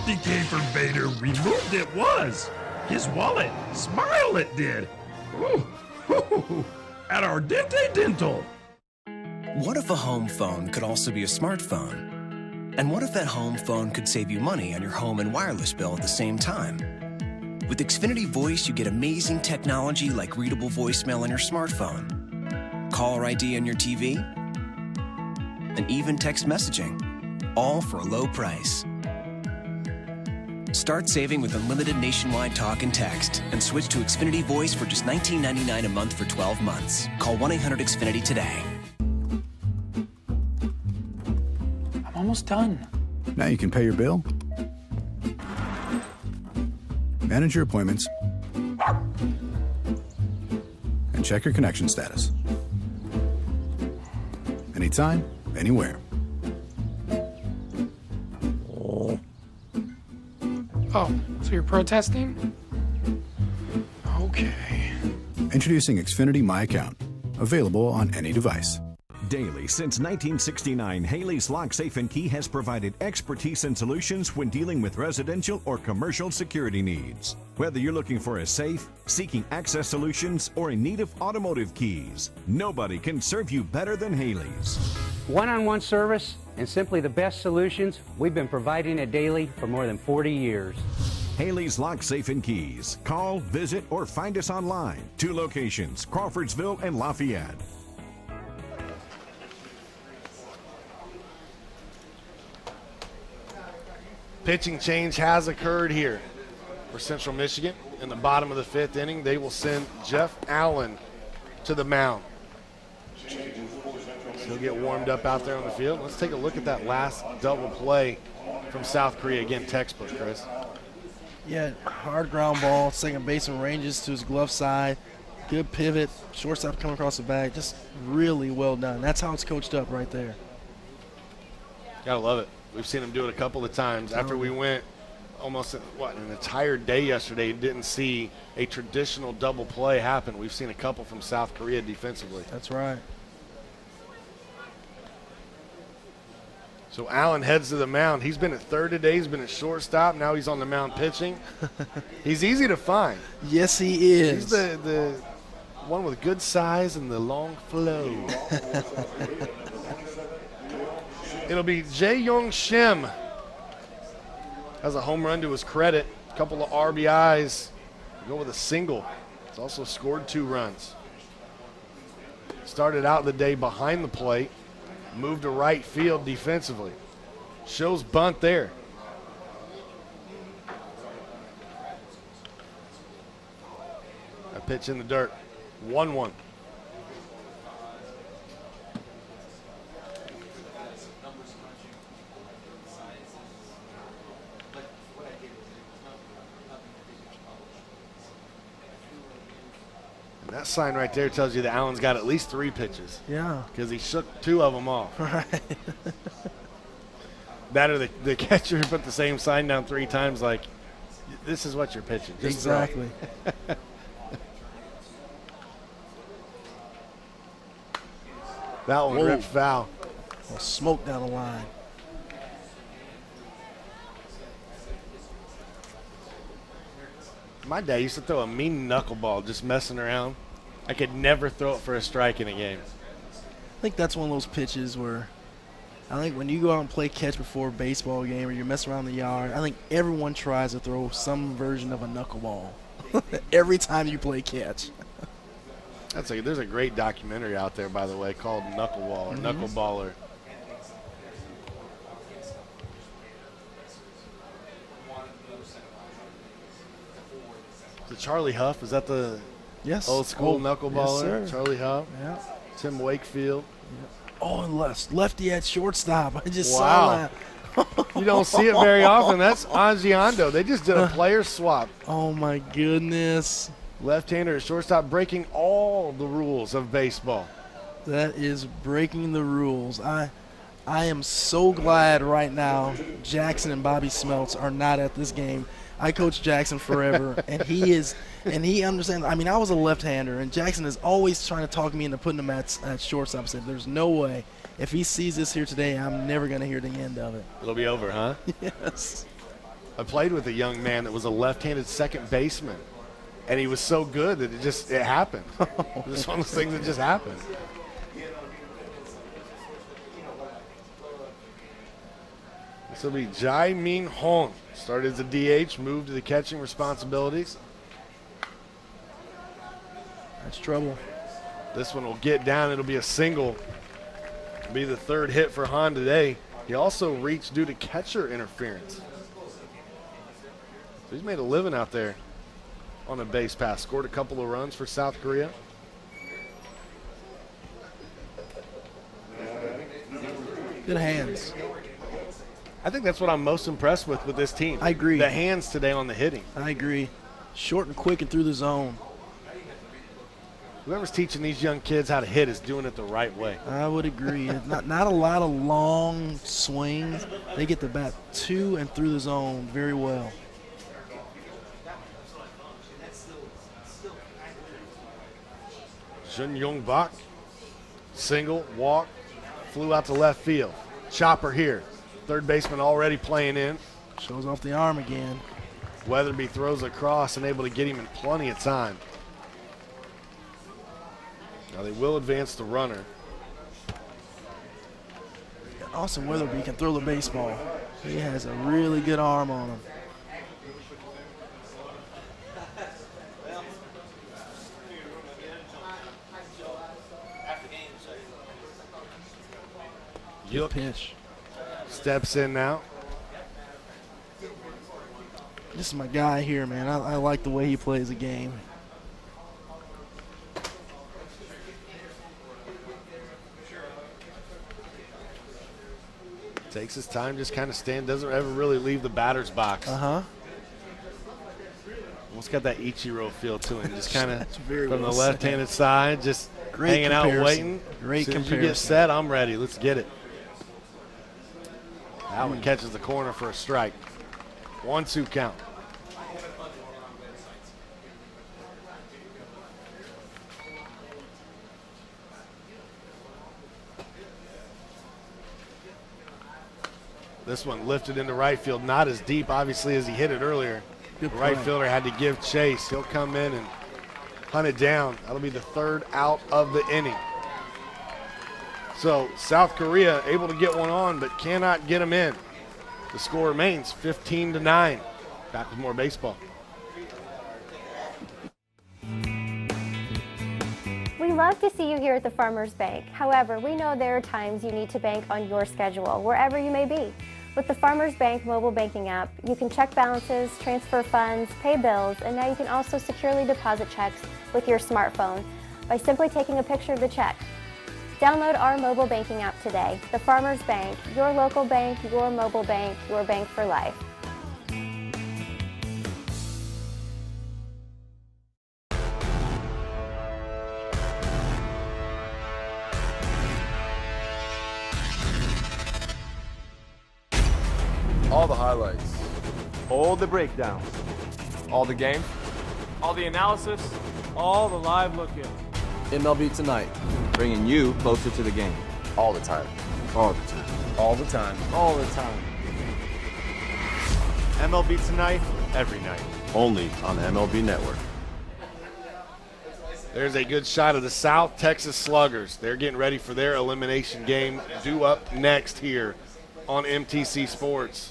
He came from Vader, removed it was. His wallet, smile it did. Ooh, at our Dente Dental. What if a home phone could also be a smartphone? And what if that home phone could save you money on your home and wireless bill at the same time? With Xfinity Voice, you get amazing technology like readable voicemail on your smartphone, caller ID on your TV, and even text messaging, all for a low price. Start saving with unlimited nationwide talk and text and switch to Xfinity Voice for just $19.99 a month for 12 months. Call 1-800-XFINITY today. I'm almost done. Now you can pay your bill, manage your appointments, and check your connection status. Anytime, anywhere. Oh, so you're protesting? Okay. Introducing Xfinity My Account. Available on any device. Daily since 1969, Haley's Lock, Safe & Key has provided expertise and solutions when dealing with residential or commercial security needs. Whether you're looking for a safe, seeking access solutions, or in need of automotive keys, nobody can serve you better than Haley's. One-on-one service and simply the best solutions we've been providing at Daily for more than 40 years. Haley's Lock, Safe & Keys. Call, visit, or find us online. 2 locations, Crawfordsville and Lafayette. Pitching change has occurred here for Central Michigan. In the bottom of the 5th inning, they will send Jeff Allen to the mound. He'll get warmed up out there on the field. Let's take a look at that last double play from South Korea. Again, textbook, Chris. Yeah, hard ground ball. Second baseman ranges to his glove side. Good pivot. Shortstop coming across the bag. Just really well done. That's how it's coached up right there. Gotta love it. We've seen him do it a couple of times. After we went almost an entire day yesterday, didn't see a traditional double play happen. We've seen a couple from South Korea defensively. That's right. So Allen heads to the mound. He's been at third today. He's been at shortstop. Now he's on the mound pitching. He's easy to find. Yes, he is. He's the one with good size and the long flow. It'll be Jae-Young Shim. Has a home run to his credit. A couple of RBIs. Go with a single. He's also scored 2 runs. Started out the day behind the plate. Moved to right field defensively. Shows bunt there. A pitch in the dirt. 1-1. And that sign right there tells you that Allen's got at least 3 pitches. Yeah. Because he shook 2 of them off. Right. That or the catcher put the same sign down 3 times like, this is what you're pitching. Just exactly. That one ripped foul. Well, smoke down the line. My dad used to throw a mean knuckleball just messing around. I could never throw it for a strike in a game. I think that's one of those pitches where I think when you go out and play catch before a baseball game or you're messing around the yard, I think everyone tries to throw some version of a knuckleball every time you play catch. There's a great documentary out there, by the way, called Knuckleball or Knuckleballer. The Charlie Huff, is that the old school knuckleballer? Yes, sir. Charlie Huff. Yeah. Tim Wakefield. Oh, and lefty at shortstop. I just Wow. saw that. You don't see it very often. That's Angiando. They just did a player swap. Oh, my goodness. Left-hander at shortstop, breaking all the rules of baseball. That is breaking the rules. I am so glad right now Jackson and Bobby Smeltz are not at this game. I coached Jackson forever, and he understands. I mean, I was a left-hander, and Jackson is always trying to talk me into putting him at shortstop. I said, there's no way. If he sees this here today, I'm never going to hear the end of it. It'll be over, huh? Yes. I played with a young man that was a left-handed second baseman, and he was so good that it happened. It was one of those things that just happened. This will be Jai Min Hong. Started as a DH, moved to the catching responsibilities. That's trouble. This one will get down. It'll be a single. It'll be the 3rd hit for Han today. He also reached due to catcher interference. So he's made a living out there on a base pass. Scored a couple of runs for South Korea. Good hands. I think that's what I'm most impressed with this team. I agree. The hands today on the hitting. I agree. Short and quick and through the zone. Whoever's teaching these young kids how to hit is doing it the right way. I would agree. not a lot of long swings. They get the bat to and through the zone very well. Jun Young Bak, single, walk, flew out to left field. Chopper here. 3rd baseman already playing in. Shows off the arm again. Weatherby throws across and able to get him in plenty of time. Now they will advance the runner. Austin Weatherby can throw the baseball. He has a really good arm on him. Good pitch. Steps in now. This is my guy here, man. I like the way he plays the game. Takes his time, just kind of doesn't ever really leave the batter's box. Uh-huh. Almost got that Ichiro feel to him. Just kind of very from well the left-handed side, just hanging out waiting. Great as soon as you get set, I'm ready. Let's get it. That one catches the corner for a strike. 1-2 count. This one lifted into right field, not as deep, obviously, as he hit it earlier. The right fielder had to give chase. He'll come in and hunt it down. That'll be the third out of the inning. So South Korea able to get one on, but cannot get him in. The score remains 15-9. Back with more baseball. We love to see you here at the Farmers Bank. However, we know there are times you need to bank on your schedule, wherever you may be. With the Farmers Bank mobile banking app, you can check balances, transfer funds, pay bills, and now you can also securely deposit checks with your smartphone by simply taking a picture of the check. Download our mobile banking app today. The Farmers Bank, your local bank, your mobile bank, your bank for life. All the highlights, all the breakdowns, all the games, all the analysis, all the live look-ins. MLB Tonight, bringing you closer to the game. All the time. All the time. All the time. All the time. MLB Tonight, every night. Only on the MLB Network. There's a good shot of the South Texas Sluggers. They're getting ready for their elimination game due up next here on MTC Sports.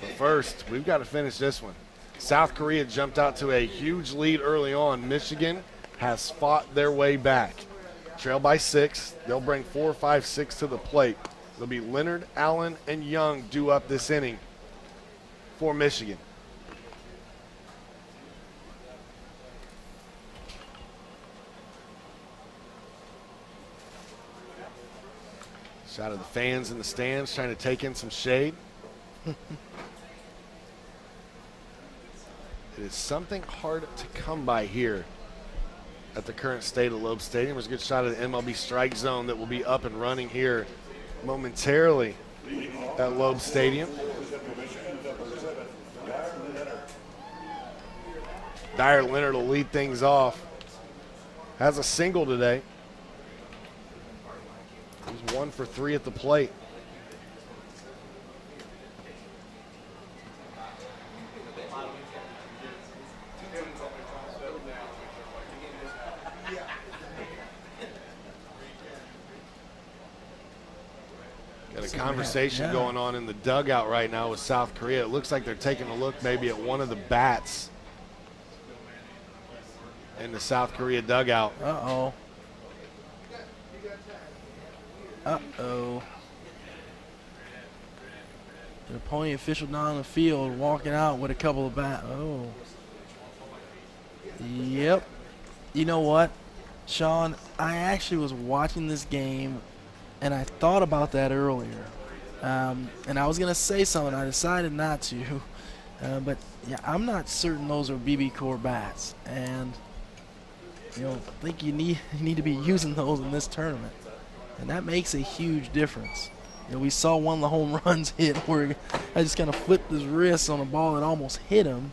But first, we've got to finish this one. South Korea jumped out to a huge lead early on. Michigan has fought their way back. Trail by 6. They'll bring 4, 5, 6 to the plate. It'll be Leonard, Allen, and Young due up this inning for Michigan. Shot of the fans in the stands trying to take in some shade. It is something hard to come by here at the current state of Loeb Stadium. There's a good shot of the MLB strike zone that will be up and running here momentarily at Loeb Stadium. Dyer Leonard will lead things off. Has a single today. He's 1 for 3 at the plate. Got a conversation going on in the dugout right now with South Korea. It looks like they're taking a look maybe at one of the bats in the South Korea dugout. Uh-oh. Uh-oh. The opposing official down the field walking out with a couple of bats. Oh. Yep. You know what, Sean? I actually was watching this game, and I thought about that earlier. And I was going to say something. I decided not to. But, yeah, I'm not certain those are BB Core bats. And, you know, I think you need to be using those in this tournament. And that makes a huge difference. You know, we saw one of the home runs hit where I just kind of flipped his wrist on a ball that almost hit him.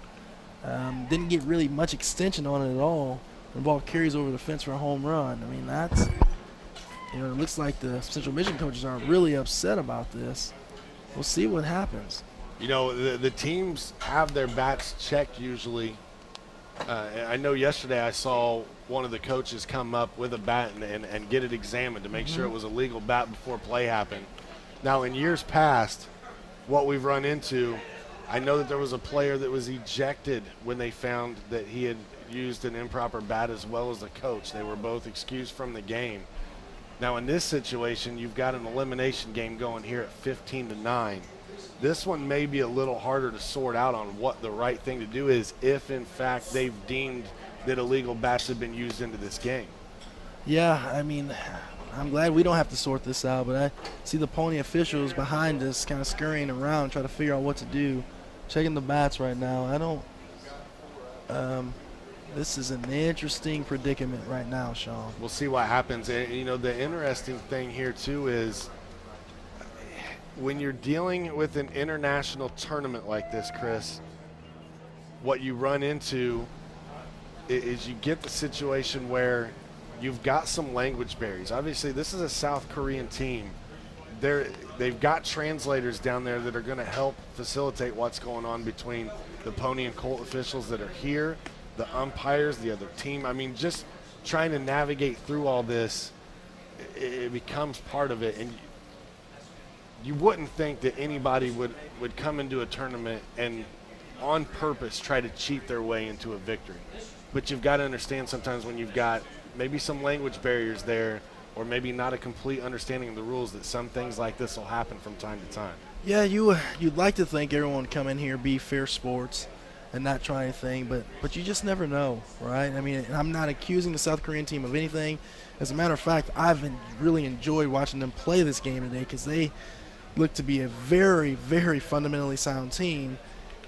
Didn't get really much extension on it at all. The ball carries over the fence for a home run. I mean, that's, you know, it looks like the Central Michigan coaches are really upset about this. We'll see what happens. You know, the teams have their bats checked usually. I know yesterday I saw one of the coaches come up with a bat and get it examined to make sure it was a legal bat before play happened. Now, in years past, what we've run into, I know that there was a player that was ejected when they found that he had used an improper bat as well as the coach. They were both excused from the game. Now, in this situation, you've got an elimination game going here at 15-9. This one may be a little harder to sort out on what the right thing to do is if, in fact, they've deemed that illegal bats have been used into this game. Yeah, I mean, I'm glad we don't have to sort this out, but I see the Pony officials behind us kind of scurrying around, trying to figure out what to do. Checking the bats right now. This is an interesting predicament right now, Sean. We'll see what happens. And, you know, the interesting thing here, too, is when you're dealing with an international tournament like this, Chris, what you run into is you get the situation where you've got some language barriers. Obviously, this is a South Korean team. They've got translators down there that are going to help facilitate what's going on between the Pony and Colt officials that are here, the umpires, the other team. I mean, just trying to navigate through all this, it becomes part of it. And you wouldn't think that anybody would come into a tournament and on purpose try to cheat their way into a victory. But you've got to understand sometimes when you've got maybe some language barriers there, or maybe not a complete understanding of the rules, that some things like this will happen from time to time. Yeah, you'd like to think everyone would come in here be fair sports and not try anything, but you just never know, right? I mean, I'm not accusing the South Korean team of anything. As a matter of fact, I've really enjoyed watching them play this game today because they look to be a very, very fundamentally sound team.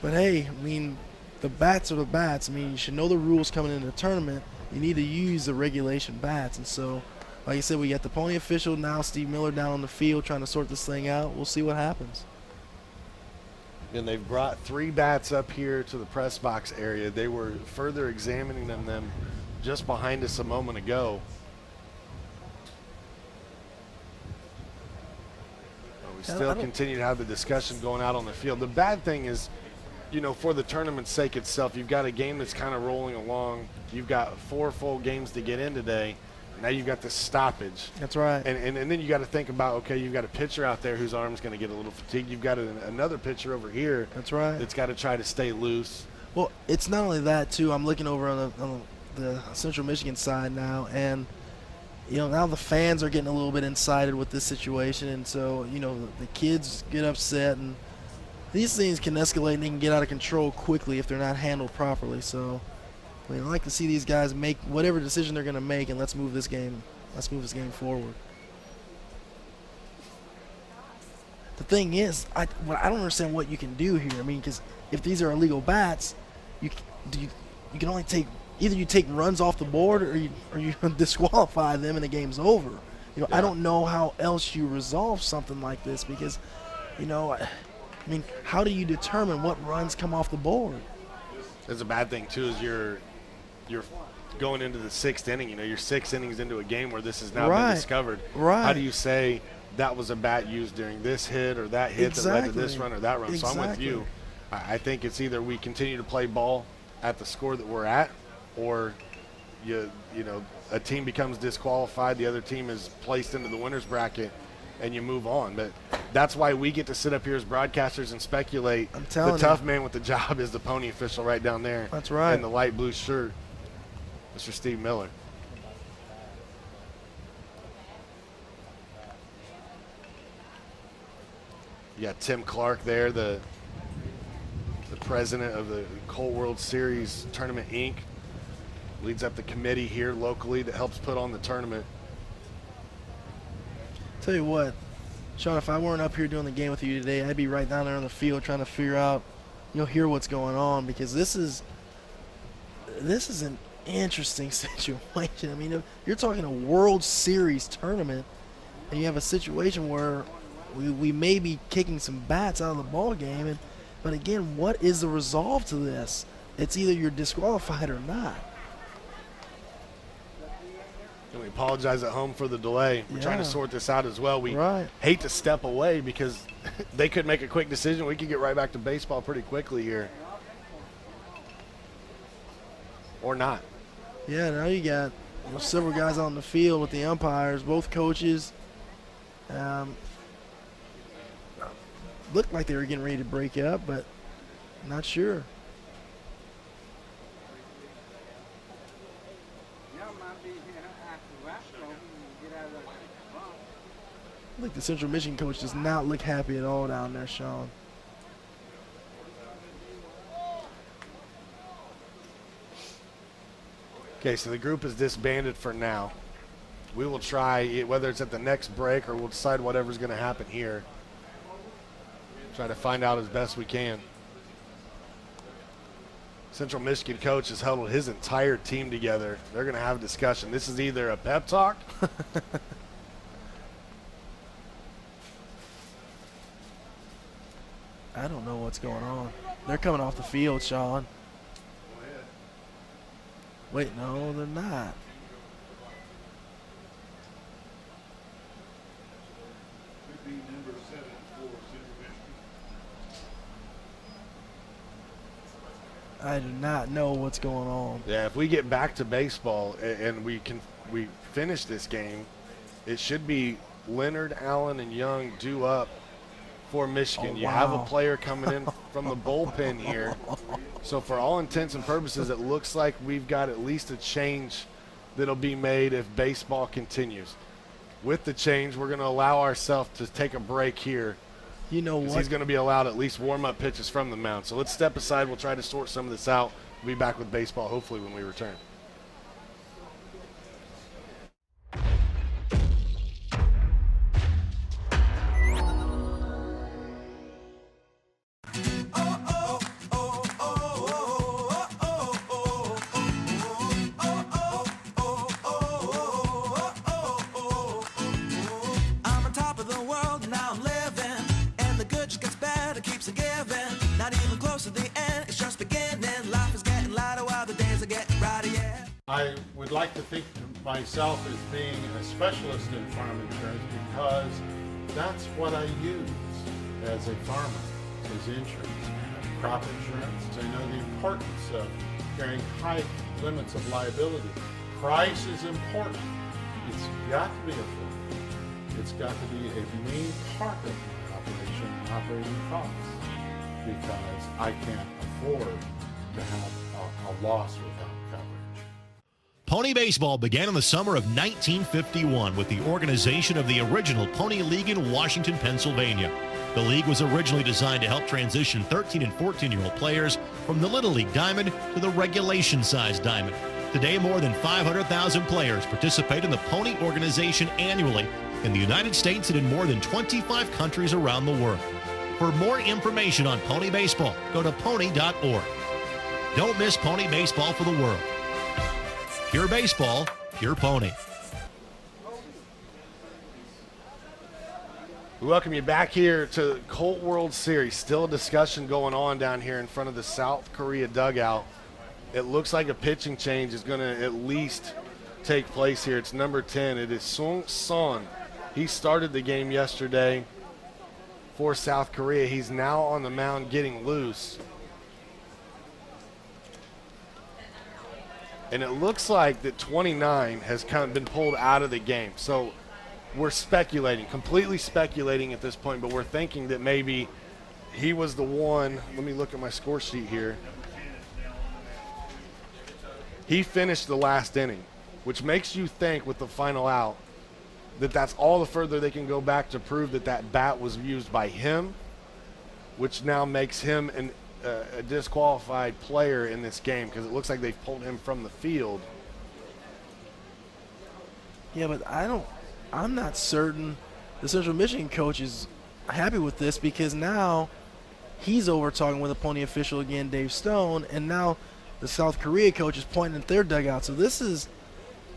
But hey, I mean, the bats are the bats. I mean, you should know the rules coming into the tournament. You need to use the regulation bats. And so, like I said, we got the Pony official now, Steve Miller, down on the field trying to sort this thing out. We'll see what happens. And they've brought 3 bats up here to the press box area. They were further examining them just behind us a moment ago. But we still continue to have the discussion going out on the field. The bad thing is, you know, for the tournament's sake itself, you've got a game that's kind of rolling along. You've got 4 full games to get in today. Now you've got this stoppage. That's right. And then you got to think about, okay, you've got a pitcher out there whose arm's going to get a little fatigued. You've got another pitcher over here. That's right. That's got to try to stay loose. Well, it's not only that, too. I'm looking over on the Central Michigan side now, and, you know, now the fans are getting a little bit incited with this situation. And so, you know, the kids get upset, and these things can escalate and they can get out of control quickly if they're not handled properly. So, I mean, I like to see these guys make whatever decision they're going to make, and let's move this game forward. The thing is, I don't understand what you can do here. I mean, because if these are illegal bats, you can only take either you take runs off the board or you disqualify them and the game's over. You know, yeah. I don't know how else you resolve something like this because, you know, I mean, how do you determine what runs come off the board? That's a bad thing too. Is you're going into the 6th inning. You know, you're 6 innings into a game where this has now been discovered. Right. How do you say that was a bat used during this hit or that hit that led to this run or that run? So I'm with you. I think it's either we continue to play ball at the score that we're at, or you know, a team becomes disqualified, the other team is placed into the winner's bracket, and you move on. But that's why we get to sit up here as broadcasters and speculate. I'm telling you. The tough man with the job is the Pony official right down there. That's right. In the light blue shirt, Mr. Steve Miller. You got Tim Clark there, the president of the Colt World Series Tournament, Inc. Leads up the committee here locally that helps put on the tournament. Tell you what, Sean, if I weren't up here doing the game with you today, I'd be right down there on the field trying to figure out, hear what's going on, because this is an interesting situation. I mean, you're talking a World Series tournament, and you have a situation where we may be kicking some bats out of the ball game, but again, what is the resolve to this? It's either you're disqualified or not. And we apologize at home for the delay. We're trying to sort this out as well. We hate to step away because they could make a quick decision. We could get right back to baseball pretty quickly here. Or not. Yeah, now you got several guys on the field with the umpires, both coaches. Looked like they were getting ready to break up, but not sure. I think the Central Michigan coach does not look happy at all down there, Sean. Okay, so the group is disbanded for now. We will try, whether it's at the next break or we'll decide whatever's going to happen here. Try to find out as best we can. Central Michigan coach has huddled his entire team together. They're going to have a discussion. This is either a pep talk. I don't know what's going on. They're coming off the field, Sean. Wait, no, they're not. I do not know what's going on. Yeah, if we get back to baseball and we finish this game, it should be Leonard, Allen, and Young due up for Michigan. Oh, you have a wow. player coming in from the bullpen here. So for all intents and purposes, it looks like we've got at least a change that'll be made if baseball continues. With the change, we're going to allow ourselves to take a break here. You know what? He's going to be allowed at least warm-up pitches from the mound. So let's step aside. We'll try to sort some of this out. We'll be back with baseball hopefully when we return. I'm on top of the world, now I'm living, and the good just gets better, keeps on giving. Not even close to the end, it's just beginning. Life is getting lighter while the days are getting brighter, yeah. I would like to think of myself as being a specialist in farm insurance because that's what I use as a farmer, is insurance. Crop insurance, I know the importance of carrying high limits of liability. Price is important. It's got to be affordable. It's got to be a main part of my operation, operating costs, because I can't afford to have a loss without coverage. Pony baseball began in the summer of 1951 with the organization of the original Pony League in Washington, Pennsylvania. The league was originally designed to help transition 13 and 14-year-old players from the Little League Diamond to the regulation-sized Diamond. Today, more than 500,000 players participate in the Pony organization annually in the United States and in more than 25 countries around the world. For more information on pony baseball, go to pony.org. Don't miss pony baseball for the world. Pure baseball, pure pony. We welcome you back here to Colt World Series. Still a discussion going on down here in front of the South Korea dugout. It looks like a pitching change is going to at least take place here. It's number 10. It is Sung Son. He started the game yesterday for South Korea. He's now on the mound getting loose. And it looks like that 29 has kind of been pulled out of the game. So we're speculating, completely speculating at this point, but we're thinking that maybe he was the one. Let me look at my score sheet here. He finished the last inning, which makes you think with the final out that that's all the further they can go back to prove that that bat was used by him, which now makes him a disqualified player in this game because it looks like they've pulled him from the field. Yeah, but I'm not certain the Central Michigan coach is happy with this because now he's over talking with a Pony official again, Dave Stone, and now the South Korea coach is pointing at their dugout. So this is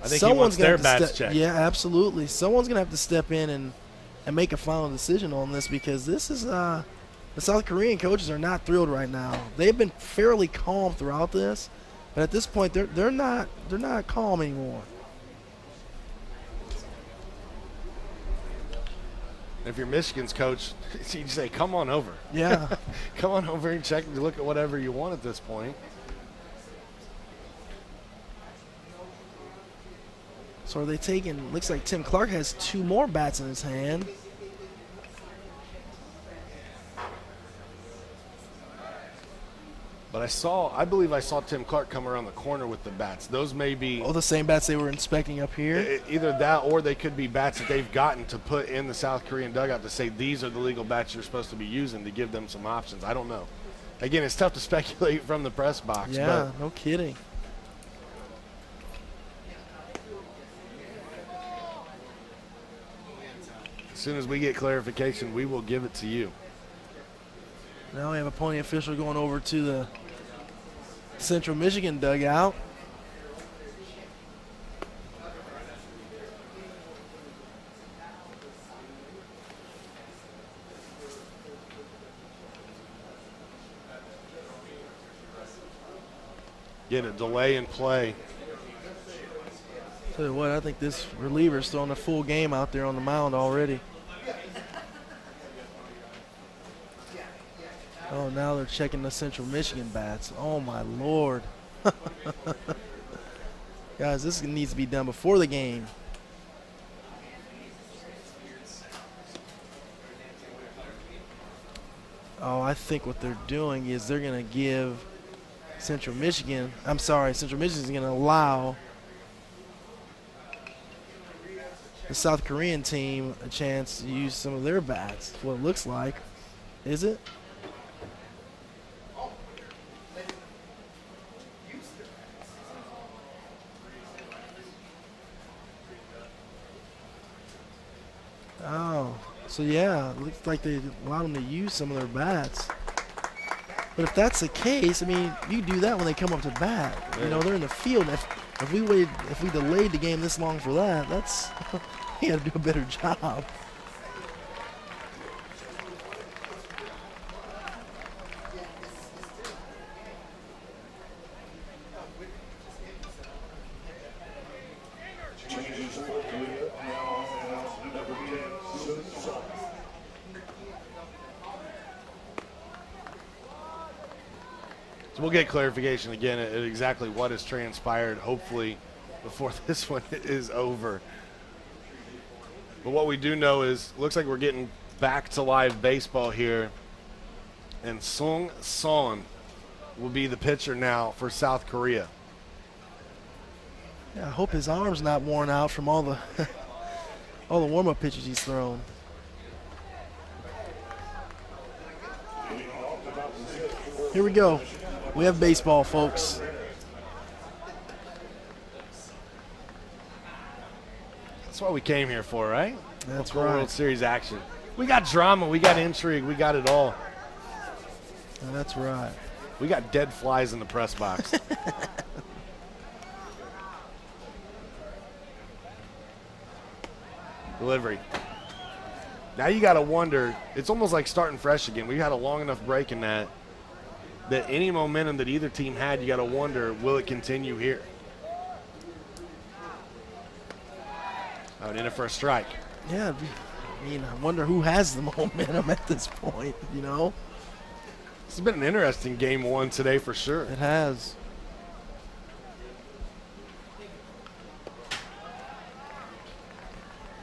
I think he wants their bats checked. Yeah, absolutely. Someone's going to have to step in and make a final decision on this because this is the South Korean coaches are not thrilled right now. They've been fairly calm throughout this, but at this point they're not calm anymore. If you're Michigan's coach, you say, come on over. Yeah. Come on over and check, look at whatever you want at this point. So are they taking, looks like Tim Clark has 2 more bats in his hand. But I believe I saw Tim Clark come around the corner with the bats. Those may be the same bats they were inspecting up here? Either that or they could be bats that they've gotten to put in the South Korean dugout to say these are the legal bats you're supposed to be using to give them some options. I don't know. Again, it's tough to speculate from the press box. Yeah, no kidding. As soon as we get clarification, we will give it to you. Now we have a Pony official going over to Central Michigan dugout. Get a delay in play. Tell you what, I think this reliever's throwing a full game out there on the mound already. Oh, now they're checking the Central Michigan bats. Oh, my Lord. Guys, this needs to be done before the game. Oh, I think what they're doing is they're going to give Central Michigan's going to allow the South Korean team a chance to use some of their bats. That's what it looks like. Is it? Oh, so yeah, it looks like they allowed them to use some of their bats. But if that's the case, I mean, you do that when they come up to bat. You know, they're in the field. If we delayed the game this long for that, that's you got to do a better job. So we'll get clarification again at exactly what has transpired, hopefully, before this one is over. But what we do know is, looks like we're getting back to live baseball here. And Sung Son will be the pitcher now for South Korea. Yeah, I hope his arm's not worn out from all the all the warm-up pitches he's thrown. Here we go. We have baseball, folks. That's what we came here for, right? That's for right. World Series action. We got drama, we got intrigue, we got it all. That's right. We got dead flies in the press box. Delivery. Now you got to wonder, it's almost like starting fresh again. We had a long enough break in that any momentum that either team had, you got to wonder, will it continue here? Out in it for a strike. Yeah, I mean, I wonder who has the momentum at this point, you know? This has been an interesting game one today for sure. It has.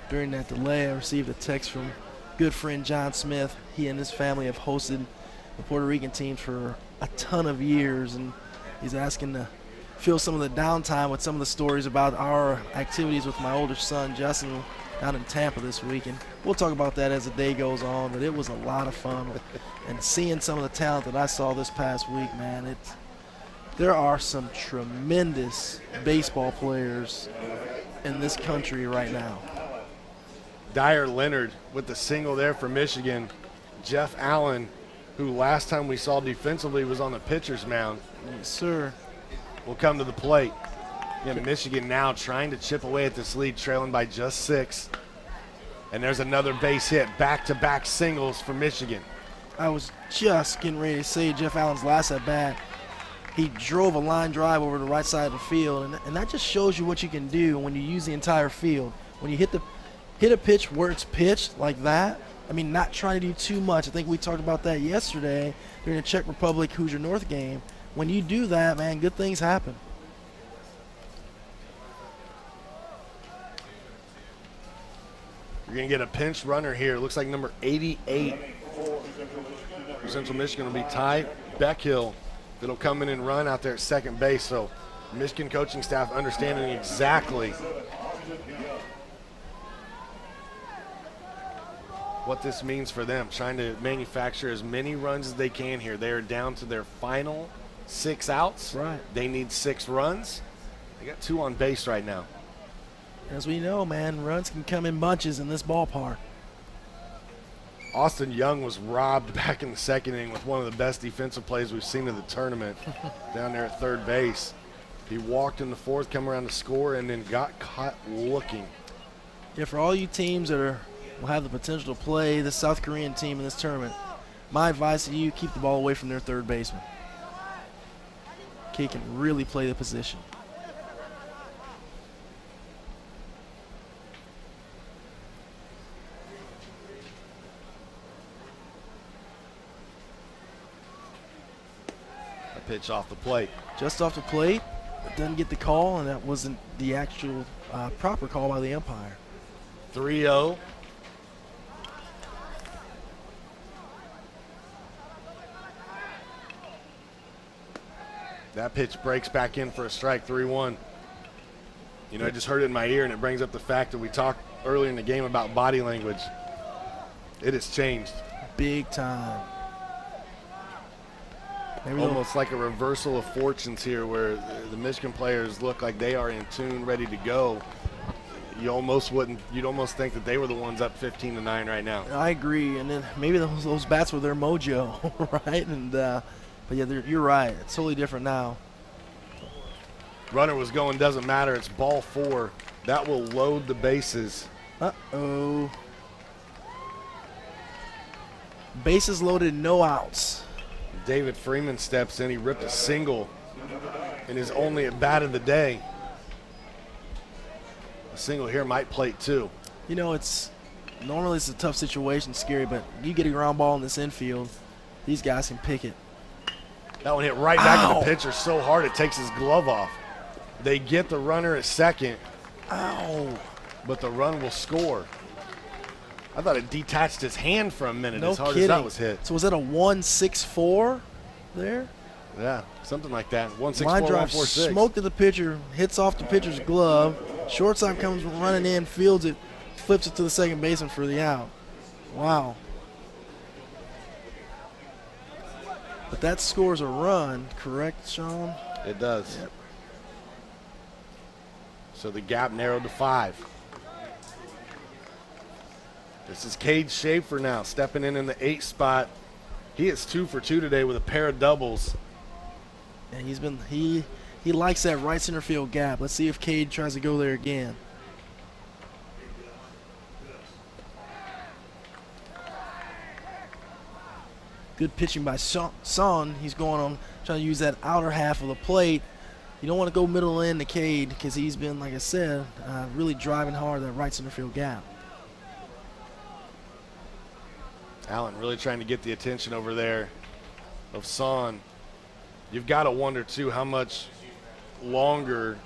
During that delay, I received a text from good friend John Smith. He and his family have hosted the Puerto Rican teams for a ton of years, and he's asking to fill some of the downtime with some of the stories about our activities with my older son, Justin, down in Tampa this week. And we'll talk about that as the day goes on, but it was a lot of fun. And seeing some of the talent that I saw this past week, man, there are some tremendous baseball players in this country right now. Dyer Leonard with the single there for Michigan. Jeff Allen, who last time we saw defensively was on the pitcher's mound. Yes, sir. Will come to the plate. And Michigan now trying to chip away at this lead, trailing by just 6. And there's another base hit, back-to-back singles for Michigan. I was just getting ready to say Jeff Allen's last at bat. He drove a line drive over the right side of the field, and that just shows you what you can do when you use the entire field. When you hit a pitch where it's pitched like that, I mean, not trying to do too much. I think we talked about that yesterday during the Czech Republic Hoosier North game. When you do that, man, good things happen. You're going to get a pinch runner here. It looks like number 88 for Central Michigan will be Ty Beckhill. It'll come in and run out there at second base. So Michigan coaching staff understanding exactly what this means for them, trying to manufacture as many runs as they can here. They are down to their final 6 outs. Right. They need 6 runs. They got 2 on base right now. As we know, man, runs can come in bunches in this ballpark. Austin Young was robbed back in the second inning with one of the best defensive plays we've seen in the tournament down there at third base. He walked in the fourth, come around to score, and then got caught looking. Yeah, for all you teams that will have the potential to play the South Korean team in this tournament, my advice to you, keep the ball away from their third baseman. He can really play the position. A pitch off the plate. Just off the plate. Doesn't get the call, and that wasn't the actual proper call by the umpire. 3-0. That pitch breaks back in for a strike, 3-1. You know, I just heard it in my ear, and it brings up the fact that we talked earlier in the game about body language. It has changed. Big time. Almost like a reversal of fortunes here, where the Michigan players look like they are in tune, ready to go. You'd almost think that they were the ones up 15-9 right now. I agree, and then maybe those bats were their mojo, right? And but yeah, you're right. It's totally different now. Runner was going, doesn't matter. It's ball 4. That will load the bases. Uh-oh. Bases loaded, no outs. David Freeman steps in. He ripped a single in his only at bat of the day. A single here might plate 2. You know, normally it's a tough situation, Scary, but you get a ground ball in this infield, these guys can pick it. That one hit right back at the pitcher so hard it takes his glove off. They get the runner at second. Ow. But the run will score. I thought it detached his hand for a minute as hard kidding. as that was hit. So was that a 1-6-4 there? Yeah, something like that. 1-6-4, Line drive 1-4-6. smoked to the pitcher, hits off the pitcher's glove. Shortstop comes running in, fields it, flips it to the second baseman for the out. Wow. But that scores a run, correct, Sean? It does. Yep. So the gap narrowed to 5. This is Cade Schaefer now, stepping in the 8th spot. He is 2 for 2 today with a pair of doubles. And he likes that right center field gap. Let's see if Cade tries to go there again. Good pitching by Son. He's going on trying to use that outer half of the plate. You don't want to go middle in to Cade because he's been, like I said, really driving hard that right center field gap. Allen really trying to get the attention over there of Son. You've got to wonder, too, how much longer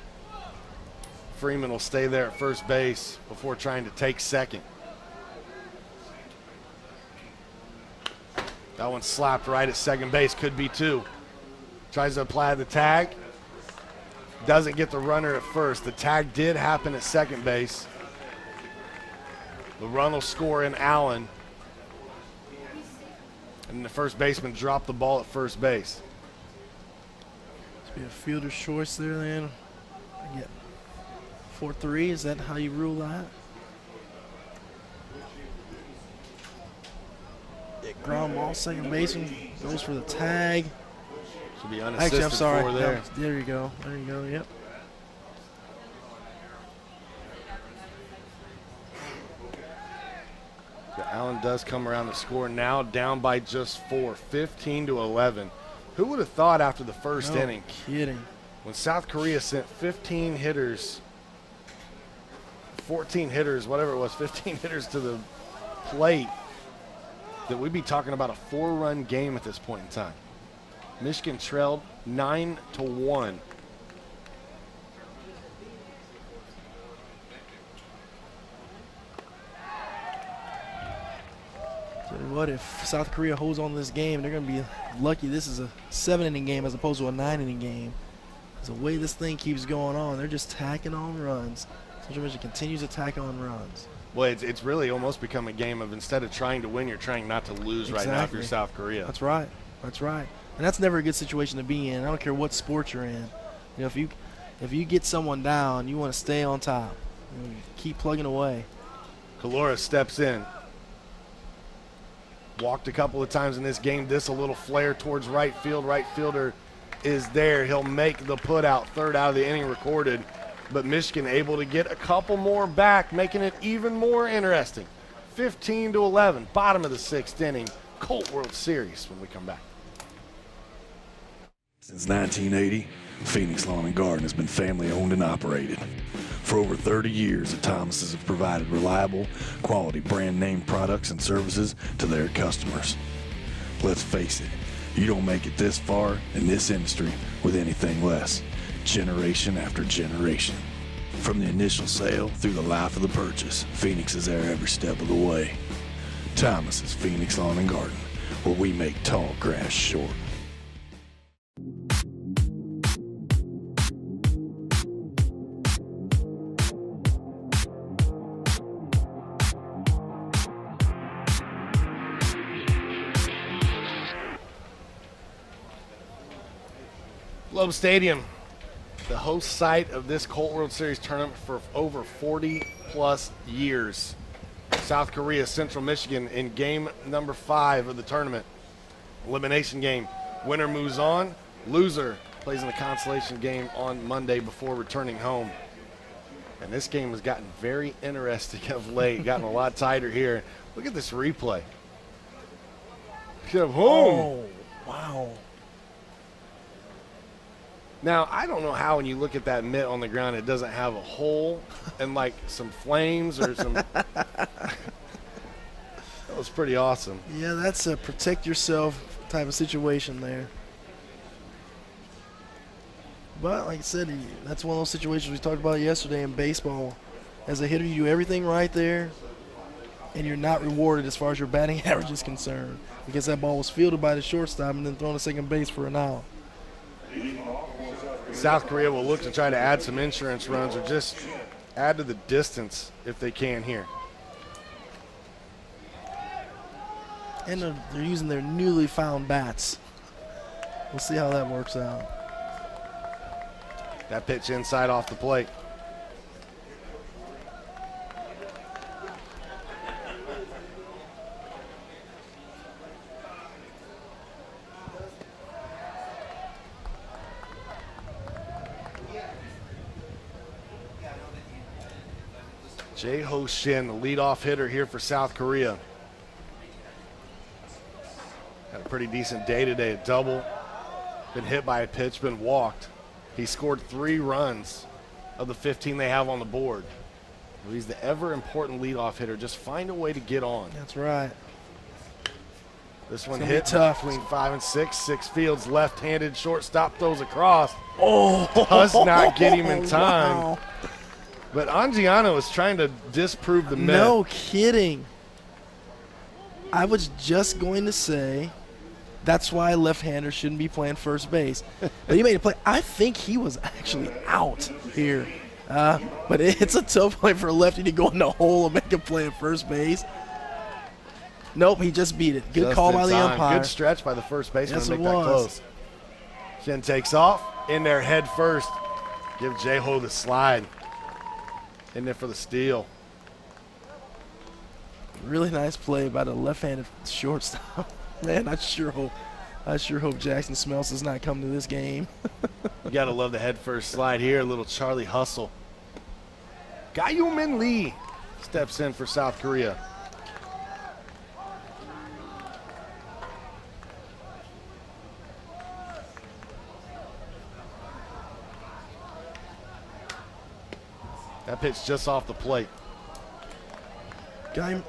Freeman will stay there at first base before trying to take second. That one slapped right at second base. Could be 2. Tries to apply the tag. Doesn't get the runner at first. The tag did happen at second base. The run will score in Allen. And the first baseman dropped the ball at first base. Must be a fielder's choice there then. I get 4-3. Is that how you rule that? Ground ball, second baseman goes for the tag. Should be unassisted. Actually, I'm sorry. There. There you go. There you go. Yep. Allen does come around to score now, down by just 4, 15-11. Who would have thought after the first inning? Kidding. When South Korea sent 15 hitters, 14 hitters, whatever it was, 15 hitters to the plate, that we'd be talking about a 4-run game at this point in time. Michigan trailed 9-1. What if South Korea holds on to this game? They're going to be lucky this is a 7-inning game as opposed to a 9-inning game. Because the way this thing keeps going on, they're just tacking on runs. Central Michigan continues to tack on runs. Well, it's really almost become a game of instead of trying to win, you're trying not to lose right now if you're South Korea. That's right. That's right. And that's never a good situation to be in. I don't care what sport you're in. You know, if you get someone down, you want to stay on top. You keep plugging away. Kalora steps in. Walked a couple of times in this game. This a little flare towards right field. Right fielder is there. He'll make the put out. Third out of the inning recorded. But Michigan able to get a couple more back, making it even more interesting. 15-11, bottom of the 6th inning. Colt World Series when we come back. Since 1980, Phoenix Lawn and Garden has been family owned and operated. For over 30 years, the Thomases have provided reliable, quality brand name products and services to their customers. Let's face it, you don't make it this far in this industry with anything less. Generation after generation. From the initial sale through the life of the purchase, Phoenix is there every step of the way. Thomas's Phoenix Lawn and Garden, where we make tall grass short. Loeb Stadium, the host site of this Colt World Series tournament for over 40-plus years. South Korea, Central Michigan in game number 5 of the tournament. Elimination game. Winner moves on. Loser plays in the consolation game on Monday before returning home. And this game has gotten very interesting of late, gotten a lot tighter here. Look at this replay. Boom. Oh, wow. Now, I don't know how when you look at that mitt on the ground, it doesn't have a hole and like some flames or some. That was pretty awesome. Yeah, that's a protect yourself type of situation there. But like I said, that's one of those situations we talked about yesterday in baseball. As a hitter, you do everything right there, and you're not rewarded as far as your batting average is concerned because that ball was fielded by the shortstop and then thrown to second base for an out. South Korea will look to try to add some insurance runs or just add to the distance if they can here. And they're using their newly found bats. We'll see how that works out. That pitch inside off the plate. Jae-ho Shin, the leadoff hitter here for South Korea. Had a pretty decent day today, a double. Been hit by a pitch, been walked. He scored 3 runs of the 15 they have on the board. He's the ever-important leadoff hitter. Just find a way to get on. That's right. This one hit tough between 5 and 6. 6 fields, left-handed shortstop throws across. Oh, does not get him in time. Wow. But Angiano is trying to disprove the myth. No kidding. I was just going to say that's why left-handers shouldn't be playing first base. But he made a play. I think he was actually out here. But it's a tough play for a lefty to go in the hole and make a play at first base. Nope, he just beat it. Good Just call in by the time. umpire. Good stretch by the first baseman Yes, to it make that was. close. Shin takes off. In there head first. Give Jae-ho the slide. In there for the steal. Really nice play by the left-handed shortstop. Man, I sure hope Jackson Smells does not come to this game. You got to love the head first slide here. A little Charlie hustle. Gayumin Lee steps in for South Korea. That pitch just off the plate. Guyman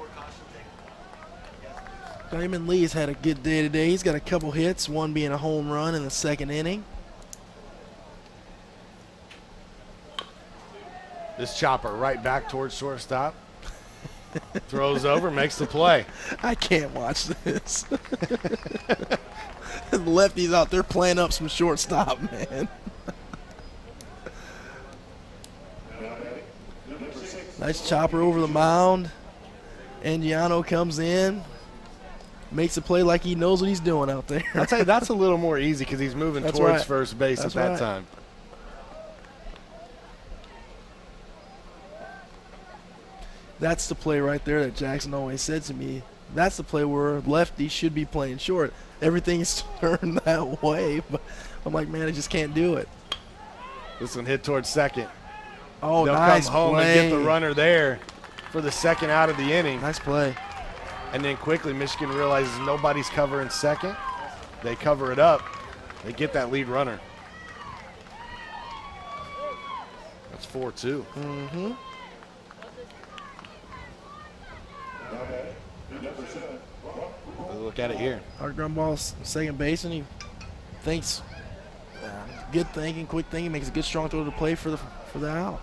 Lee's had a good day today. He's got a couple hits, one being a home run in the second inning. This chopper right back towards shortstop. Throws over, makes the play. I can't watch this. The lefties out there playing up some shortstop, man. Nice chopper over the mound. Angiano comes in, makes a play like he knows what he's doing out there. I'll tell you, that's a little more easy because he's moving That's towards right. first base That's at that right. time. That's the play right there that Jackson always said to me. that's the play where lefty should be playing short. Everything's turned that way, but I'm like, man, I just can't do it. This one hit towards second. Oh, They'll nice come home play. and get the runner there for the second out of the inning. Nice play. And then quickly Michigan realizes nobody's covering second. They cover it up. They get that lead runner. That's 4-2. Mm-hmm. Look at it here. Hard ground ball, second base, and he thinks good thinking, quick thinking, makes a good strong throw to play for the out.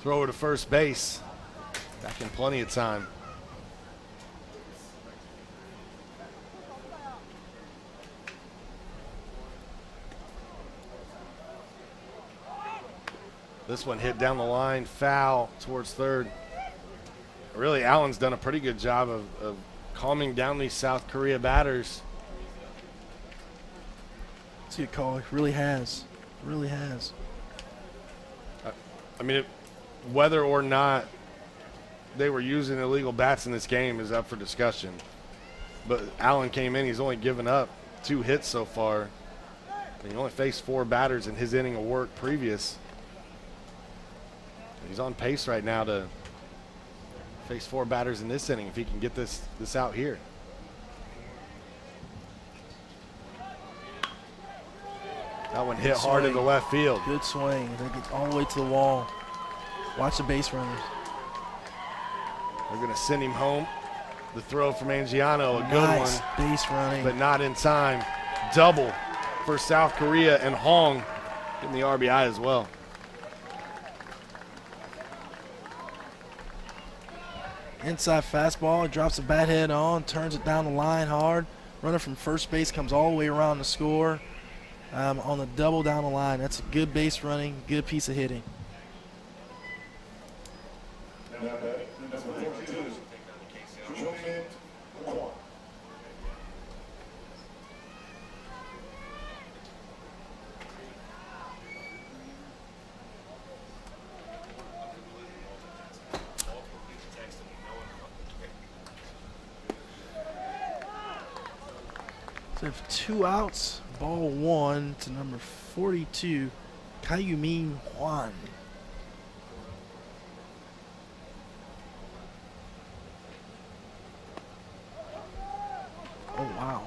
Throw it to first base. Back in plenty of time. This one hit down the line, foul towards third. Really, Allen's done a pretty good job of calming down these South Korea batters. It's a good call. He really has. Really has. I mean, whether or not they were using illegal bats in this game is up for discussion. But Allen came in. He's only given up 2 hits so far. And he only faced 4 batters in his inning of work previous. He's on pace right now to face 4 batters in this inning if he can get this out here. That one hit hard into left field. Good swing. They get all the way to the wall. Watch the base runners. They're going to send him home. The throw from Angiano, a good Nice one. base running. But not in time. Double for South Korea, and Hong getting the RBI as well. Inside fastball, drops the bat head on, turns it down the line hard. Runner from first base comes all the way around to score on the double down the line. That's a good base running, good piece of hitting. So we have 2 outs, ball 1 to number 42, Kayumin Hwan. Oh, wow.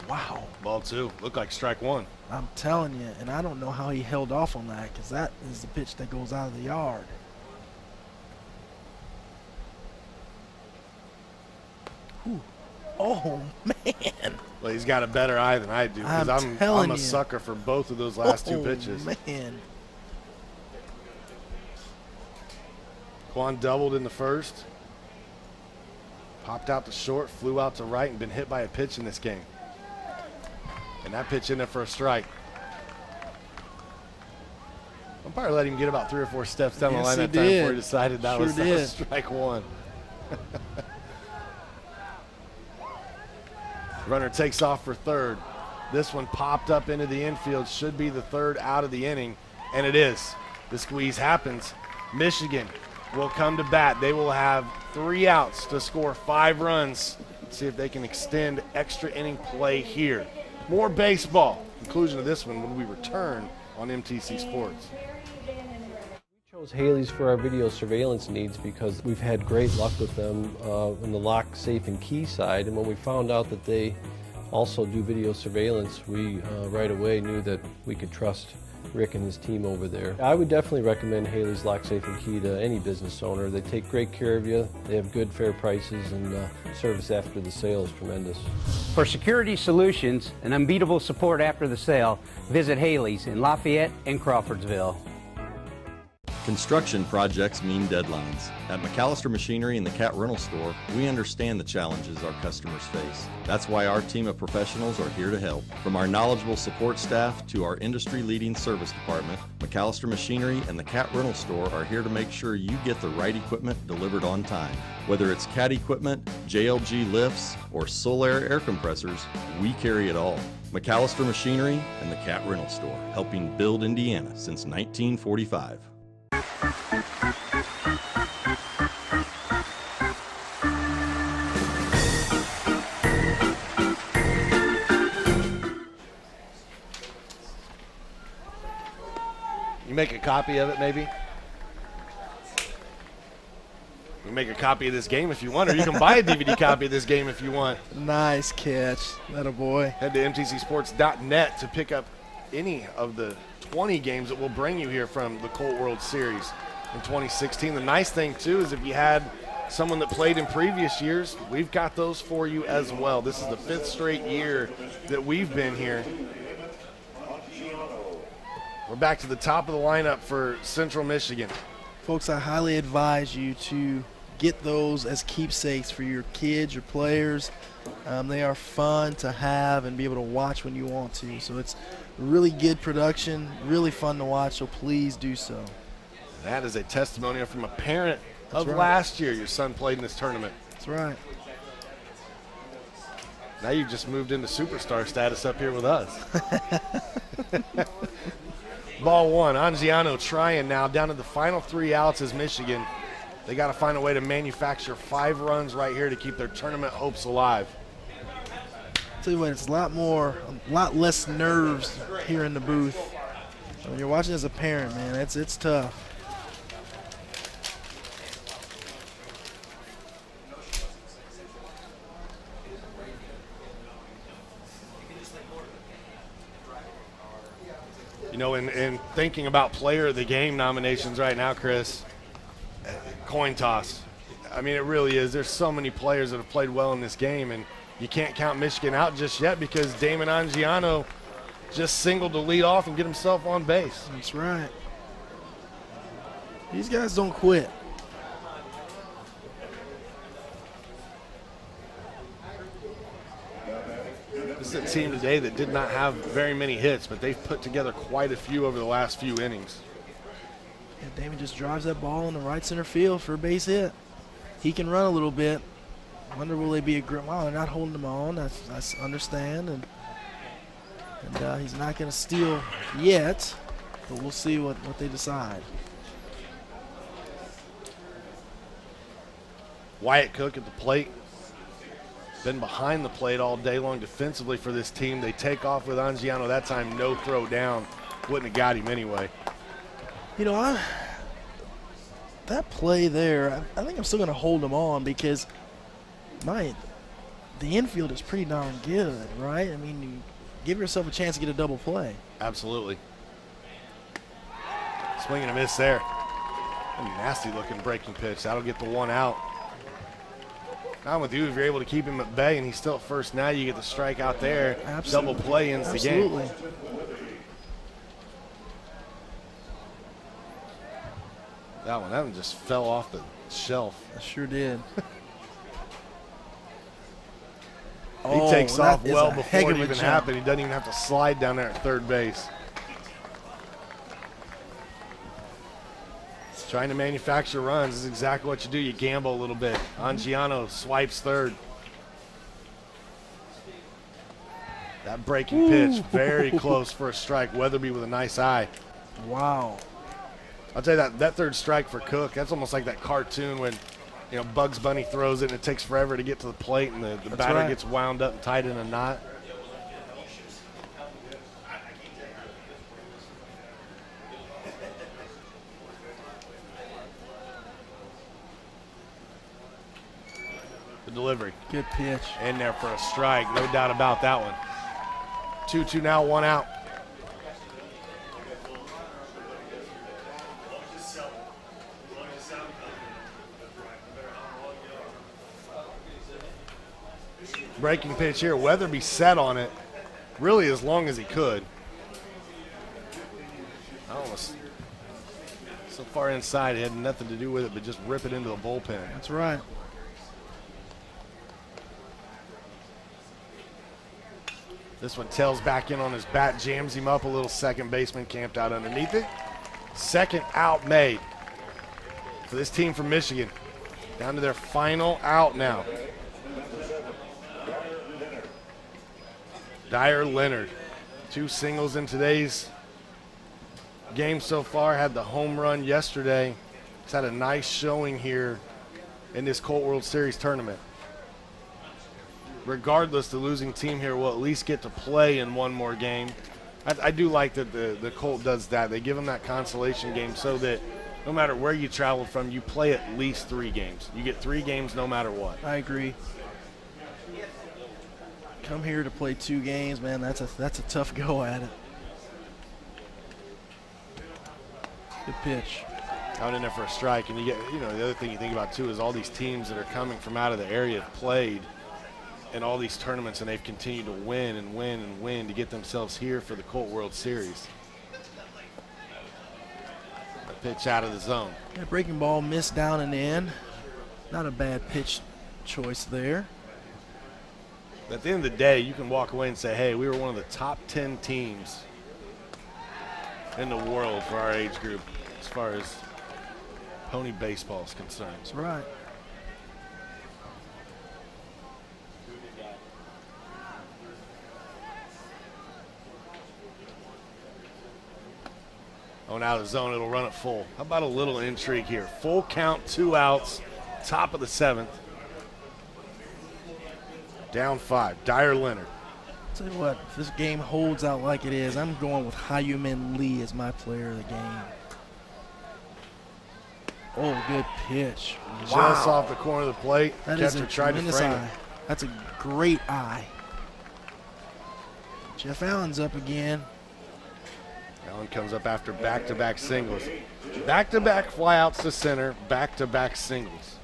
Wow. Ball 2. Looked like strike 1. I'm telling you, and I don't know how he held off on that because that is the pitch that goes out of the yard. Whew. Oh, man. Well, he's got a better eye than I do because I'm a sucker for both of those last 2 pitches. Man. Quan doubled in the first. Popped out to short, flew out to right, and been hit by a pitch in this game. And that pitch in there for a strike. Umpire let him get about 3 or 4 steps down the line that time before he decided that was strike 1. Runner takes off for third. This one popped up into the infield. Should be the 3rd out of the inning, and it is. The squeeze happens. Michigan will come to bat. They will have 3 outs to score 5 runs. Let's see if they can extend extra inning play here. More baseball. Conclusion of this one when we return on MTC Sports. We chose Haley's for our video surveillance needs because we've had great luck with them in the lock, safe, and key side. And when we found out that they also do video surveillance, we right away knew that we could trust Rick and his team over there. I would definitely recommend Haley's Lock, Safe, and Key to any business owner. They take great care of you. They have good, fair prices, and service after the sale is tremendous. For security solutions and unbeatable support after the sale, visit Haley's in Lafayette and Crawfordsville. Construction projects mean deadlines. At McAllister Machinery and the Cat Rental Store, we understand the challenges our customers face. That's why our team of professionals are here to help. From our knowledgeable support staff to our industry-leading service department, McAllister Machinery and the Cat Rental Store are here to make sure you get the right equipment delivered on time. Whether it's Cat equipment, JLG lifts, or Solaire air compressors, we carry it all. McAllister Machinery and the Cat Rental Store, helping build Indiana since 1945. You make a copy of it, maybe? You make a copy of this game if you want, or you can buy a DVD copy of this game if you want. Nice catch. That a boy. Head to mtcsports.net to pick up any of the 20 games that we'll bring you here from the Colt World Series in 2016. The nice thing, too, is if you had someone that played in previous years, we've got those for you as well. This is the 5th straight year that we've been here. We're back to the top of the lineup for Central Michigan. Folks, I highly advise you to get those as keepsakes for your kids, your players. They are fun to have and be able to watch when you want to. So it's really good production, really fun to watch, so please do so. That is a testimonial from a parent of right. last year. Your son played in this tournament. That's right. Now you've just moved into superstar status up here with us. Ball one, Angiano trying now down to the final 3 outs as Michigan. They got to find a way to manufacture 5 runs right here to keep their tournament hopes alive. Tell you what, it's a lot less nerves here in the booth. When you're watching as a parent, man, it's tough. You know, in thinking about player of the game nominations right now, Chris, coin toss. I mean, it really is. There's so many players that have played well in this game, and you can't count Michigan out just yet because Damon Angiano just singled to lead off and get himself on base. That's right. These guys don't quit. This is a team today that did not have very many hits, but they've put together quite a few over the last few innings. Yeah, Damon just drives that ball in the right center field for a base hit. He can run a little bit. I wonder will they be a grip? Wow, they're not holding him on. I understand. And he's not going to steal yet, but we'll see what they decide. Wyatt Cook at the plate. Been behind the plate all day long defensively for this team. They take off with Angiano. That time, no throw down. Wouldn't have got him anyway. You know, that play there, I think I'm still going to hold him on because the infield is pretty darn good, right? I mean, you give yourself a chance to get a double play. Absolutely. Swing and a miss there. A nasty-looking breaking pitch. That'll get the 1 out. I'm with you. If you're able to keep him at bay and he's still at first, now you get the strike out there. Absolutely. Double play ends the game. Absolutely. That one just fell off the shelf. It sure did. He takes off well before it even happened. He doesn't even have to slide down there at third base. Trying to manufacture runs is exactly what you do. You gamble a little bit. Angiano swipes third. That breaking pitch, very close for a strike. Weatherby with a nice eye. Wow. I'll tell you that third strike for Cook, that's almost like that cartoon when, you know, Bugs Bunny throws it and it takes forever to get to the plate and the batter gets wound up and tied in a knot. Delivery. Good pitch. In there for a strike, no doubt about that one. 2-2 now, 1 out. Breaking pitch here. Weatherby set on it really as long as he could. Almost so far inside, he had nothing to do with it but just rip it into the bullpen. That's right. This one tails back in on his bat, jams him up a little. Second baseman camped out underneath it. Second out made for this team from Michigan. Down to their final out now. Dyer Leonard. 2 singles in today's game so far. Had the home run yesterday. He's had a nice showing here in this Colt World Series tournament. Regardless, the losing team here will at least get to play in one more game. I do like that the Colt does that. They give them that consolation game so that no matter where you travel from, you play at least 3 games. You get 3 games no matter what. I agree. Come here to play 2 games, man. That's a tough go at it. Good pitch. Out in there for a strike, and you get, the other thing you think about too is all these teams that are coming from out of the area have played in all these tournaments, and they've continued to win and win and win to get themselves here for the Colt World Series. A pitch out of the zone. Yeah, breaking ball missed down and in. Not a bad pitch choice there. At the end of the day, you can walk away and say, hey, we were one of the top 10 teams in the world for our age group as far as pony baseball is concerned. That's right. Going out of the zone, it'll run it full. How about a little intrigue here? Full count, 2 outs, top of the 7th. Down 5, Dyer Leonard. Tell you what, if this game holds out like it is, I'm going with Hyumin Lee as my player of the game. Oh, good pitch. Just off the corner of the plate. That is Catcher a tried to tremendous frame eye. it. That's a great eye. Jeff Allen's up again. Allen comes up after back-to-back singles. Back-to-back flyouts to center, back-to-back singles.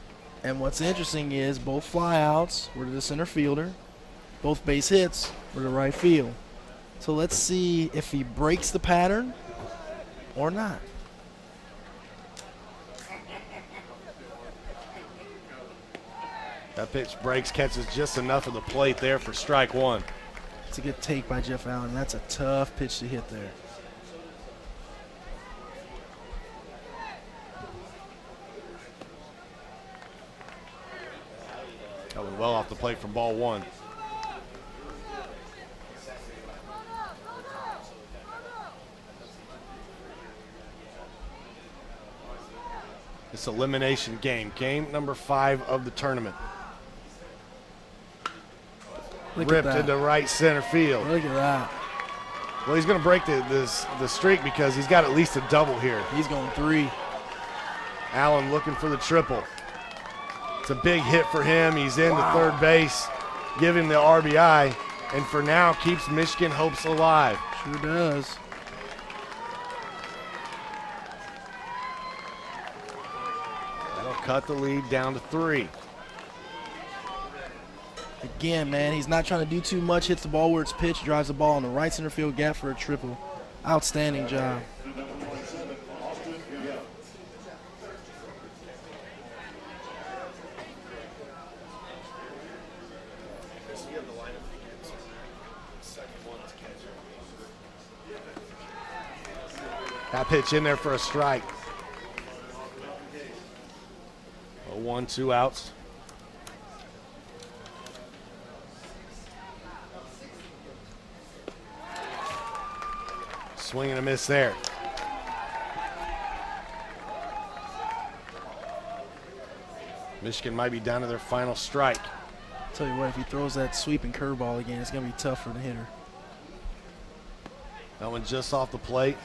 And what's interesting is both flyouts were to the center fielder. Both base hits were to right field. So let's see if he breaks the pattern or not. That pitch breaks, catches just enough of the plate there for strike 1. It's a good take by Jeff Allen. That's a tough pitch to hit there. Coming well off the plate from ball 1. It's elimination game, game number 5 of the tournament. Look Ripped at that. into right center field. Look at that. Well, he's going to break the streak because he's got at least a double here. He's going 3. Allen looking for the triple. It's a big hit for him. He's into third base, giving the RBI, and for now keeps Michigan hopes alive. Sure does. That'll cut the lead down to 3. Again, man, he's not trying to do too much. Hits the ball where it's pitched, drives the ball in the right center field gap for a triple. Outstanding job. That pitch in there for a strike. 1, 2 outs. Swing and a miss there. Michigan might be down to their final strike. Tell you what, if he throws that sweeping curveball again, it's going to be tough for the hitter. That one just off the plate.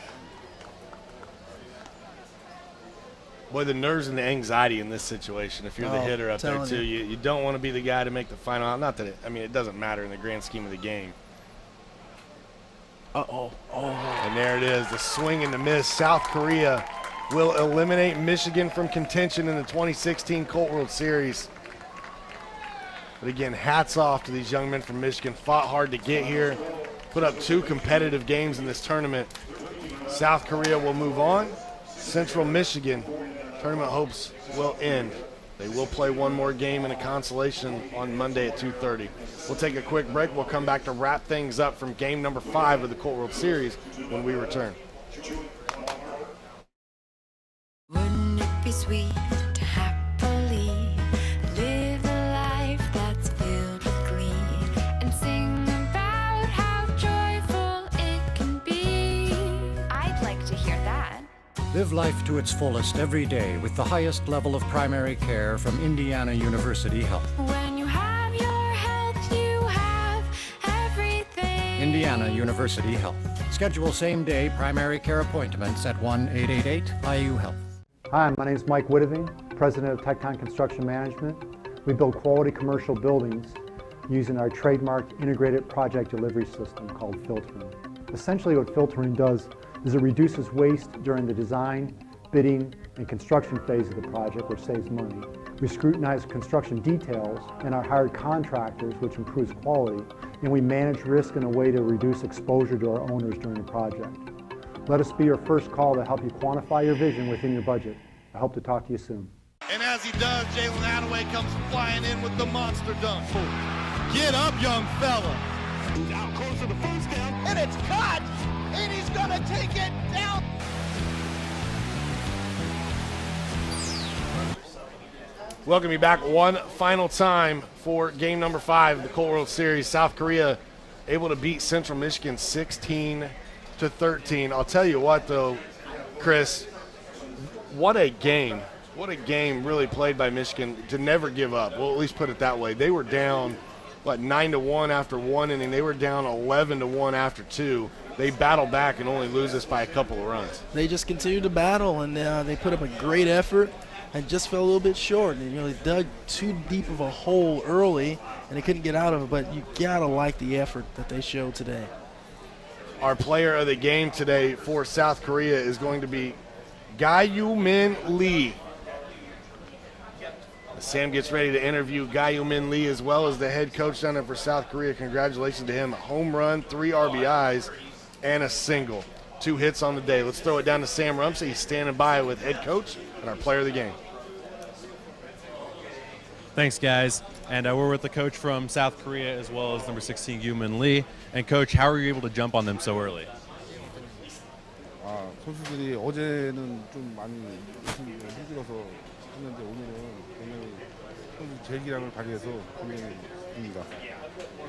Boy, the nerves and the anxiety in this situation, if you're the hitter up there too, you don't want to be the guy to make the final out. Not that it doesn't matter in the grand scheme of the game. Uh-oh. Oh. And there it is, the swing and the miss. South Korea will eliminate Michigan from contention in the 2016 Colt World Series. But again, hats off to these young men from Michigan. Fought hard to get here. Put up 2 competitive games in this tournament. South Korea will move on. Central Michigan, tournament hopes will end. They will play one more game in a consolation on Monday at 2:30. We'll take a quick break. We'll come back to wrap things up from game number 5 of the Colt World Series when we return. Wouldn't it be sweet to happily live a life that's filled with glee and sing about how joyful it can be? I'd like to hear that. Live life to its fullest every day with the highest level of primary care from Indiana University Health. When you have your health, you have everything. Indiana University Health. Schedule same-day primary care appointments at 1-888-IU-HEALTH. Hi, my name is Mike Witteving, President of Tecton Construction Management. We build quality commercial buildings using our trademarked integrated project delivery system called filtering. Essentially what filtering does is it reduces waste during the design, bidding, and construction phase of the project, which saves money. We scrutinize construction details and our hired contractors, which improves quality, and we manage risk in a way to reduce exposure to our owners during the project. Let us be your first call to help you quantify your vision within your budget. I hope to talk to you soon. And as he does, Jalen Attaway comes flying in with the monster dunk. Get up, young fella. Out close to the first down. And it's caught, and he's gonna take it down. Welcome you back one final time for game number 5 of the Colt World Series. South Korea able to beat Central Michigan 16-13. I'll tell you what, though, Chris, what a game. What a game really played by Michigan to never give up. Well, at least put it that way. They were down, 9-1 after one inning. They were down 11-1 after two. They battled back and only lose this by a couple of runs. They just continued to battle, and they put up a great effort and just fell a little bit short. They really dug too deep of a hole early, and they couldn't get out of it, but you got to like the effort that they showed today. Our player of the game today for South Korea is going to be Ga-Yu-Min Lee. Sam gets ready to interview Ga-Yu-Min Lee as well as the head coach down there for South Korea. Congratulations to him. A home run, 3 RBIs, and a single. 2 hits on the day. Let's throw it down to Sam Rumsey. He's standing by with head coach and our player of the game. Thanks, guys. And we're with the coach from South Korea as well as number 16, Ga-Yu-Min Lee. And, Coach, how were you able to jump on them so early? 선수들이 어제는 좀 많이 힘들어서 했는데 오늘은 굉장히 선수 재기량을 발휘해서 분명히 듭니다.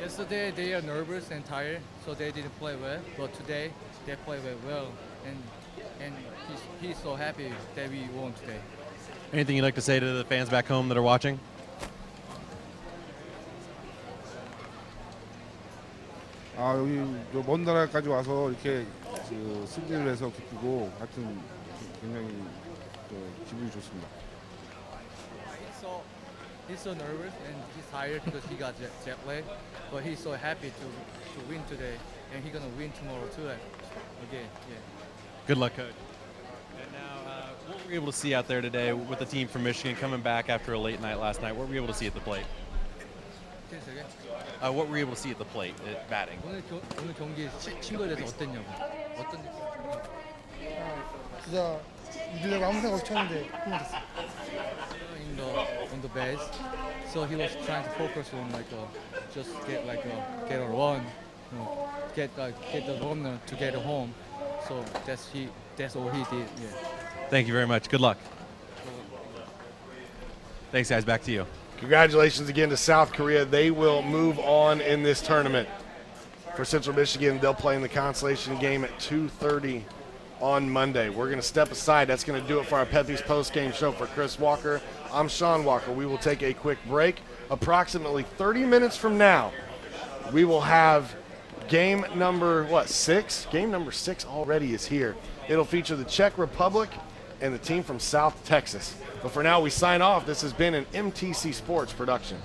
Yesterday they are nervous and tired, so they didn't play well. But today they play well, and he's so happy that we won today. Anything you'd like to say to the fans back home that are watching? 여기 먼 나라까지 와서 이렇게 승리를 해서 기쁘고 하여튼 굉장히 기분이 좋습니다. He's so nervous and he's tired because he got jet lag, but he's so happy to win today, and he's gonna win tomorrow too. Again, yeah. Good luck, Coach. And now, what were you able to see out there today with the team from Michigan coming back after a late night last night? What were you able to see at the plate? What were you able to see at the plate at batting? 오늘 경기 친구에 대해서 어땠냐고? 어떤 느낌? 진짜 이기려고 아무 생각 없이 쳤는데 힘들었어. On the base, so he was trying to focus on just get a run, get the runner to get home. So that's all he did. Yeah. Thank you very much. Good luck. Thanks, guys. Back to you. Congratulations again to South Korea. They will move on in this tournament. For Central Michigan, they'll play in the consolation game at 2:30 on Monday. We're going to step aside. That's going to do it for our Pepe's post-game show. For Chris Walker, I'm Sean Walker. We will take a quick break. Approximately 30 minutes from now, we will have game number, 6? Game number 6 already is here. It'll feature the Czech Republic and the team from South Texas. But for now, we sign off. This has been an MTC Sports production.